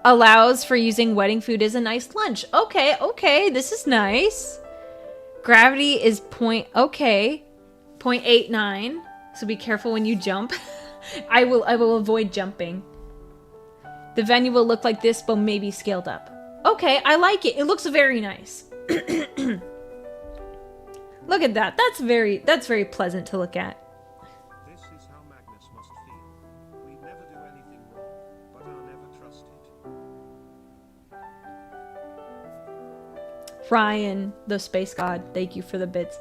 Allows for using wedding food as a nice lunch. Okay, okay, this is nice. Gravity is okay, 0.89. So be careful when you jump. I will avoid jumping. The venue will look like this, but maybe scaled up. Okay, I like it. It looks very nice. Look at that. That's very pleasant to look at. This is how Magnus must feel. We never do anything wrong, but are never trusted. Ryan, the space god, thank you for the bits.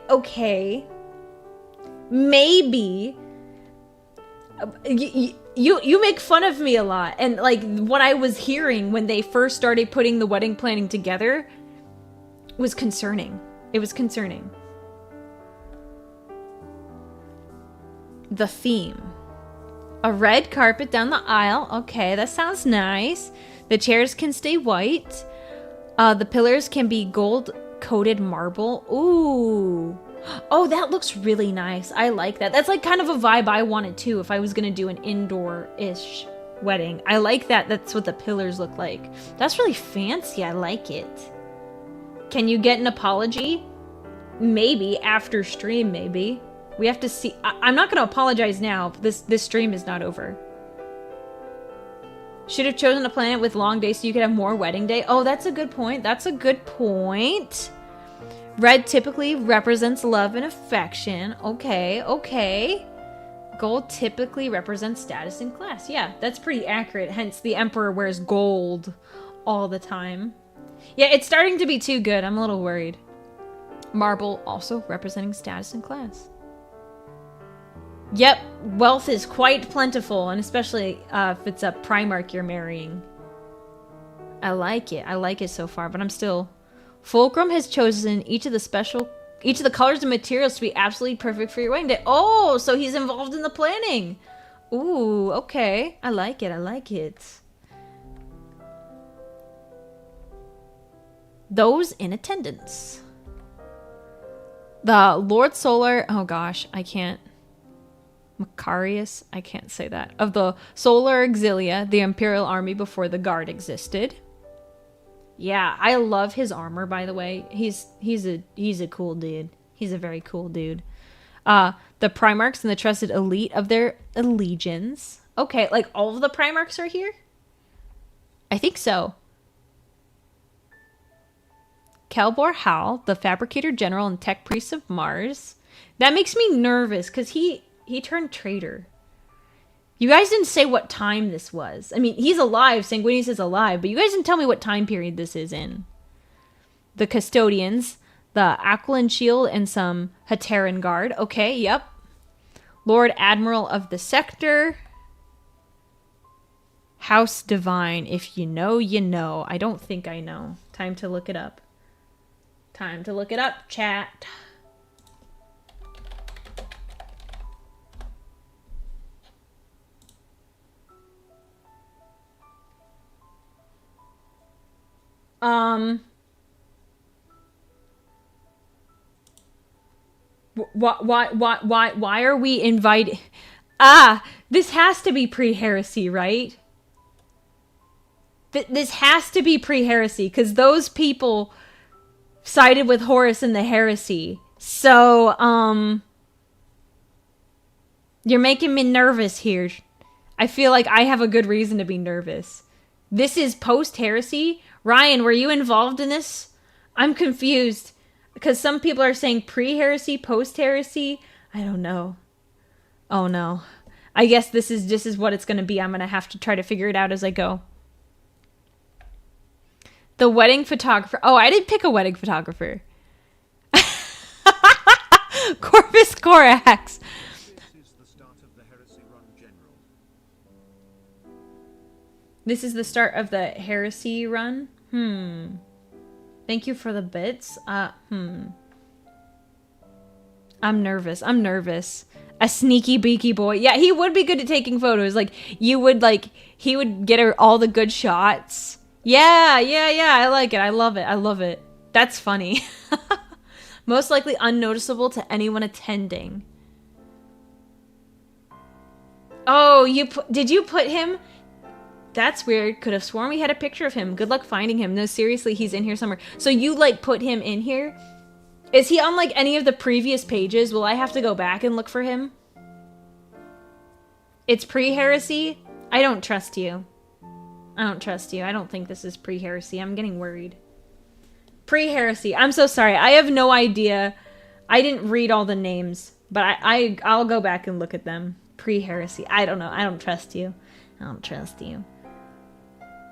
Okay. Maybe. You make fun of me a lot. And like what I was hearing when they first started putting the wedding planning together was concerning. It was concerning. The theme. A red carpet down the aisle. Okay, that sounds nice. The chairs can stay white. The pillars can be gold-coated marble. Ooh. Oh, that looks really nice. I like that. That's like kind of a vibe I wanted too if I was gonna do an indoor-ish wedding. I like that. That's what the pillars look like. That's really fancy. I like it. Can you get an apology? Maybe. After stream, maybe. We have to see. I'm not gonna apologize now. This stream is not over. Should have chosen a planet with long days so you could have more wedding day. Oh, that's a good point. That's a good point. Red typically represents love and affection. Okay, okay. Gold typically represents status and class. Yeah, that's pretty accurate. Hence, the Emperor wears gold all the time. Yeah, it's starting to be too good. I'm a little worried. Marble also representing status and class. Yep, wealth is quite plentiful, and especially if it's a Primarch you're marrying. I like it. I like it so far, but I'm still... Fulcrum has chosen each of the colors and materials to be absolutely perfect for your wedding day. Oh, so he's involved in the planning. Ooh, okay. I like it. I like it. Those in attendance. The Lord Solar... Oh gosh, I can't... Macarius? I can't say that. Of the Solar Auxilia, the Imperial Army before the Guard existed. Yeah, I love his armor, by the way. He's a cool dude. He's a very cool dude. The Primarchs and the trusted elite of their allegiance. Okay, like all of the Primarchs are here? I think so. Kelbor Hal, the Fabricator General and Tech Priest of Mars. That makes me nervous, because he turned traitor. You guys didn't say what time this was. I mean, he's alive. Sanguinius is alive. But you guys didn't tell me what time period this is in. The Custodians. The Aquilan Shield and some Hateran Guard. Okay, yep. Lord Admiral of the Sector. House Divine. If you know, you know. I don't think I know. Time to look it up. Time to look it up, chat. Why are we invited? This has to be pre-heresy, right? This has to be pre-heresy, because those people sided with Horus in the heresy. So, you're making me nervous here. I feel like I have a good reason to be nervous. This is post-heresy? Ryan, were you involved in this? I'm confused. Because some people are saying pre-heresy, post-heresy. I don't know. Oh no. I guess this is what it's going to be. I'm going to have to try to figure it out as I go. The wedding photographer. Oh, I didn't pick a wedding photographer. Corvus Corax. This is the start of the heresy run? Thank you for the bits. I'm nervous. A sneaky beaky boy. Yeah, he would be good at taking photos. Like, you would, like, he would get her all the good shots. Yeah, yeah, yeah. I like it. I love it. I love it. That's funny. Most likely unnoticeable to anyone attending. Oh, did you put him? That's weird. Could have sworn we had a picture of him. Good luck finding him. No, seriously, he's in here somewhere. So you, like, put him in here? Is he on, like, any of the previous pages? Will I have to go back and look for him? It's pre-heresy? I don't trust you. I don't trust you. I don't think this is pre-heresy. I'm getting worried. Pre-heresy. I'm so sorry. I have no idea. I didn't read all the names. But I'll go back and look at them. Pre-heresy. I don't know. I don't trust you. I don't trust you.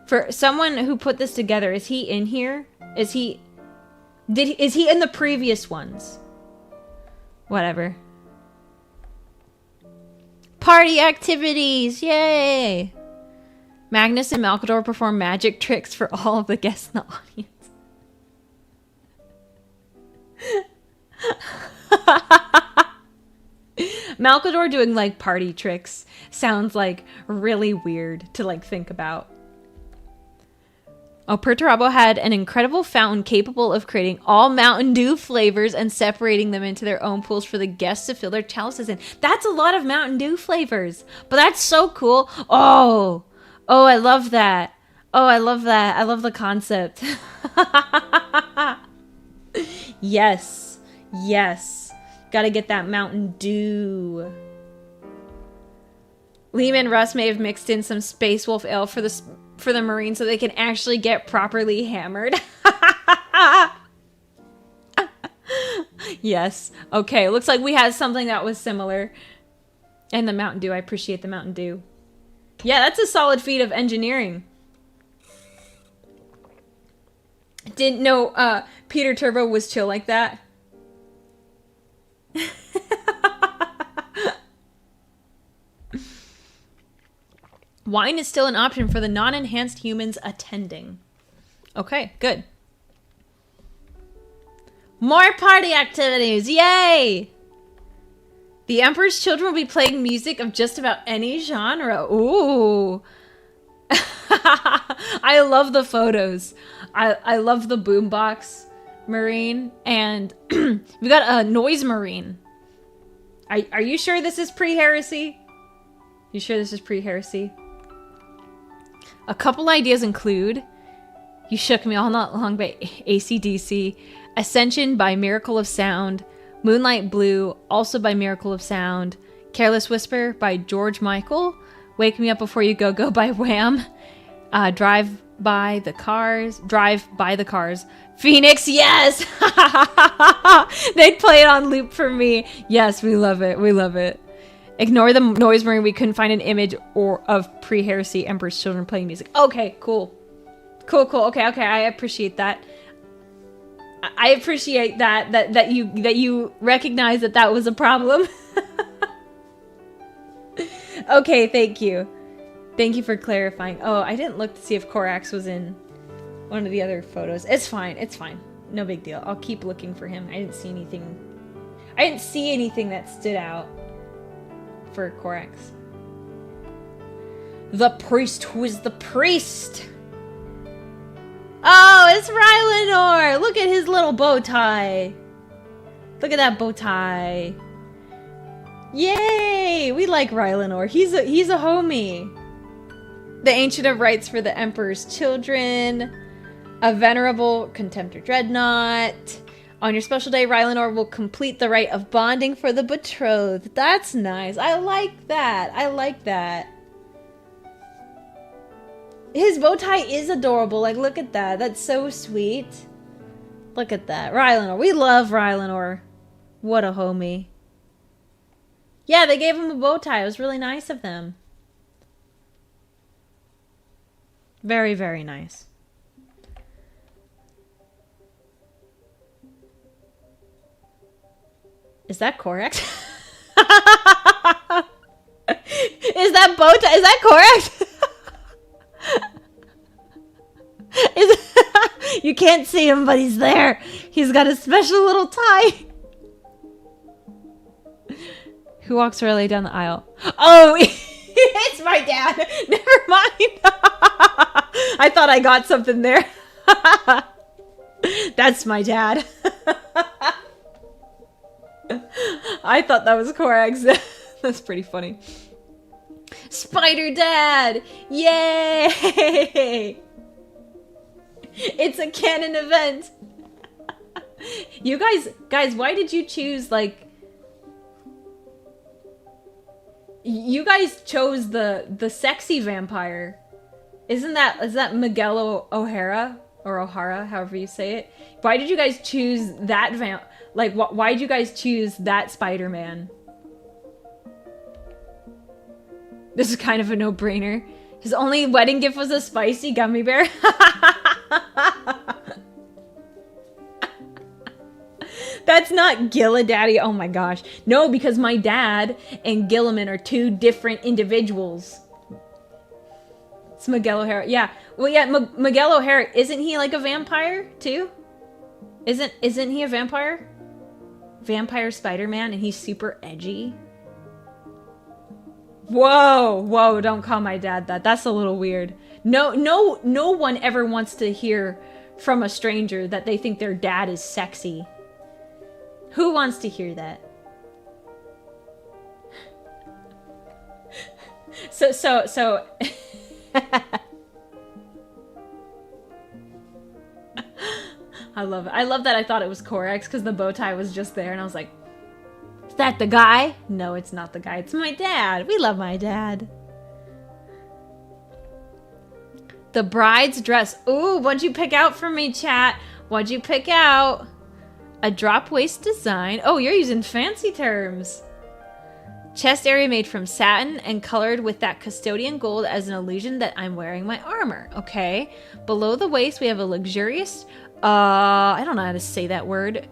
For someone who put this together, is he in here? Is he in the previous ones? Whatever. Party activities! Yay! Magnus and Malkador perform magic tricks for all of the guests in the audience. Malkador doing, like, party tricks sounds, like, really weird to, like, think about. Oh, Perturabo had an incredible fountain capable of creating all Mountain Dew flavors and separating them into their own pools for the guests to fill their chalices in. That's a lot of Mountain Dew flavors, but that's so cool. Oh, I love that. Oh, I love that. I love the concept. Yes, yes. Gotta get that Mountain Dew. Liam and Russ may have mixed in some Space Wolf Ale for the Marines so they can actually get properly hammered. Yes. Okay, looks like we had something that was similar. And the Mountain Dew. I appreciate the Mountain Dew. Yeah, that's a solid feat of engineering. Didn't know Peter Turbo was chill like that. Wine is still an option for the non-enhanced humans attending. Okay, good. More party activities! Yay! The Emperor's children will be playing music of just about any genre. Ooh. I love the photos. I love the boombox Marine. And we got a noise Marine. Are you sure this is pre-heresy? You sure this is pre-heresy? A couple ideas include You Shook Me All Night Long by AC/DC, Ascension by Miracle of Sound, Moonlight Blue, also by Miracle of Sound, Careless Whisper by George Michael, Wake Me Up Before You Go Go by Wham, Drive by the Cars, Phoenix, yes! They'd play it on loop for me. Yes, we love it, we love it. Ignore the noise Marine. We couldn't find an image of pre-heresy Emperor's children playing music. Okay, cool. Cool. Okay. I appreciate that. I appreciate that you recognize that was a problem. Okay, thank you. Thank you for clarifying. Oh, I didn't look to see if Korax was in one of the other photos. It's fine. It's fine. No big deal. I'll keep looking for him. I didn't see anything that stood out for Korax. The priest who is the priest. Oh, it's Rylanor. Look at his little bow tie. Look at that bow tie. Yay! We like Rylanor. He's a homie. The Ancient of Rites for the Emperor's Children. A Venerable Contemptor Dreadnought. On your special day, Rylanor will complete the rite of bonding for the betrothed. That's nice. I like that. I like that. His bow tie is adorable. Like, look at that. That's so sweet. Look at that. Rylanor. We love Rylanor. What a homie. Yeah, they gave him a bow tie. It was really nice of them. Very, very nice. Is that Korax? Is that bow tie? Is that Korax? You can't see him, but he's there. He's got a special little tie. Who walks Aurelia down the aisle? Oh, it's my dad. Never mind. I thought I got something there. That's my dad. I thought that was Korax. That's pretty funny. Spider Dad! Yay! It's a canon event. You guys, why did you choose, like... You guys chose the sexy vampire. Is that Miguel O'Hara? Or O'Hara, however you say it. Why did you guys choose that why did you guys choose that Spider-Man? This is kind of a no-brainer. His only wedding gift was a spicy gummy bear. That's not Gilla Daddy. Oh my gosh. No, because my dad and Gilliman are two different individuals. It's Miguel O'Hara. Yeah. Well, yeah, Miguel O'Hara, isn't he like a vampire too? Isn't he a vampire? Vampire Spider-Man, and he's super edgy. Whoa, don't call my dad that. That's a little weird. No one ever wants to hear from a stranger that they think their dad is sexy. Who wants to hear that? So I love it. I love that I thought it was Korax because the bow tie was just there and I was like, is that the guy? No, it's not the guy. It's my dad. We love my dad. The bride's dress. Ooh, what'd you pick out for me, chat? What'd you pick out? A drop waist design. Oh, you're using fancy terms. Chest area made from satin and colored with that custodian gold as an illusion that I'm wearing my armor. Okay. Below the waist, we have a luxurious, I don't know how to say that word.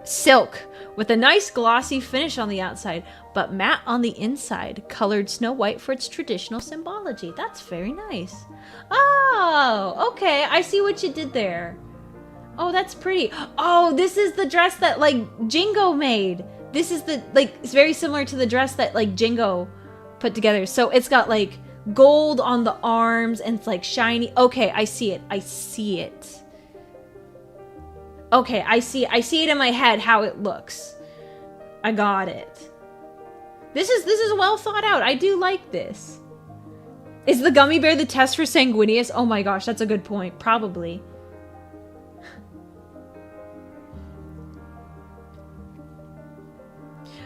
Silk with a nice glossy finish on the outside, but matte on the inside. Colored snow white for its traditional symbology. That's very nice. Oh, okay. I see what you did there. Oh, that's pretty. Oh, this is the dress that, like, Jingo made. This is the, like, it's very similar to the dress that, like, Jingo put together. So it's got, like, gold on the arms and it's, like, shiny. Okay, I see it. I see it. Okay, I see it in my head how it looks. I got it. This is well thought out. I do like this. Is the gummy bear the test for sanguineous? Oh my gosh, that's a good point. Probably.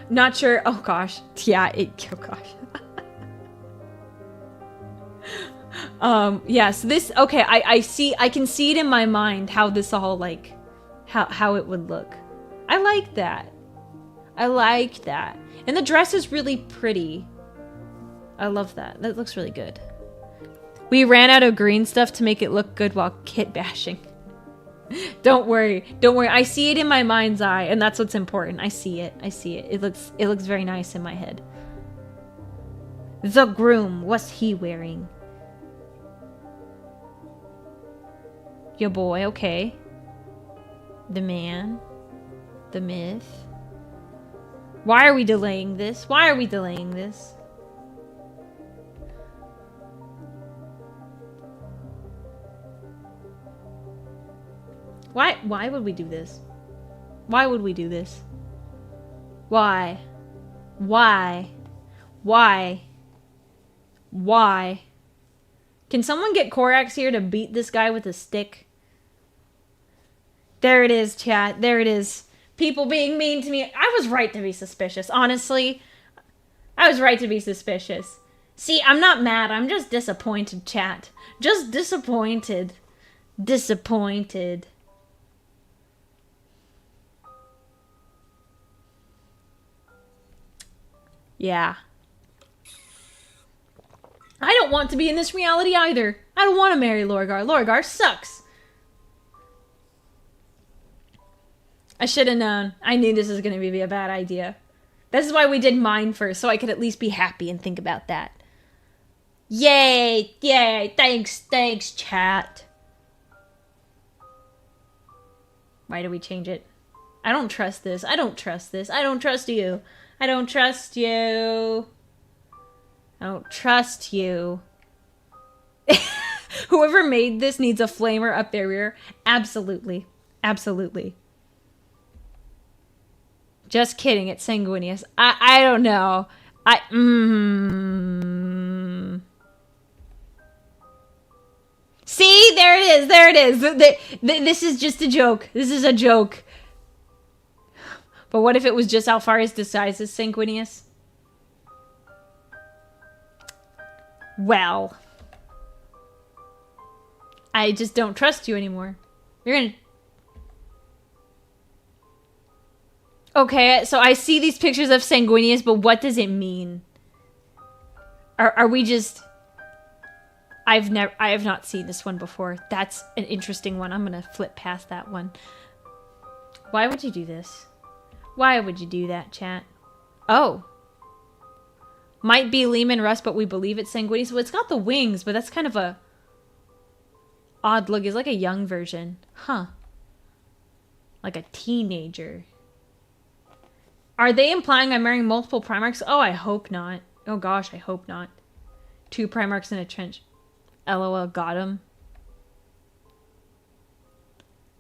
Not sure. Oh gosh. Yeah, oh gosh. Yes, this, okay, I can see it in my mind how this all, like, how it would look. I like that. I like that. And the dress is really pretty. I love that. That looks really good. We ran out of green stuff to make it look good while kit bashing. Don't worry. Don't worry. I see it in my mind's eye, and that's what's important. I see it. I see it. It looks very nice in my head. The groom. What's he wearing? Your boy, okay. The man. The myth. Why are we delaying this? Why are we delaying this? Why would we do this? Why would we do this? Why? Why? Why? Why? Can someone get Korax here to beat this guy with a stick? There it is, chat. There it is. People being mean to me. I was right to be suspicious, honestly. I was right to be suspicious. See, I'm not mad. I'm just disappointed, chat. Just disappointed. Disappointed. Yeah. I don't want to be in this reality either. I don't want to marry Lorgar. Lorgar sucks. I should have known. I knew this was going to be a bad idea. This is why we did mine first, so I could at least be happy and think about that. Yay! Yay! Thanks, chat. Why do we change it? I don't trust this. I don't trust this. I don't trust you. I don't trust you. I don't trust you. Whoever made this needs a flamer up their rear. Absolutely. Absolutely. Just kidding. It's sanguineous. I don't know. See? There it is. There it is. This is just a joke. This is a joke. But what if it was just Alfarius disguised as sanguineous? Well, I just don't trust you anymore. You're gonna... Okay, so I see these pictures of sanguineous, but what does it mean? Are we just... I have not seen this one before. That's an interesting one. I'm gonna flip past that one. Why would you do this? Why would you do that, chat? Oh. Might be Lehman Rust, but we believe it's sanguineous. Well, it's got the wings, but that's kind of a odd look. It's like a young version. Huh. Like a teenager. Are they implying I'm wearing multiple Primarchs? Oh, I hope not. Oh gosh, I hope not. 2 Primarchs in a trench. LOL, got him.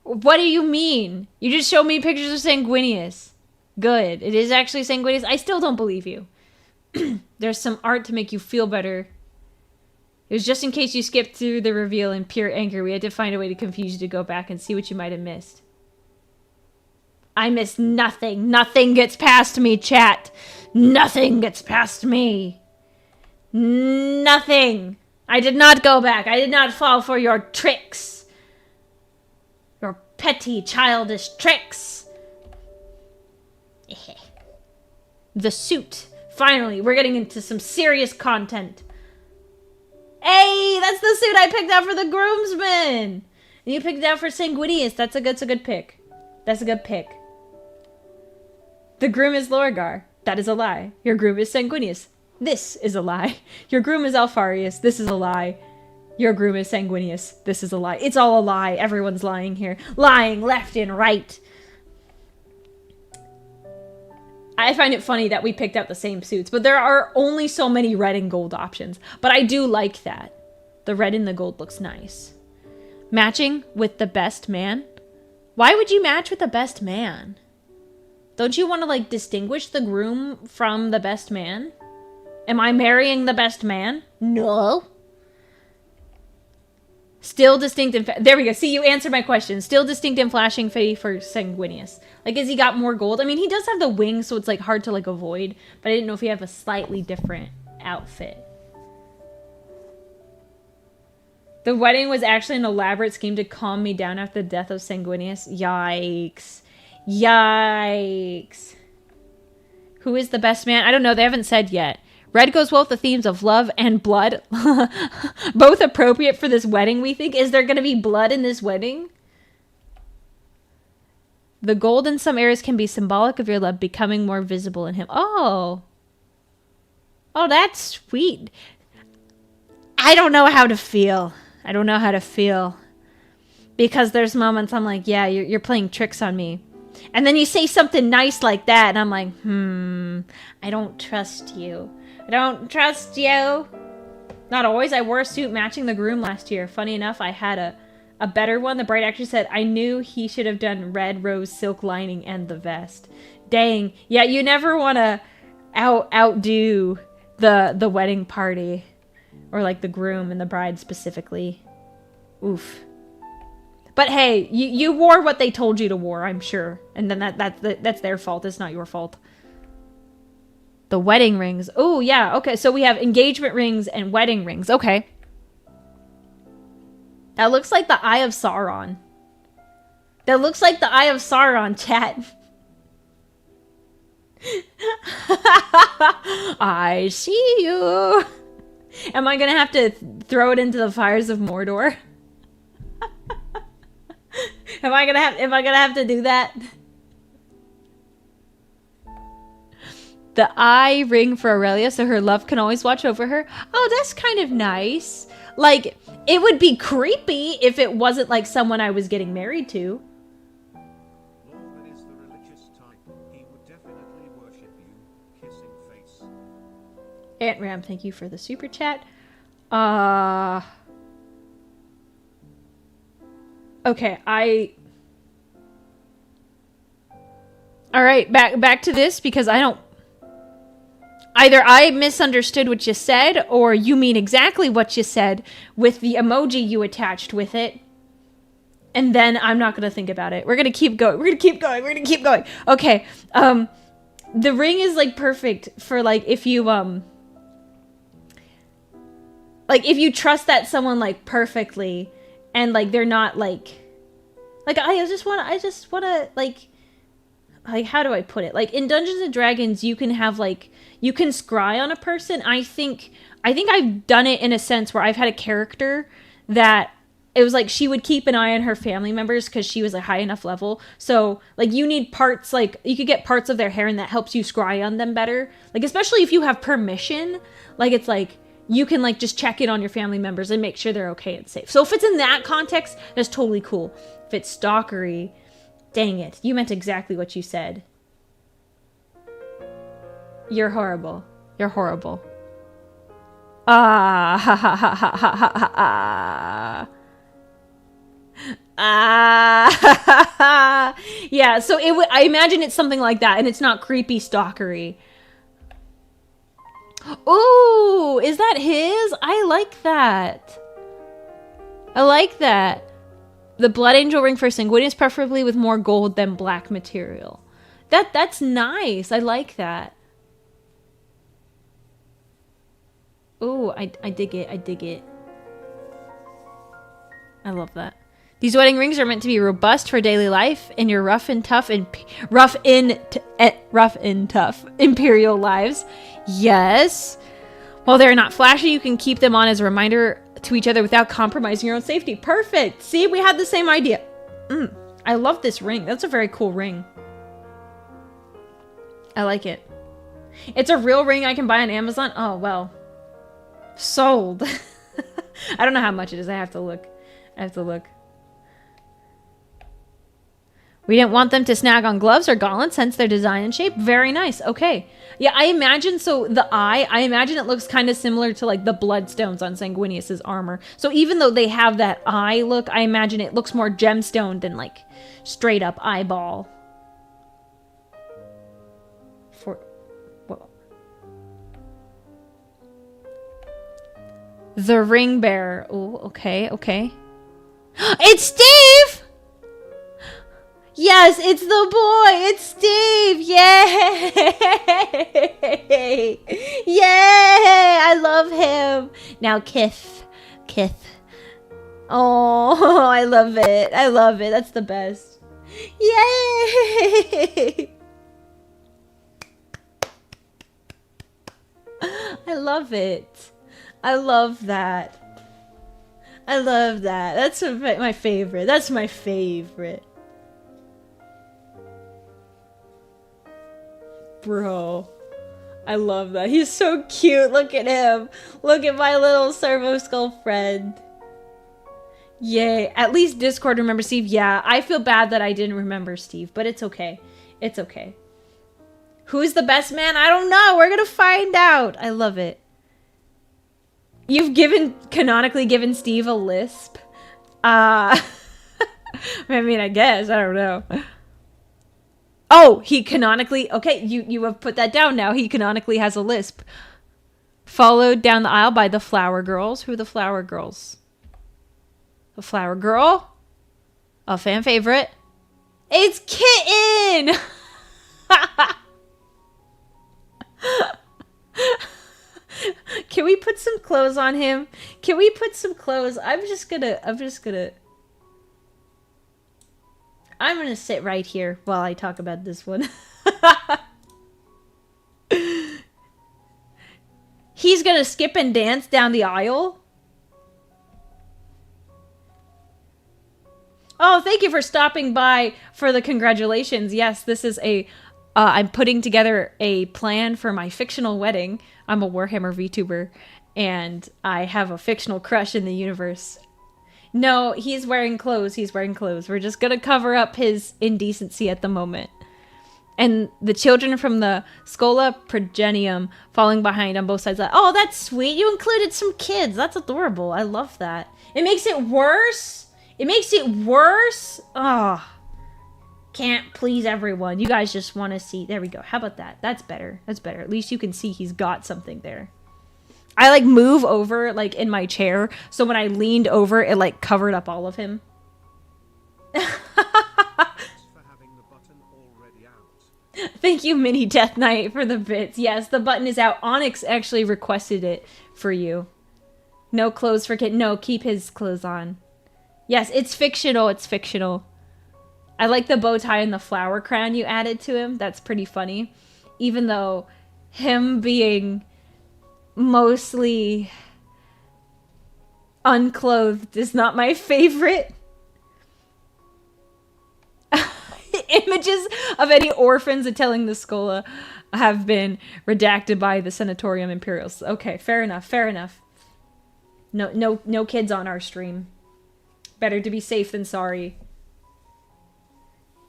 What do you mean? You just showed me pictures of sanguineous. Good. It is actually sanguineous. I still don't believe you. There's some art to make you feel better. It was just in case you skipped through the reveal in pure anger. We had to find a way to confuse you to go back and see what you might have missed. I missed nothing. Nothing gets past me, chat. Nothing gets past me. Nothing. I did not go back. I did not fall for your tricks. Your petty, childish tricks. The suit. Finally, we're getting into some serious content. Hey, that's the suit I picked out for the groomsmen. And you picked it out for sanguineous. That's a good pick. That's a good pick. The groom is Lorgar. That is a lie. Your groom is sanguineous. This is a lie. Your groom is Alfarius. This is a lie. Your groom is sanguineous. This is a lie. It's all a lie. Everyone's lying here. Lying left and right. I find it funny that we picked out the same suits, but there are only so many red and gold options. But I do like that. The red and the gold looks nice. Matching with the best man? Why would you match with the best man? Don't you want to, like, distinguish the groom from the best man? Am I marrying the best man? No. Still distinct and... There we go. See, you answered my question. Still distinct and flashing Faye for sanguineous. Like, has he got more gold? I mean, he does have the wings, so it's, like, hard to, like, avoid. But I didn't know if he had a slightly different outfit. The wedding was actually an elaborate scheme to calm me down after the death of Sanguineous. Yikes. Yikes. Who is the best man? I don't know. They haven't said yet. Red goes well with the themes of love and blood. Both appropriate for this wedding, we think. Is there going to be blood in this wedding? The gold in some areas can be symbolic of your love becoming more visible in him. Oh. Oh, that's sweet. I don't know how to feel. I don't know how to feel. Because there's moments I'm like, yeah, you're playing tricks on me. And then you say something nice like that, and I'm like, I don't trust you. I don't trust you. Not always. I wore a suit matching the groom last year. Funny enough, I had a better one. The bride actually said, I knew he should have done red rose silk lining and the vest. Dang. Yeah, you never want to outdo the wedding party. Or like the groom and the bride specifically. Oof. But hey, you wore what they told you to wear, I'm sure. And then that's their fault. It's not your fault. The wedding rings. Oh, yeah. Okay, so we have engagement rings and wedding rings. Okay. That looks like the Eye of Sauron. That looks like the Eye of Sauron, chat. I see you. Am I gonna have to throw it into the fires of Mordor? Am I gonna have to do that? The eye ring for Aurelia, so her love can always watch over her. Oh, that's kind of nice. Like, it would be creepy if it wasn't like someone I was getting married to. Aunt Ram, thank you for the super chat. Okay, all right, back to this, because I don't... Either I misunderstood what you said, or you mean exactly what you said with the emoji you attached with it. And then I'm not going to think about it. We're going to keep going. We're going to keep going. We're going to keep going. Okay. The ring is, like, perfect for, like, if you, like, if you trust that someone, like, perfectly, and, like, they're not, like, I just want to, like, how do I put it? Like, in Dungeons and Dragons, you can have, like, you can scry on a person. I think I've done it in a sense where I've had a character that it was like she would keep an eye on her family members because she was a high enough level. So, like, you need parts, like, you could get parts of their hair and that helps you scry on them better. Like, especially if you have permission, like, it's like, you can, like, just check in on your family members and make sure they're okay and safe. So if it's in that context, that's totally cool. If it's stalkery, dang it, you meant exactly what you said. You're horrible. You're horrible. Ha ha ha ha ha ha ha ha. Yeah, so I imagine it's something like that, and it's not creepy stalkery. Ooh, is that his? I like that. I like that. The Blood Angel ring for Sanguinius, preferably with more gold than black material. That's nice. I like that. Ooh, I dig it. I dig it. I love that. These wedding rings are meant to be robust for daily life in your rough and tough imperial lives. Yes. While they're not flashy, you can keep them on as a reminder to each other without compromising your own safety. Perfect. See, we had the same idea. I love this ring. That's a very cool ring. I like it. It's a real ring I can buy on Amazon. Oh, well. Sold. I don't know how much it is. I have to look. We didn't want them to snag on gloves or gauntlets, hence their design and shape. Very nice. Okay. Yeah, I imagine, so the eye, I imagine it looks kind of similar to, like, the bloodstones on Sanguinius's armor. So even though they have that eye look, I imagine it looks more gemstone than, like, straight up eyeball. The ring bearer. Oh, okay, okay. It's Steve! Yes, it's the boy! It's Steve! Yay! Yay! I love him! Now Kith. Oh, I love it. I love it. That's the best. Yay! I love it. I love that. I love that. That's my favorite. That's my favorite. Bro. I love that. He's so cute. Look at him. Look at my little Servo Skull friend. Yay. At least Discord remembers Steve. Yeah, I feel bad that I didn't remember Steve, but it's okay. It's okay. Who's the best man? I don't know. We're gonna find out. I love it. You've canonically given Steve a lisp? I mean, I guess. I don't know. Oh, he canonically... Okay, you have put that down now. He canonically has a lisp. Followed down the aisle by the Flower Girls. Who are the Flower Girls? The Flower Girl? A fan favorite. It's Kitten! Can we put some clothes on him? Can we put some clothes? I'm gonna sit right here while I talk about this one. He's gonna skip and dance down the aisle. Oh, thank you for stopping by for the congratulations. Yes, this is I'm putting together a plan for my fictional wedding. I'm a Warhammer Vtuber, and I have a fictional crush in the universe. No, he's wearing clothes. He's wearing clothes. We're just gonna cover up his indecency at the moment. and the children from the Scola Progenium falling behind on both sides. Oh, that's sweet. You included some kids. That's adorable. I love that. It makes it worse. It makes it worse. Oh, can't please everyone. You guys just want to see. There we go. How about that? That's better. That's better. At least you can see he's got something there. I like move over like in my chair, so when I leaned over, it like covered up all of him. Thank you, Mini Death Knight, for the bits. Yes, the button is out. Onyx actually requested it for you. No clothes for kid. No, keep his clothes on. Yes, it's fictional. It's fictional. I like the bow tie and the flower crown you added to him. That's pretty funny. Even though him being mostly unclothed is not my favorite. Images of any orphans attending the Scola have been redacted by the Senatorium Imperials. Okay, fair enough, fair enough. No kids on our stream. Better to be safe than sorry.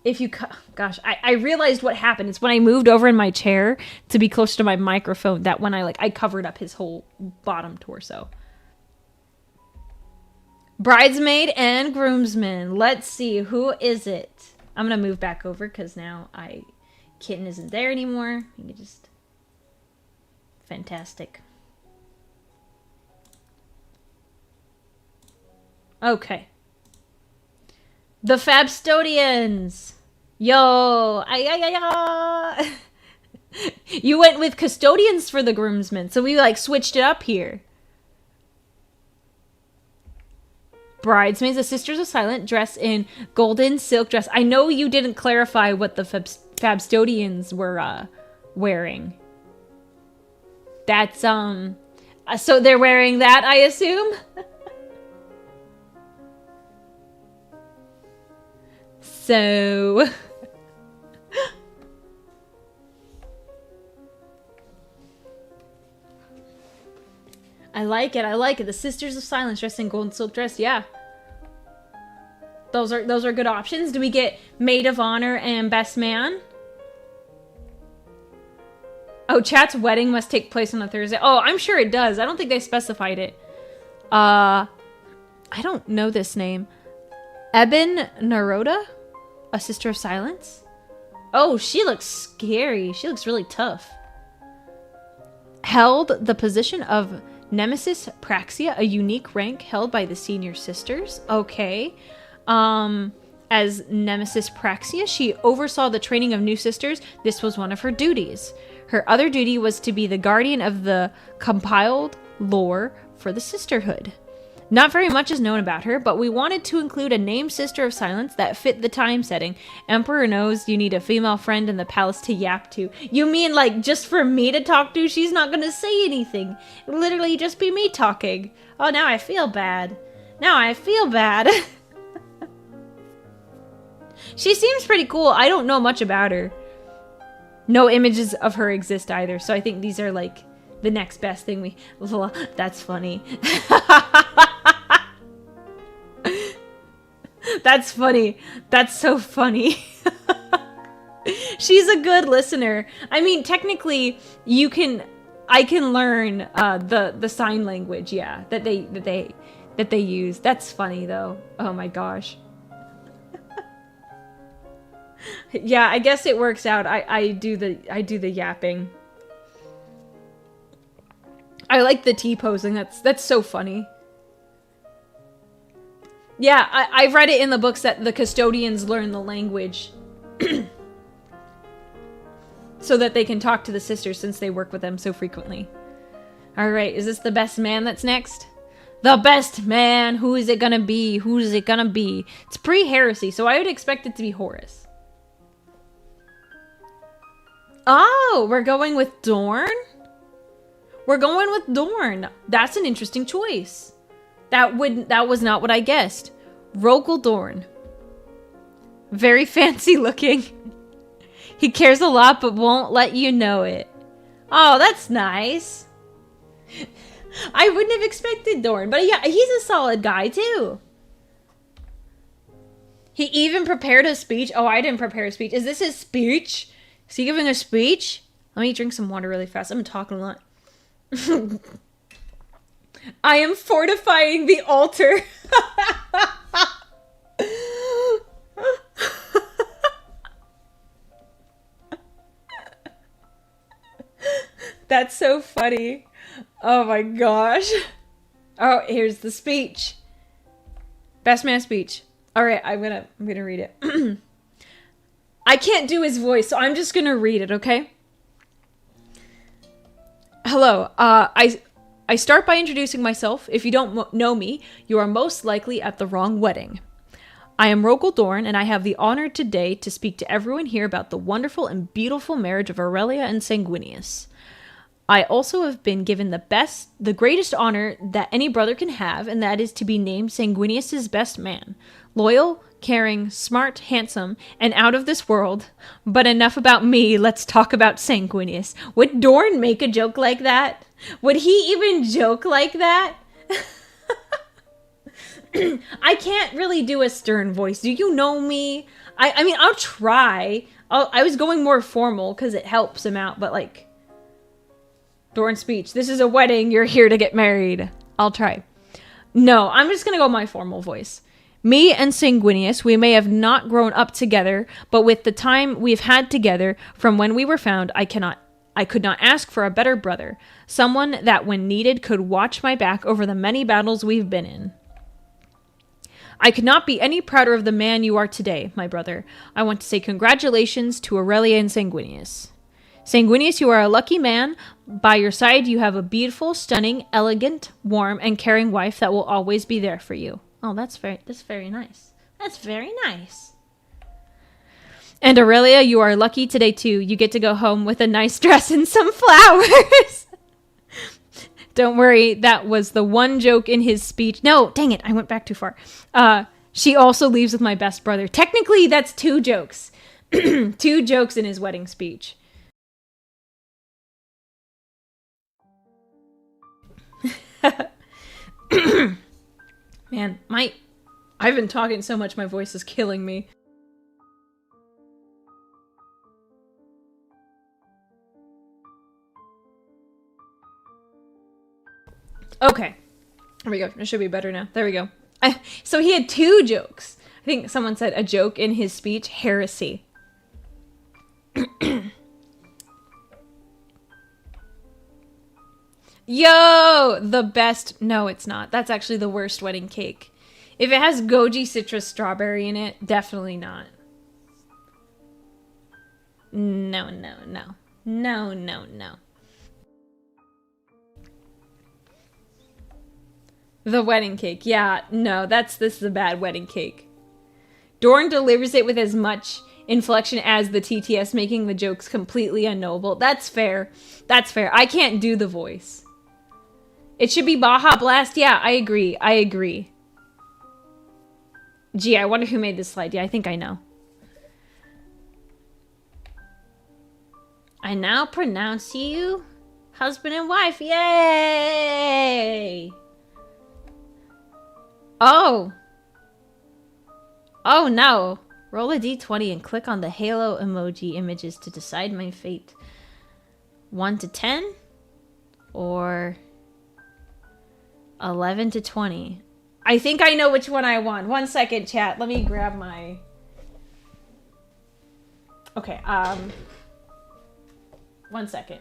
If you... Gosh, I realized what happened. It's when I moved over in my chair to be close to my microphone that when I covered up his whole bottom torso. Bridesmaid and groomsman. Let's see, who is it? I'm gonna move back over because now Kitten isn't there anymore. You can just... Fantastic. Okay. The Femstodes. Yo! You went with custodians for the groomsmen, so we like switched it up here. Bridesmaids, the Sisters of Silence, dress in golden silk dress. I know you didn't clarify what the Femstodes were wearing. That's so they're wearing that, I assume. So I like it. I like it. The Sisters of Silence dressed in golden silk dress. Yeah. Those are good options. Do we get Maid of Honor and Best Man? Oh, chat's wedding must take place on a Thursday. Oh, I'm sure it does. I don't think they specified it. I don't know this name. Eben Naroda? A Sister of Silence? Oh, she looks scary. She looks really tough. Held the position of Nemesis Praxia, a unique rank held by the senior sisters. Okay. As Nemesis Praxia, she oversaw the training of new sisters. This was one of her duties. Her other duty was to be the guardian of the compiled lore for the sisterhood. Not very much is known about her, but we wanted to include a named Sister of Silence that fit the time setting. Emperor knows you need a female friend in the palace to yap to. You mean like just for me to talk to? She's not gonna say anything. It'll literally just be me talking. Oh, now I feel bad. Now I feel bad. She seems pretty cool. I don't know much about her. No images of her exist either, so I think these are like the next best thing we... That's funny. That's funny. That's so funny. She's a good listener. I mean, technically, I can learn the sign language, yeah, that they use. That's funny though. Oh my gosh. Yeah, I guess it works out. I do the yapping. I like the T-posing. That's so funny. Yeah, I've read it in the books that the custodians learn the language so that they can talk to the sisters since they work with them so frequently. Alright, is this the best man that's next? The best man! Who is it gonna be? Who is it gonna be? It's pre-heresy, so I would expect it to be Horus. Oh, we're going with Dorn? We're going with Dorn. That's an interesting choice. That was not what I guessed. Rogel Dorn. Very fancy looking. He cares a lot but won't let you know it. Oh, that's nice. I wouldn't have expected Dorn, but yeah, he's a solid guy too. He even prepared a speech. Oh, I didn't prepare a speech. Is this his speech? Is he giving a speech? Let me drink some water really fast. I'm talking a lot. I am fortifying the altar. That's so funny. Oh my gosh. Oh, here's the speech. Best man speech. All right, I'm gonna read it. I can't do his voice, so I'm just gonna read it, okay? Hello. I start by introducing myself. If you don't know me, you are most likely at the wrong wedding. I am Rogel Dorn, and I have the honor today to speak to everyone here about the wonderful and beautiful marriage of Aurelia and Sanguinius. I also have been given the greatest honor that any brother can have, and that is to be named Sanguinius's best man. Loyal, caring, smart, handsome, and out of this world. But enough about me, let's talk about Sanguinius. Would Dorn make a joke like that? Would he even joke like that? I can't really do a stern voice. Do you know me? I mean, I'll try. I was going more formal because it helps him out, but like... Dorn's speech. This is a wedding. You're here to get married. I'll try. No, I'm just going to go my formal voice. Me and Sanguinius, we may have not grown up together, but with the time we've had together from when we were found, I could not ask for a better brother. Someone that when needed could watch my back over the many battles we've been in. I could not be any prouder of the man you are today, my brother. I want to say congratulations to Aurelia and Sanguinius. Sanguinius, you are a lucky man. By your side, you have a beautiful, stunning, elegant, warm, and caring wife that will always be there for you. Oh, that's very nice. That's very nice. And Aurelia, you are lucky today too. You get to go home with a nice dress and some flowers. Don't worry, that was the one joke in his speech. No, dang it, I went back too far. She also leaves with my best brother. Technically, that's 2 jokes. 2 jokes in his wedding speech. Man, I've been talking so much my voice is killing me. Okay. There we go. It should be better now. There we go. So he had 2 jokes. I think someone said a joke in his speech. Heresy. Yo! The best... No, it's not. That's actually the worst wedding cake. If it has goji citrus strawberry in it, definitely not. No, no, no. No, no, no. The wedding cake. Yeah, no, this is a bad wedding cake. Dorn delivers it with as much inflection as the TTS, making the jokes completely unknowable. That's fair. That's fair. I can't do the voice. It should be Baja Blast. Yeah, I agree. I agree. Gee, I wonder who made this slide. Yeah, I think I know. I now pronounce you husband and wife. Yay! Oh. Oh no. Roll a d20 and click on the halo emoji images to decide my fate. 1 to 10 or 11 to 20. I think I know which one I want. 1 second, chat. Let me grab my... Okay, 1 second.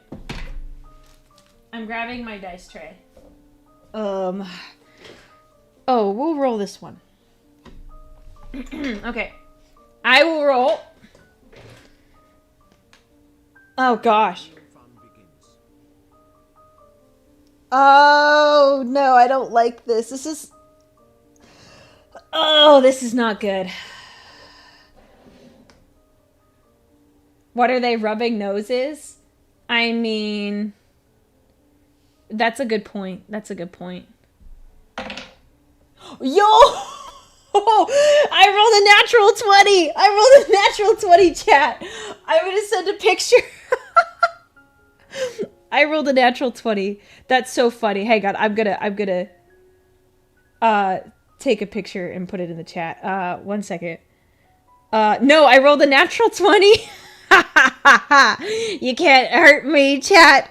I'm grabbing my dice tray. Oh, we'll roll this one. Okay. I will roll. Oh, gosh. Oh, no, I don't like this. This is... Oh, this is not good. What are they, rubbing noses? I mean... That's a good point. That's a good point. Yo! I rolled a natural 20! I rolled a natural 20, chat! I'm gonna send a picture. I rolled a natural 20. That's so funny. Hang on, I'm gonna take a picture and put it in the chat. 1 second. No, I rolled a natural 20. You can't hurt me, chat.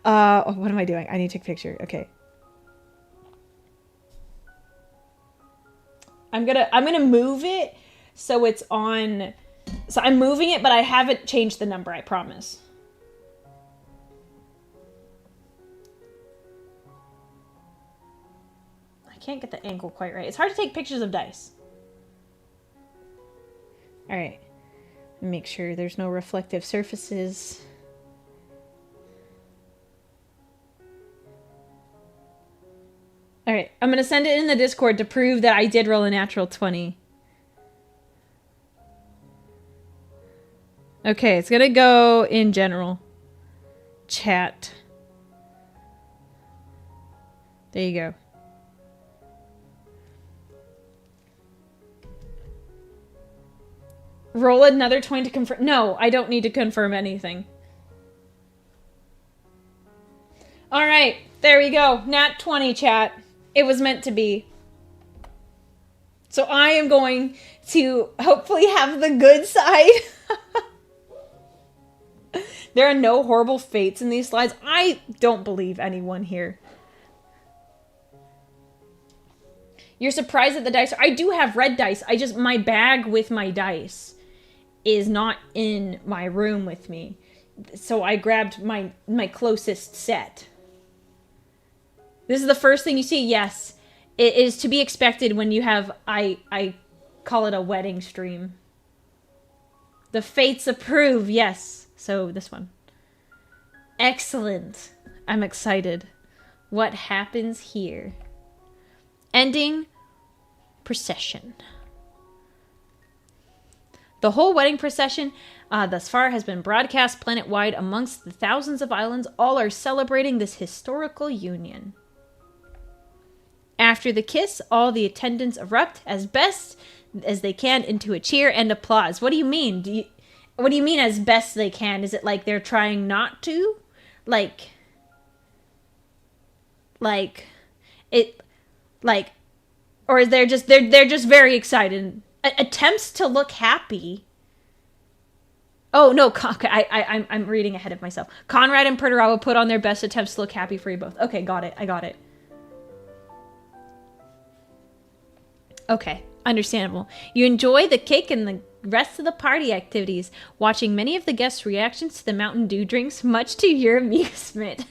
What am I doing? I need to take a picture. Okay. I'm gonna move it so it's on. So I'm moving it, but I haven't changed the number, I promise. I can't get the angle quite right. It's hard to take pictures of dice. All right. Make sure there's no reflective surfaces. All right. I'm going to send it in the Discord to prove that I did roll a natural 20. Okay, it's going to go in general. Chat. There you go. Roll another 20 to confirm. No, I don't need to confirm anything. All right, there we go. Nat 20, chat. It was meant to be. So I am going to hopefully have the good side. There are no horrible fates in these slides. I don't believe anyone here. You're surprised at the dice. I do have red dice. My bag with my dice is not in my room with me. So I grabbed my closest set. This is the first thing you see. Yes, it is to be expected when you have, I call it a wedding stream. The fates approve, yes. So this one. Excellent. I'm excited. What happens here? Ending procession. The whole wedding procession thus far has been broadcast planet-wide amongst the thousands of islands. All are celebrating this historical union. After the kiss, all the attendants erupt as best as they can into a cheer and applause. What do you mean? What do you mean as best they can? Is it like they're trying not to? Like, or is they're just very excited. Attempts to look happy. Oh no, I'm reading ahead of myself. Conrad and Perturawa put on their best attempts to look happy for you both. Okay, got it. I got it. Okay, understandable. You enjoy the cake and the rest of the party activities, watching many of the guests' reactions to the Mountain Dew drinks, much to your amusement.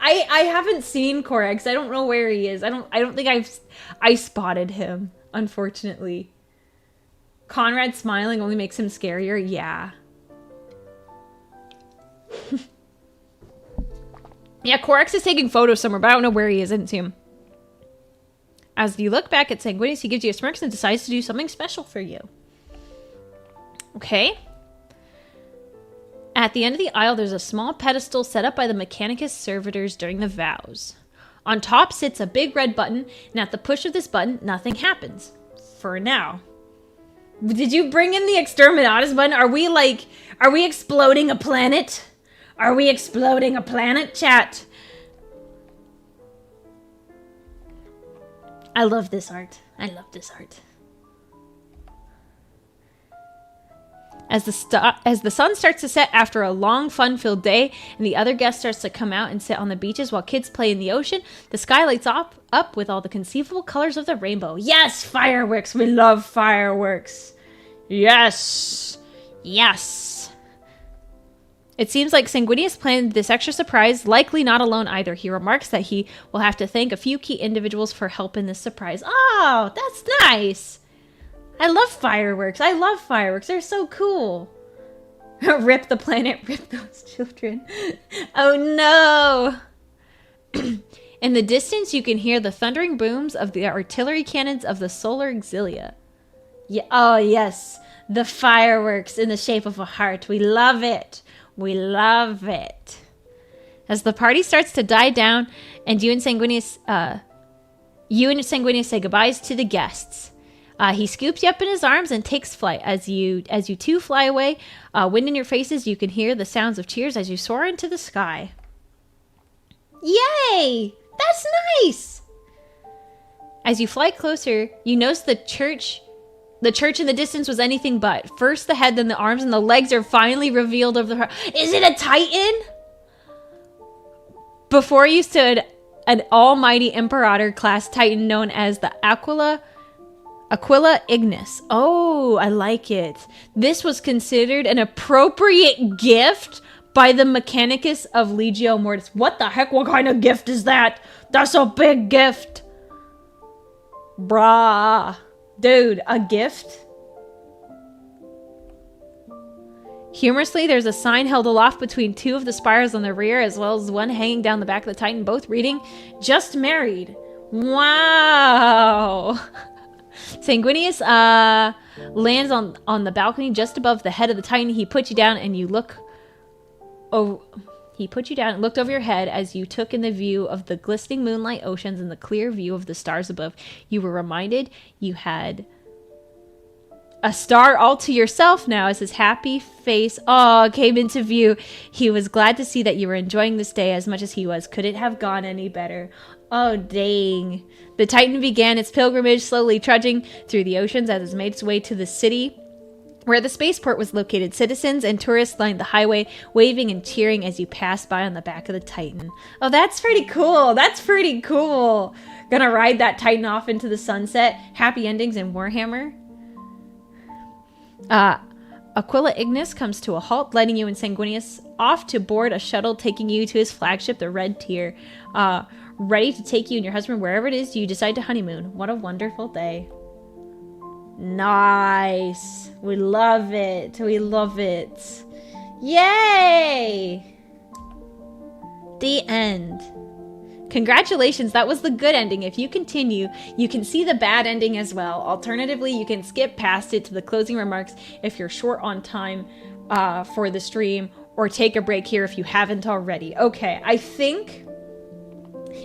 I haven't seen Corex. I don't know where he is. I don't think I spotted him, unfortunately. Conrad smiling only makes him scarier. Yeah. Yeah, Corex is taking photos somewhere, but I don't know where he is. I didn't see him. As you look back at Sanguinius, he gives you a smirk and decides to do something special for you. Okay. At the end of the aisle, there's a small pedestal set up by the Mechanicus servitors during the vows. On top sits a big red button, and at the push of this button, nothing happens. For now. Did you bring in the Exterminatus button? Are we exploding a planet? Are we exploding a planet, chat? I love this art. I love this art. As the sun starts to set after a long, fun-filled day, and the other guests starts to come out and sit on the beaches while kids play in the ocean, the sky lights up with all the conceivable colors of the rainbow. Yes, fireworks! We love fireworks! Yes! Yes! It seems like Sanguinius planned this extra surprise, likely not alone either. He remarks that he will have to thank a few key individuals for help in this surprise. Oh, that's nice! I love fireworks. I love fireworks. They're so cool. Rip the planet, rip those children. Oh no! In the distance, you can hear the thundering booms of the artillery cannons of the Solar Auxilia. Yeah, oh yes, the fireworks in the shape of a heart. We love it. We love it. As the party starts to die down, and you and Sanguinius say goodbyes to the guests. He scoops you up in his arms and takes flight. As you two fly away, wind in your faces, you can hear the sounds of cheers as you soar into the sky. Yay! That's nice! As you fly closer, you notice the church The church in the distance was anything but. First the head, then the arms, and the legs are finally revealed over the heart. Is it a Titan? Before you stood an almighty Imperator-class Titan known as the Aquila Ignis. Oh, I like it. This was considered an appropriate gift by the Mechanicus of Legio Mortis. What the heck? What kind of gift is that? That's a big gift. Bruh. Dude, a gift? Humorously, there's a sign held aloft between two of the spires on the rear, as well as one hanging down the back of the Titan, both reading, "Just married." Wow. Sanguinius lands on the balcony just above the head of the Titan. He put you down and you look... Oh, he put you down and looked over your head as you took in the view of the glistening moonlight oceans and the clear view of the stars above. You were reminded you had a star all to yourself now as his happy face came into view. He was glad to see that you were enjoying this day as much as he was. Could it have gone any better? Oh, dang. The Titan began its pilgrimage, slowly trudging through the oceans as it made its way to the city where the spaceport was located. Citizens and tourists lined the highway, waving and cheering as you passed by on the back of the Titan. Oh, that's pretty cool. That's pretty cool. Gonna ride that Titan off into the sunset. Happy endings in Warhammer. Aquila Ignis comes to a halt, letting you and Sanguinius off to board a shuttle taking you to his flagship, the Red Tier. Ready to take you and your husband wherever it is you decide to honeymoon. What a wonderful day. Nice. We love it. We love it. Yay! The end. Congratulations, that was the good ending. If you continue, you can see the bad ending as well. Alternatively, you can skip past it to the closing remarks if you're short on time for the stream, or take a break here if you haven't already. Okay, I think,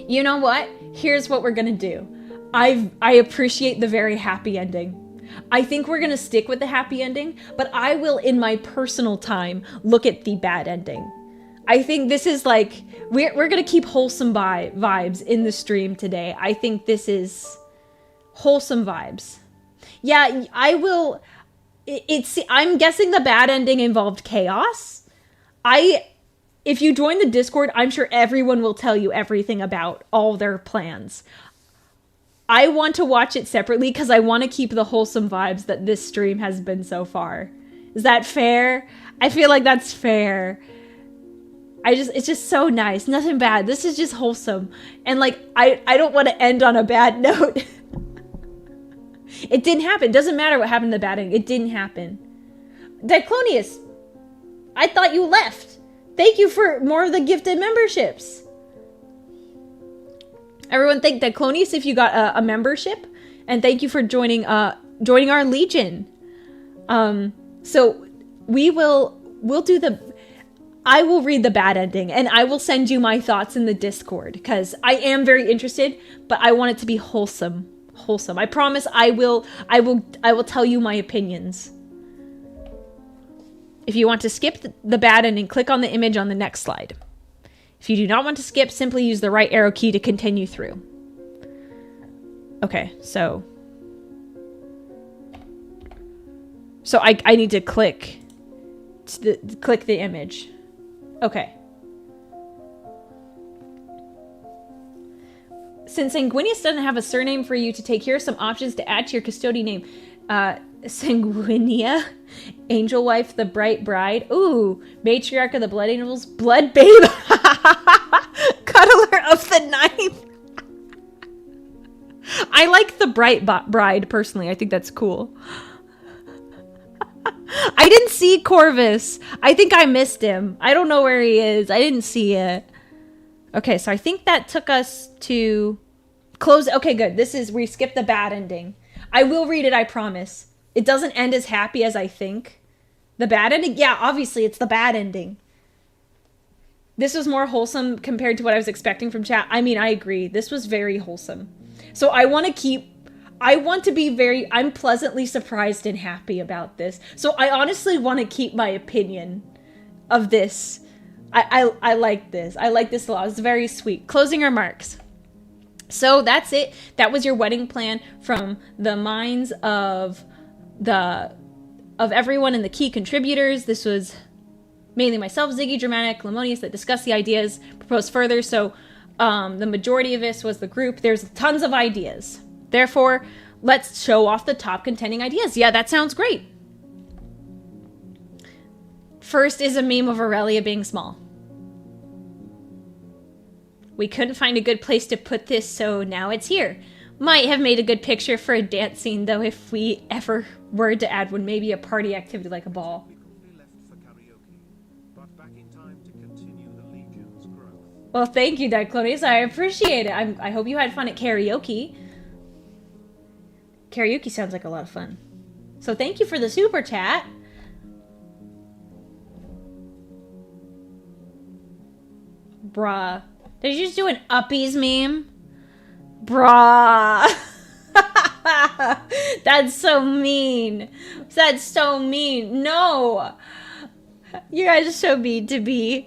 you know what? Here's what we're gonna do. I appreciate the very happy ending. I think we're gonna stick with the happy ending, but I will, in my personal time, look at the bad ending. I think this is like, we're gonna keep wholesome vibes in the stream today. I think this is wholesome vibes. Yeah, I will. I'm guessing the bad ending involved chaos. If you join the Discord, I'm sure everyone will tell you everything about all their plans. I want to watch it separately because I want to keep the wholesome vibes that this stream has been so far. Is that fair? I feel like that's fair. It's just so nice. Nothing bad. This is just wholesome. And like, I don't want to end on a bad note. It didn't happen. Doesn't matter what happened to the bad ending. It didn't happen. Diclonius, I thought you left. Thank you for more of the gifted memberships. Everyone thank Diclonius if you got a membership. And thank you for joining our Legion. So we'll do I will read the bad ending and I will send you my thoughts in the Discord because I am very interested, but I want it to be wholesome. Wholesome. I promise I will tell you my opinions. If you want to skip the bad ending, click on the image on the next slide. If you do not want to skip, simply use the right arrow key to continue through. Okay, so I need to click the image. Okay. Since Sanguinius doesn't have a surname for you to take, here are some options to add to your custodian name. Sanguinia, Angel Wife, the Bright Bride. Ooh, Matriarch of the Blood Angels, Blood Babe, Cuddler of the Knife. I like the Bright Bride, personally. I think that's cool. I didn't see Corvus. I think I missed him. I don't know where he is. I didn't see it. Okay, so I think that took us to close. Okay, good. We skipped the bad ending. I will read it, I promise. It doesn't end as happy as I think. The bad ending? Yeah, obviously, it's the bad ending. This was more wholesome compared to what I was expecting from chat. I mean, I agree. This was very wholesome. So I'm pleasantly surprised and happy about this. So I honestly want to keep my opinion of this. I like this. I like this a lot. It's very sweet. Closing remarks. So that's it. That was your wedding plan from the minds of of everyone and the key contributors. This was mainly myself, Ziggy, Dramatic, Lemonius that discussed the ideas, proposed further. So the majority of this was the group. There's tons of ideas. Therefore, let's show off the top contending ideas. Yeah, that sounds great. First is a meme of Aurelia being small. We couldn't find a good place to put this, so now it's here. Might have made a good picture for a dance scene, though, if we ever were to add one, maybe a party activity like a ball. We could be left for karaoke, but back in time to continue the Legion's growth. Well, thank you, Diclonius. I appreciate it. I hope you had fun at karaoke. Karaoke sounds like a lot of fun. So thank you for the super chat. Bruh. Did you just do an Uppies meme? Bruh. That's so mean. That's so mean. No. You guys are so mean to me.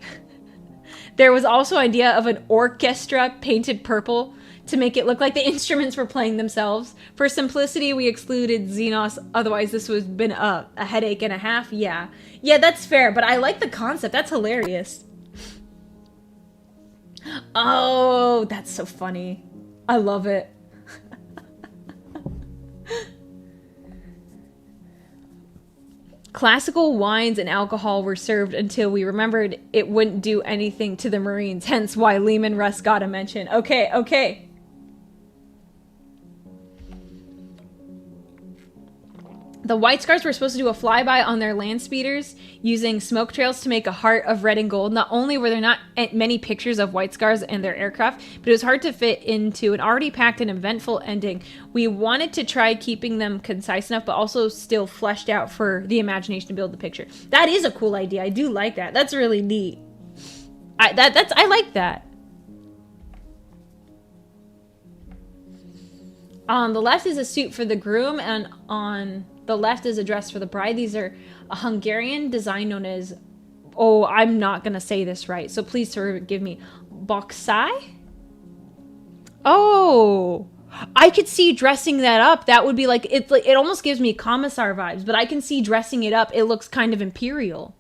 There was also an idea of an orchestra painted purple to make it look like the instruments were playing themselves. For simplicity, we excluded Xenos. Otherwise, this would have been a headache and a half. Yeah. Yeah, that's fair, but I like the concept. That's hilarious. Oh, that's so funny. I love it. Classical wines and alcohol were served until we remembered it wouldn't do anything to the Marines, hence why Lehman Russ got a mention. Okay, okay. The White Scars were supposed to do a flyby on their land speeders using smoke trails to make a heart of red and gold. Not only were there not many pictures of White Scars and their aircraft, but it was hard to fit into an already packed and eventful ending. We wanted to try keeping them concise enough, but also still fleshed out for the imagination to build the picture. That is a cool idea. I do like that. That's really neat. I like that. On the left is a suit for the groom, and on the left is a dress for the bride. These are a Hungarian design known as, oh, I'm not going to say this right, so please forgive me, Boksai? Oh, I could see dressing that up. That would be like, it almost gives me Commissar vibes, but I can see dressing it up. It looks kind of imperial.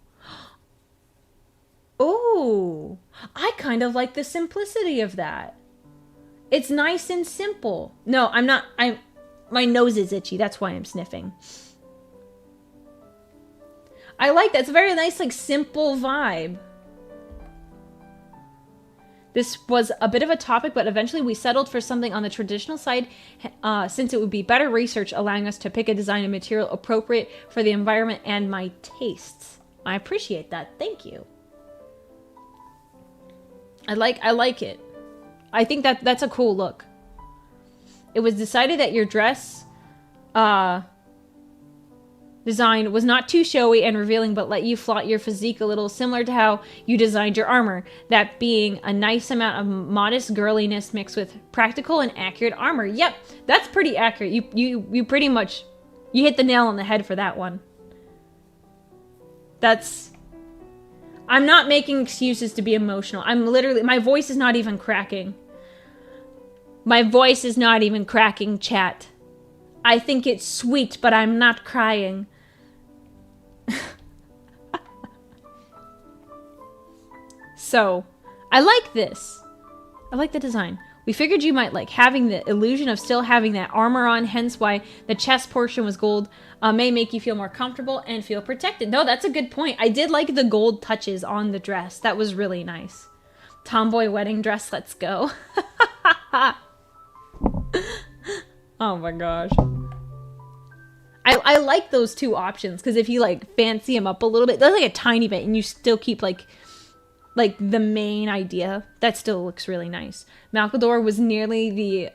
Oh, I kind of like the simplicity of that. It's nice and simple. No, my nose is itchy. That's why I'm sniffing. I like that. It's a very nice, like, simple vibe. This was a bit of a topic, but eventually we settled for something on the traditional side, since it would be better research, allowing us to pick a design and material appropriate for the environment and my tastes. I appreciate that. Thank you. I like it. I think that's a cool look. It was decided that your dress design was not too showy and revealing, but let you flaunt your physique a little, similar to how you designed your armor. That being a nice amount of modest girliness mixed with practical and accurate armor. Yep, that's pretty accurate. You pretty much, you hit the nail on the head for that one. I'm not making excuses to be emotional. I'm literally, my voice is not even cracking. My voice is not even cracking, chat. I think it's sweet, but I'm not crying. So, I like this. I like the design. We figured you might like having the illusion of still having that armor on, hence why the chest portion was gold. May make you feel more comfortable and feel protected. No, that's a good point. I did like the gold touches on the dress. That was really nice. Tomboy wedding dress, let's go. Oh my gosh. I like those two options, because if you like fancy them up a little bit, that's like a tiny bit, and you still keep like the main idea. That still looks really nice. Malcador was nearly the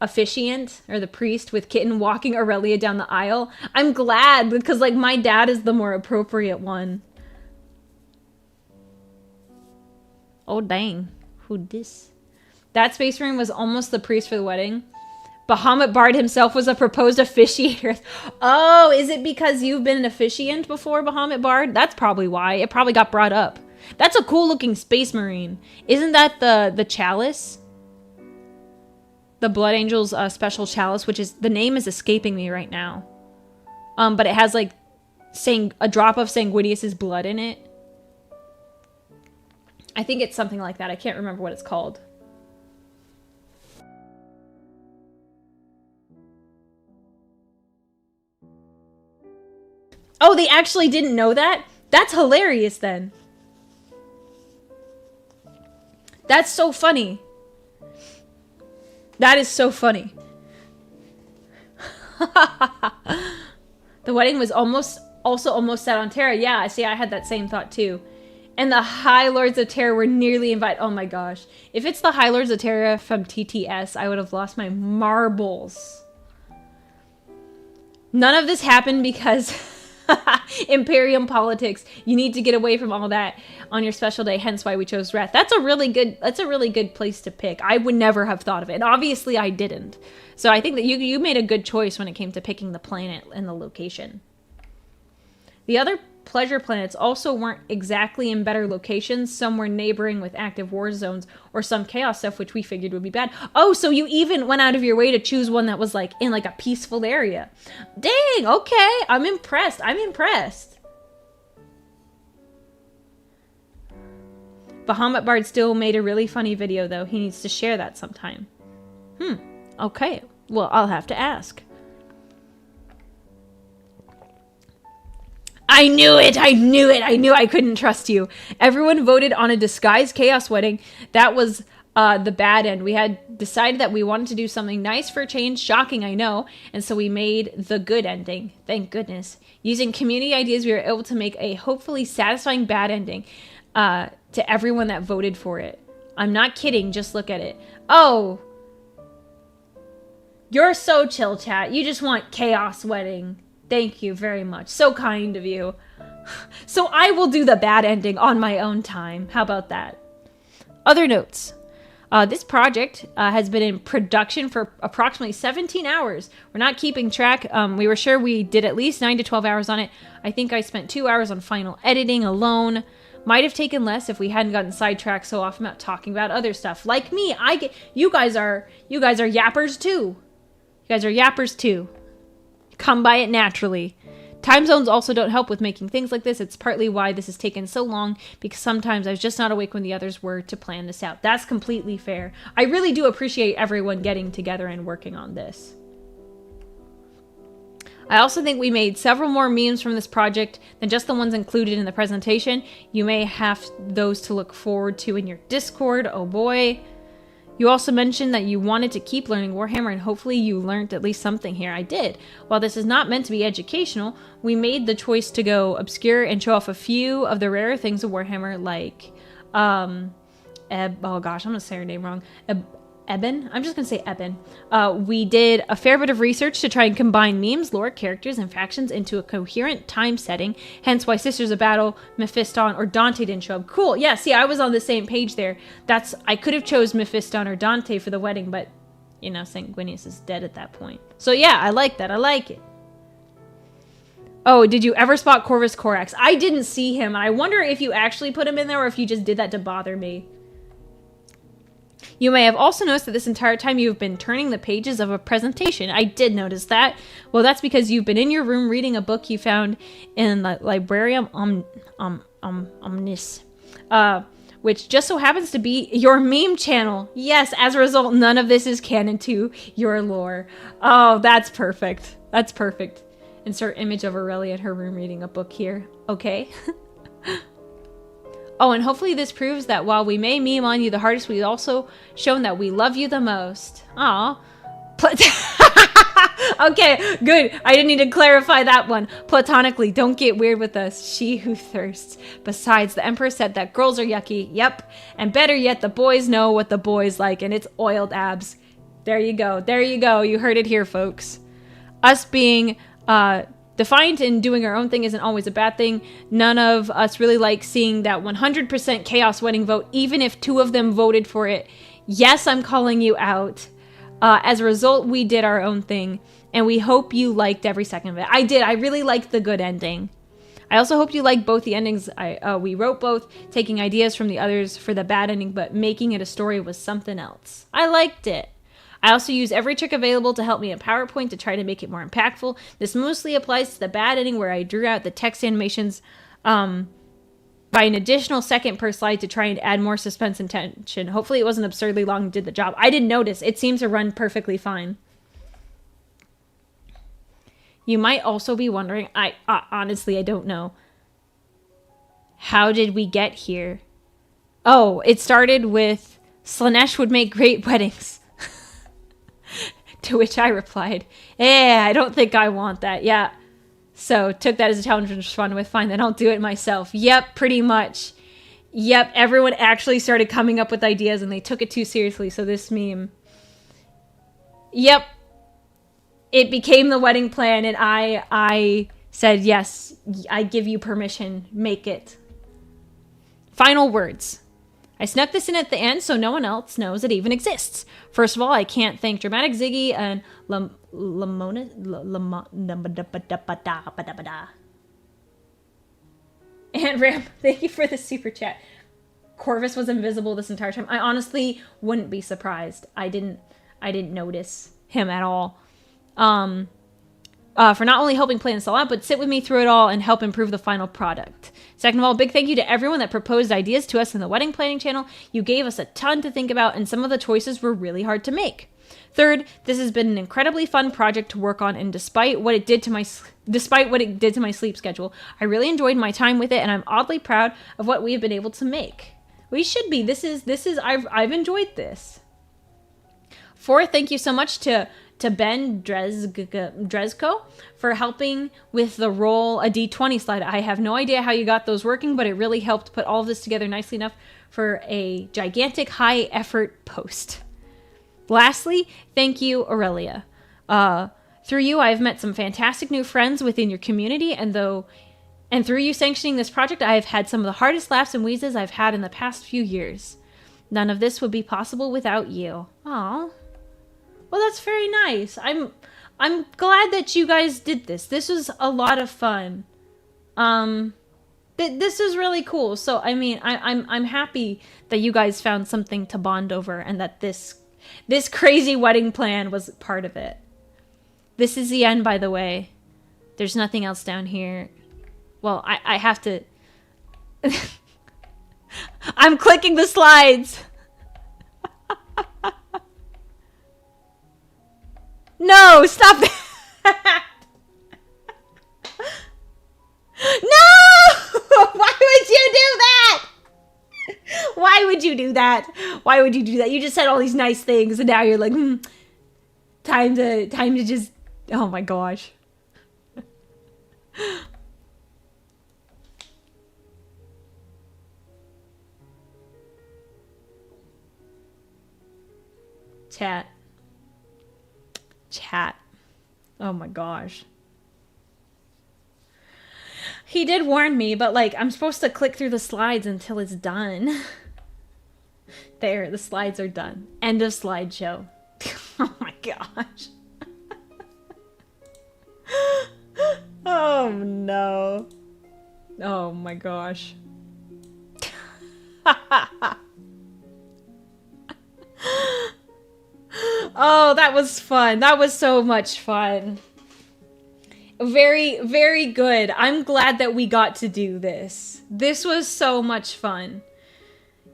officiant or the priest with Kitten walking Aurelia down the aisle. I'm glad, because like my dad is the more appropriate one. Oh dang, who this? That space marine was almost the priest for the wedding. Bahamut Bard himself was a proposed officiator. Oh, is it because you've been an officiant before, Bahamut Bard? That's probably why. It probably got brought up. That's a cool looking space marine. Isn't that the chalice? The Blood Angel's special chalice, which is, the name is escaping me right now. But it has like a drop of Sanguinius's blood in it. I think it's something like that. I can't remember what it's called. Oh, they actually didn't know that? That's hilarious then. That's so funny. That is so funny. The wedding was almost set on Terra. Yeah, see, I had that same thought too. And the High Lords of Terra were nearly invited. Oh my gosh. If it's the High Lords of Terra from TTS, I would have lost my marbles. None of this happened because Imperium politics. You need to get away from all that on your special day, hence why we chose Wrath. That's a really good place to pick. I would never have thought of it. And obviously I didn't. So I think that you made a good choice when it came to picking the planet and the location. The other pleasure planets also weren't exactly in better locations. Some were neighboring with active war zones or some chaos stuff, which we figured would be bad. Oh, so you even went out of your way to choose one that was like in like a peaceful area. Dang, okay. I'm impressed. Bahamut Bard still made a really funny video though. He needs to share that sometime. Okay. Well, I'll have to ask. I knew it! I knew I couldn't trust you. Everyone voted on a disguised chaos wedding. That was the bad end. We had decided that we wanted to do something nice for a change. Shocking, I know. And so we made the good ending. Thank goodness. Using community ideas, we were able to make a hopefully satisfying bad ending to everyone that voted for it. I'm not kidding. Just look at it. Oh! You're so chill, chat. You just want chaos wedding. Thank you very much. So kind of you. So I will do the bad ending on my own time. How about that? Other notes. This project has been in production for approximately 17 hours. We're not keeping track. We were sure we did at least 9 to 12 hours on it. I think I spent 2 hours on final editing alone. Might have taken less if we hadn't gotten sidetracked so often about talking about other stuff. Like me, you guys are yappers too. You guys are yappers too. Come by it naturally. Time zones also don't help with making things like this. It's partly why this has taken so long, because sometimes I was just not awake when the others were to plan this out. That's completely fair. I really do appreciate everyone getting together and working on this. I also think we made several more memes from this project than just the ones included in the presentation. You may have those to look forward to in your Discord. Oh boy. You also mentioned that you wanted to keep learning Warhammer, and hopefully you learned at least something here. I did. While this is not meant to be educational, we made the choice to go obscure and show off a few of the rarer things of Warhammer, like, oh gosh, I'm gonna say her name wrong. Eben? I'm just gonna say Eben. We did a fair bit of research to try and combine memes, lore, characters, and factions into a coherent time setting, hence why Sisters of Battle, Mephiston, or Dante didn't show up. Cool, yeah, see, I was on the same page there. I could have chose Mephiston or Dante for the wedding, but, you know, Sanguinius is dead at that point. So yeah, I like that, I like it. Oh, did you ever spot Corvus Corax? I didn't see him, and I wonder if you actually put him in there, or if you just did that to bother me. You may have also noticed that this entire time you've been turning the pages of a presentation. I did notice that. Well, that's because you've been in your room reading a book you found in the Librarium Omnis, which just so happens to be your meme channel. Yes, as a result, none of this is canon to your lore. Oh, that's perfect. That's perfect. Insert image of Aurelia in her room reading a book here. Okay. Oh, and hopefully this proves that while we may meme on you the hardest, we've also shown that we love you the most. Aw. Okay, good. I didn't need to clarify that one. Platonically, don't get weird with us. She who thirsts. Besides, the Emperor said that girls are yucky. Yep. And better yet, the boys know what the boys like, and it's oiled abs. There you go. There you go. You heard it here, folks. Us being defiant and doing our own thing isn't always a bad thing. None of us really like seeing that 100% chaos wedding vote, even if 2 of them voted for it. Yes, I'm calling you out. As a result, we did our own thing, and we hope you liked every second of it. I did. I really liked the good ending. I also hope you liked both the endings. We wrote both, taking ideas from the others for the bad ending, but making it a story was something else. I liked it. I also use every trick available to help me in PowerPoint to try to make it more impactful. This mostly applies to the bad ending where I drew out the text animations by an additional second per slide to try and add more suspense and tension. Hopefully it wasn't absurdly long and did the job. I didn't notice. It seems to run perfectly fine. You might also be wondering, honestly, I don't know. How did we get here? Oh, it started with Slanesh would make great weddings. To which I replied, I don't think I want that. Yeah. So took that as a challenge and responded with, fine, then I'll do it myself. Yep, pretty much. Yep, everyone actually started coming up with ideas and they took it too seriously. So this meme. Yep. It became the wedding plan and I said, yes, I give you permission. Make it. Final words. I snuck this in at the end so no one else knows it even exists. First of all, I can't thank Dramatic Ziggy and and Ram, thank you for the super chat. Corvus was invisible this entire time. I honestly wouldn't be surprised. I didn't notice him at all. For not only helping plan this all out, but sit with me through it all and help improve the final product. Second of all, big thank you to everyone that proposed ideas to us in the wedding planning channel. You gave us a ton to think about, and some of the choices were really hard to make. Third, this has been an incredibly fun project to work on, and despite what it did to my sleep schedule, I really enjoyed my time with it, and I'm oddly proud of what we have been able to make. We should be. I've enjoyed this. Fourth, thank you so much to Ben Drezko for helping with the roll a D20 slide. I have no idea how you got those working, but it really helped put all of this together nicely enough for a gigantic high effort post. Lastly, thank you, Aurelia. Through you, I've met some fantastic new friends within your community, and through you sanctioning this project, I have had some of the hardest laughs and wheezes I've had in the past few years. None of this would be possible without you. Aww. Well, that's very nice. I'm glad that you guys did this. This was a lot of fun. This is really cool. So, I mean, I'm happy that you guys found something to bond over and that this crazy wedding plan was part of it. This is the end, by the way. There's nothing else down here. Well, I have to... I'm clicking the slides. No, stop that. No! Why would you do that? Why would you do that? Why would you do that? You just said all these nice things and now you're like, time to just, oh my gosh. Chat. Oh my gosh. He did warn me, but like, I'm supposed to click through the slides until it's done. There, the slides are done. End of slideshow. Oh my gosh. Oh no. Oh my gosh. Oh, that was fun. That was so much fun. Very, very good. I'm glad that we got to do this. This was so much fun.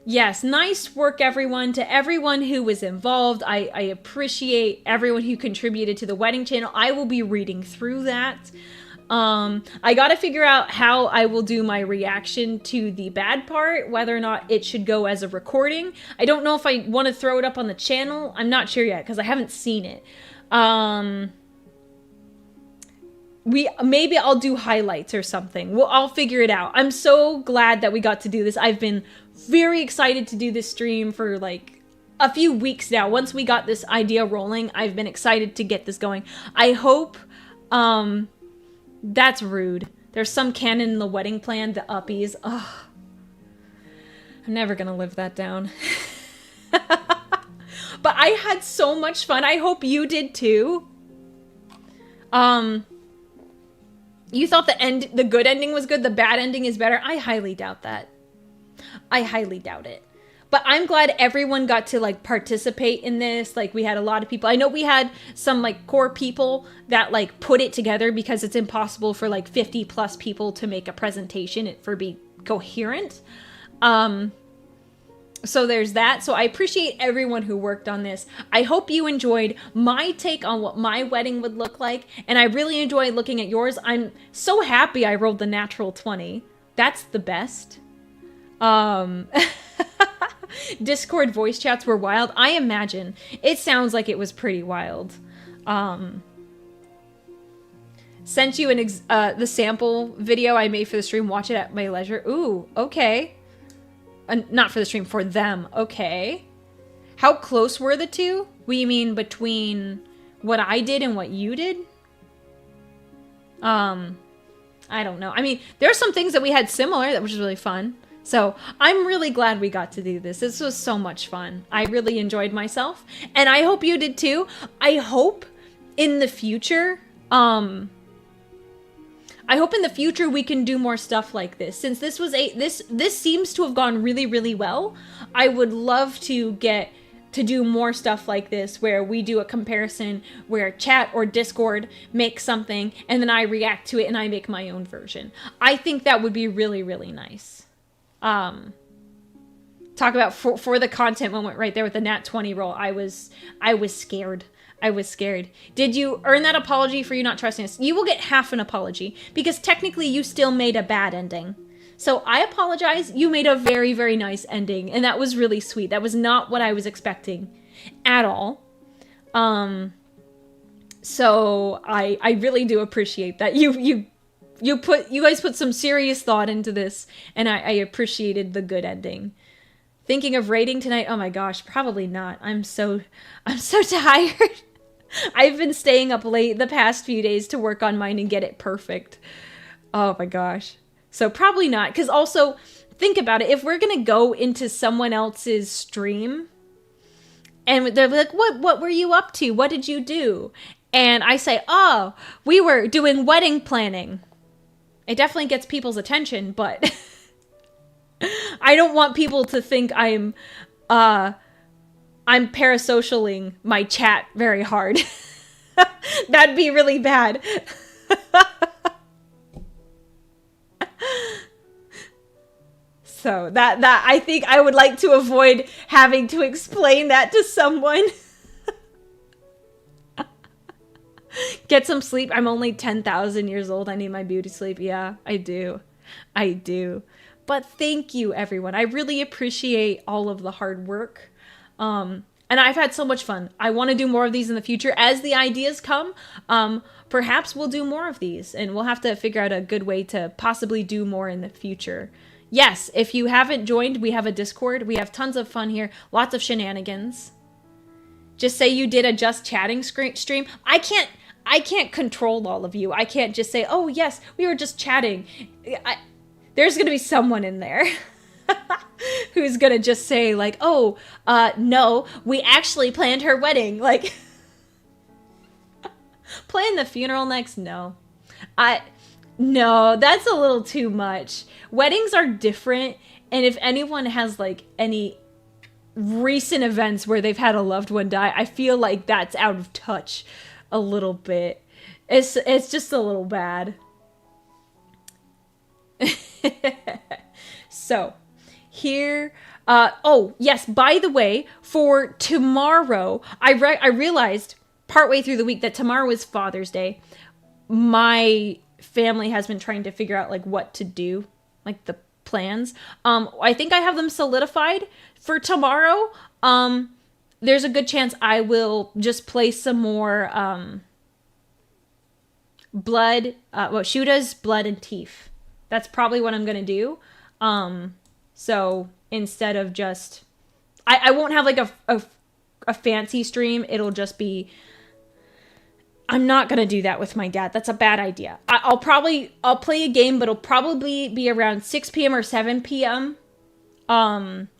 Yes, nice work, everyone. To everyone who was involved, I appreciate everyone who contributed to the wedding channel. I will be reading through that. I gotta figure out how I will do my reaction to the bad part, whether or not it should go as a recording. I don't know if I want to throw it up on the channel. I'm not sure yet, because I haven't seen it. Maybe I'll do highlights or something. I'll figure it out. I'm so glad that we got to do this. I've been very excited to do this stream for like a few weeks now. Once we got this idea rolling, I've been excited to get this going. I hope, that's rude. There's some canon in the wedding plan, the uppies. Ugh. I'm never gonna live that down. But I had so much fun. I hope you did too. You thought the good ending was good, the bad ending is better. I highly doubt that. I highly doubt it. but I'm glad everyone got to like participate in this. Like we had a lot of people. I know we had some like core people that like put it together because it's impossible for like 50 plus people to make a presentation for be coherent. So there's that. So I appreciate everyone who worked on this. I hope you enjoyed my take on what my wedding would look like. And I really enjoyed looking at yours. I'm so happy I rolled the natural 20. That's the best. Discord voice chats were wild. I imagine. It sounds like it was pretty wild. Sent you the sample video I made for the stream. Watch it at my leisure. Ooh, okay. Not for the stream, for them. Okay. How close were the two? What do you mean between what I did and what you did? I don't know. I mean, there are some things that we had similar that was really fun. So I'm really glad we got to do this. This was so much fun. I really enjoyed myself. And I hope you did too. I hope in the future, we can do more stuff like this. Since this was this seems to have gone really, really well. I would love to get to do more stuff like this where we do a comparison where chat or Discord makes something and then I react to it and I make my own version. I think that would be really, really nice. Talk about for the content moment right there with the nat 20 roll. I was scared. I was scared. Did you earn that apology for you not trusting us? You will get half an apology because technically you still made a bad ending. So I apologize. You made a very, very nice ending and that was really sweet. That was not what I was expecting at all. So I really do appreciate that. You guys put some serious thought into this and I appreciated the good ending. Thinking of raiding tonight? Oh my gosh, probably not. I'm so tired. I've been staying up late the past few days to work on mine and get it perfect. Oh my gosh. So probably not. Because also, think about it. If we're going to go into someone else's stream and they're like, what were you up to? What did you do? And I say, oh, we were doing wedding planning. It definitely gets people's attention, but I don't want people to think I'm parasocialing my chat very hard. That'd be really bad. So that I think I would like to avoid having to explain that to someone. Get some sleep. I'm only 10,000 years old. I need my beauty sleep. Yeah, I do. But thank you, everyone. I really appreciate all of the hard work. And I've had so much fun. I want to do more of these in the future. As the ideas come, perhaps we'll do more of these. And we'll have to figure out a good way to possibly do more in the future. Yes, if you haven't joined, we have a Discord. We have tons of fun here. Lots of shenanigans. Just say you did a just chatting stream. I can't control all of you. I can't just say, oh, yes, we were just chatting. There's going to be someone in there who's going to just say, like, oh, no, we actually planned her wedding. Like, plan the funeral next? No. No, that's a little too much. Weddings are different. And if anyone has, like, any recent events where they've had a loved one die, I feel like that's out of touch a little bit. It's just a little bad. So here oh yes, by the way, for tomorrow I realized partway through the week that tomorrow is Father's Day. My family has been trying to figure out like what to do, like the plans. I think I have them solidified for tomorrow. There's a good chance I will just play some more Shoota's Blood and Teeth. That's probably what I'm gonna do. So instead of just I won't have like a fancy stream. It'll just be, I'm not gonna do that with my dad. That's a bad idea. I'll play a game, but it'll probably be around 6 p.m. or 7 p.m.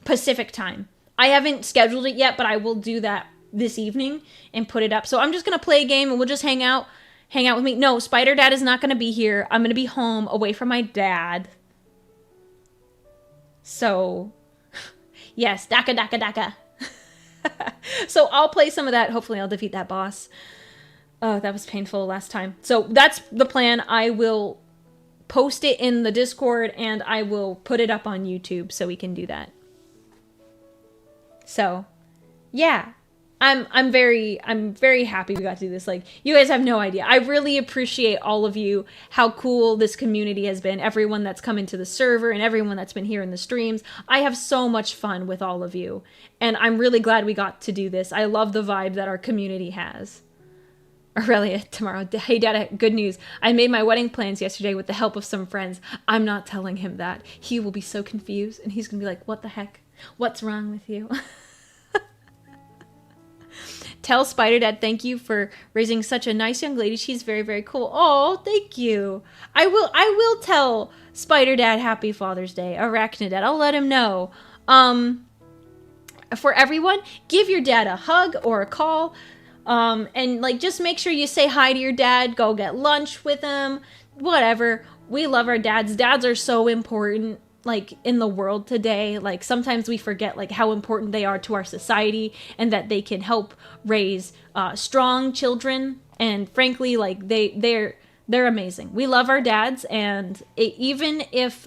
Pacific time. I haven't scheduled it yet, but I will do that this evening and put it up. So I'm just gonna play a game and we'll just hang out with me. No, Spider Dad is not gonna be here. I'm gonna be home away from my dad. So Yes, Daka Daka Daka. So I'll play some of that. Hopefully I'll defeat that boss. Oh, that was painful last time. So that's the plan. I will post it in the Discord and I will put it up on YouTube so we can do that. So, yeah. I'm very happy we got to do this. Like, you guys have no idea. I really appreciate all of you, how cool this community has been, everyone that's come into the server and everyone that's been here in the streams. I have so much fun with all of you, and I'm really glad we got to do this. I love the vibe that our community has. Aurelia, tomorrow. Hey, Dada, good news. I made my wedding plans yesterday with the help of some friends. I'm not telling him that. He will be so confused, and he's going to be like, what the heck? What's wrong with you? Tell Spider Dad thank you for raising such a nice young lady. She's very, very cool. Oh, thank you. I will tell Spider Dad Happy Father's Day. Arachnidad. I'll let him know. For everyone, give your dad a hug or a call. And like, just make sure you say hi to your dad. Go get lunch with him. Whatever. We love our dads. Dads are so important, like, in the world today. Like, sometimes we forget like how important they are to our society and that they can help raise strong children. And frankly, like, they're amazing. We love our dads, and even if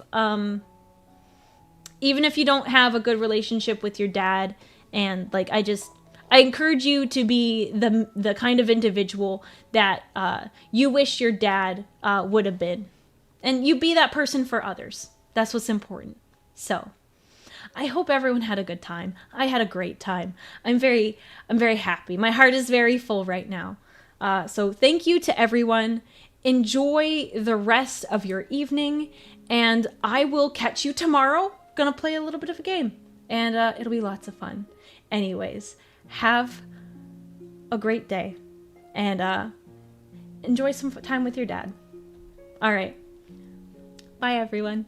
you don't have a good relationship with your dad, and like, I encourage you to be the kind of individual that you wish your dad would have been, and you be that person for others. That's what's important. So, I hope everyone had a good time. I had a great time. I'm very happy. My heart is very full right now. So thank you to everyone. Enjoy the rest of your evening, and I will catch you tomorrow. Gonna play a little bit of a game, and it'll be lots of fun. Anyways, have a great day, and enjoy some time with your dad. All right. Bye, everyone.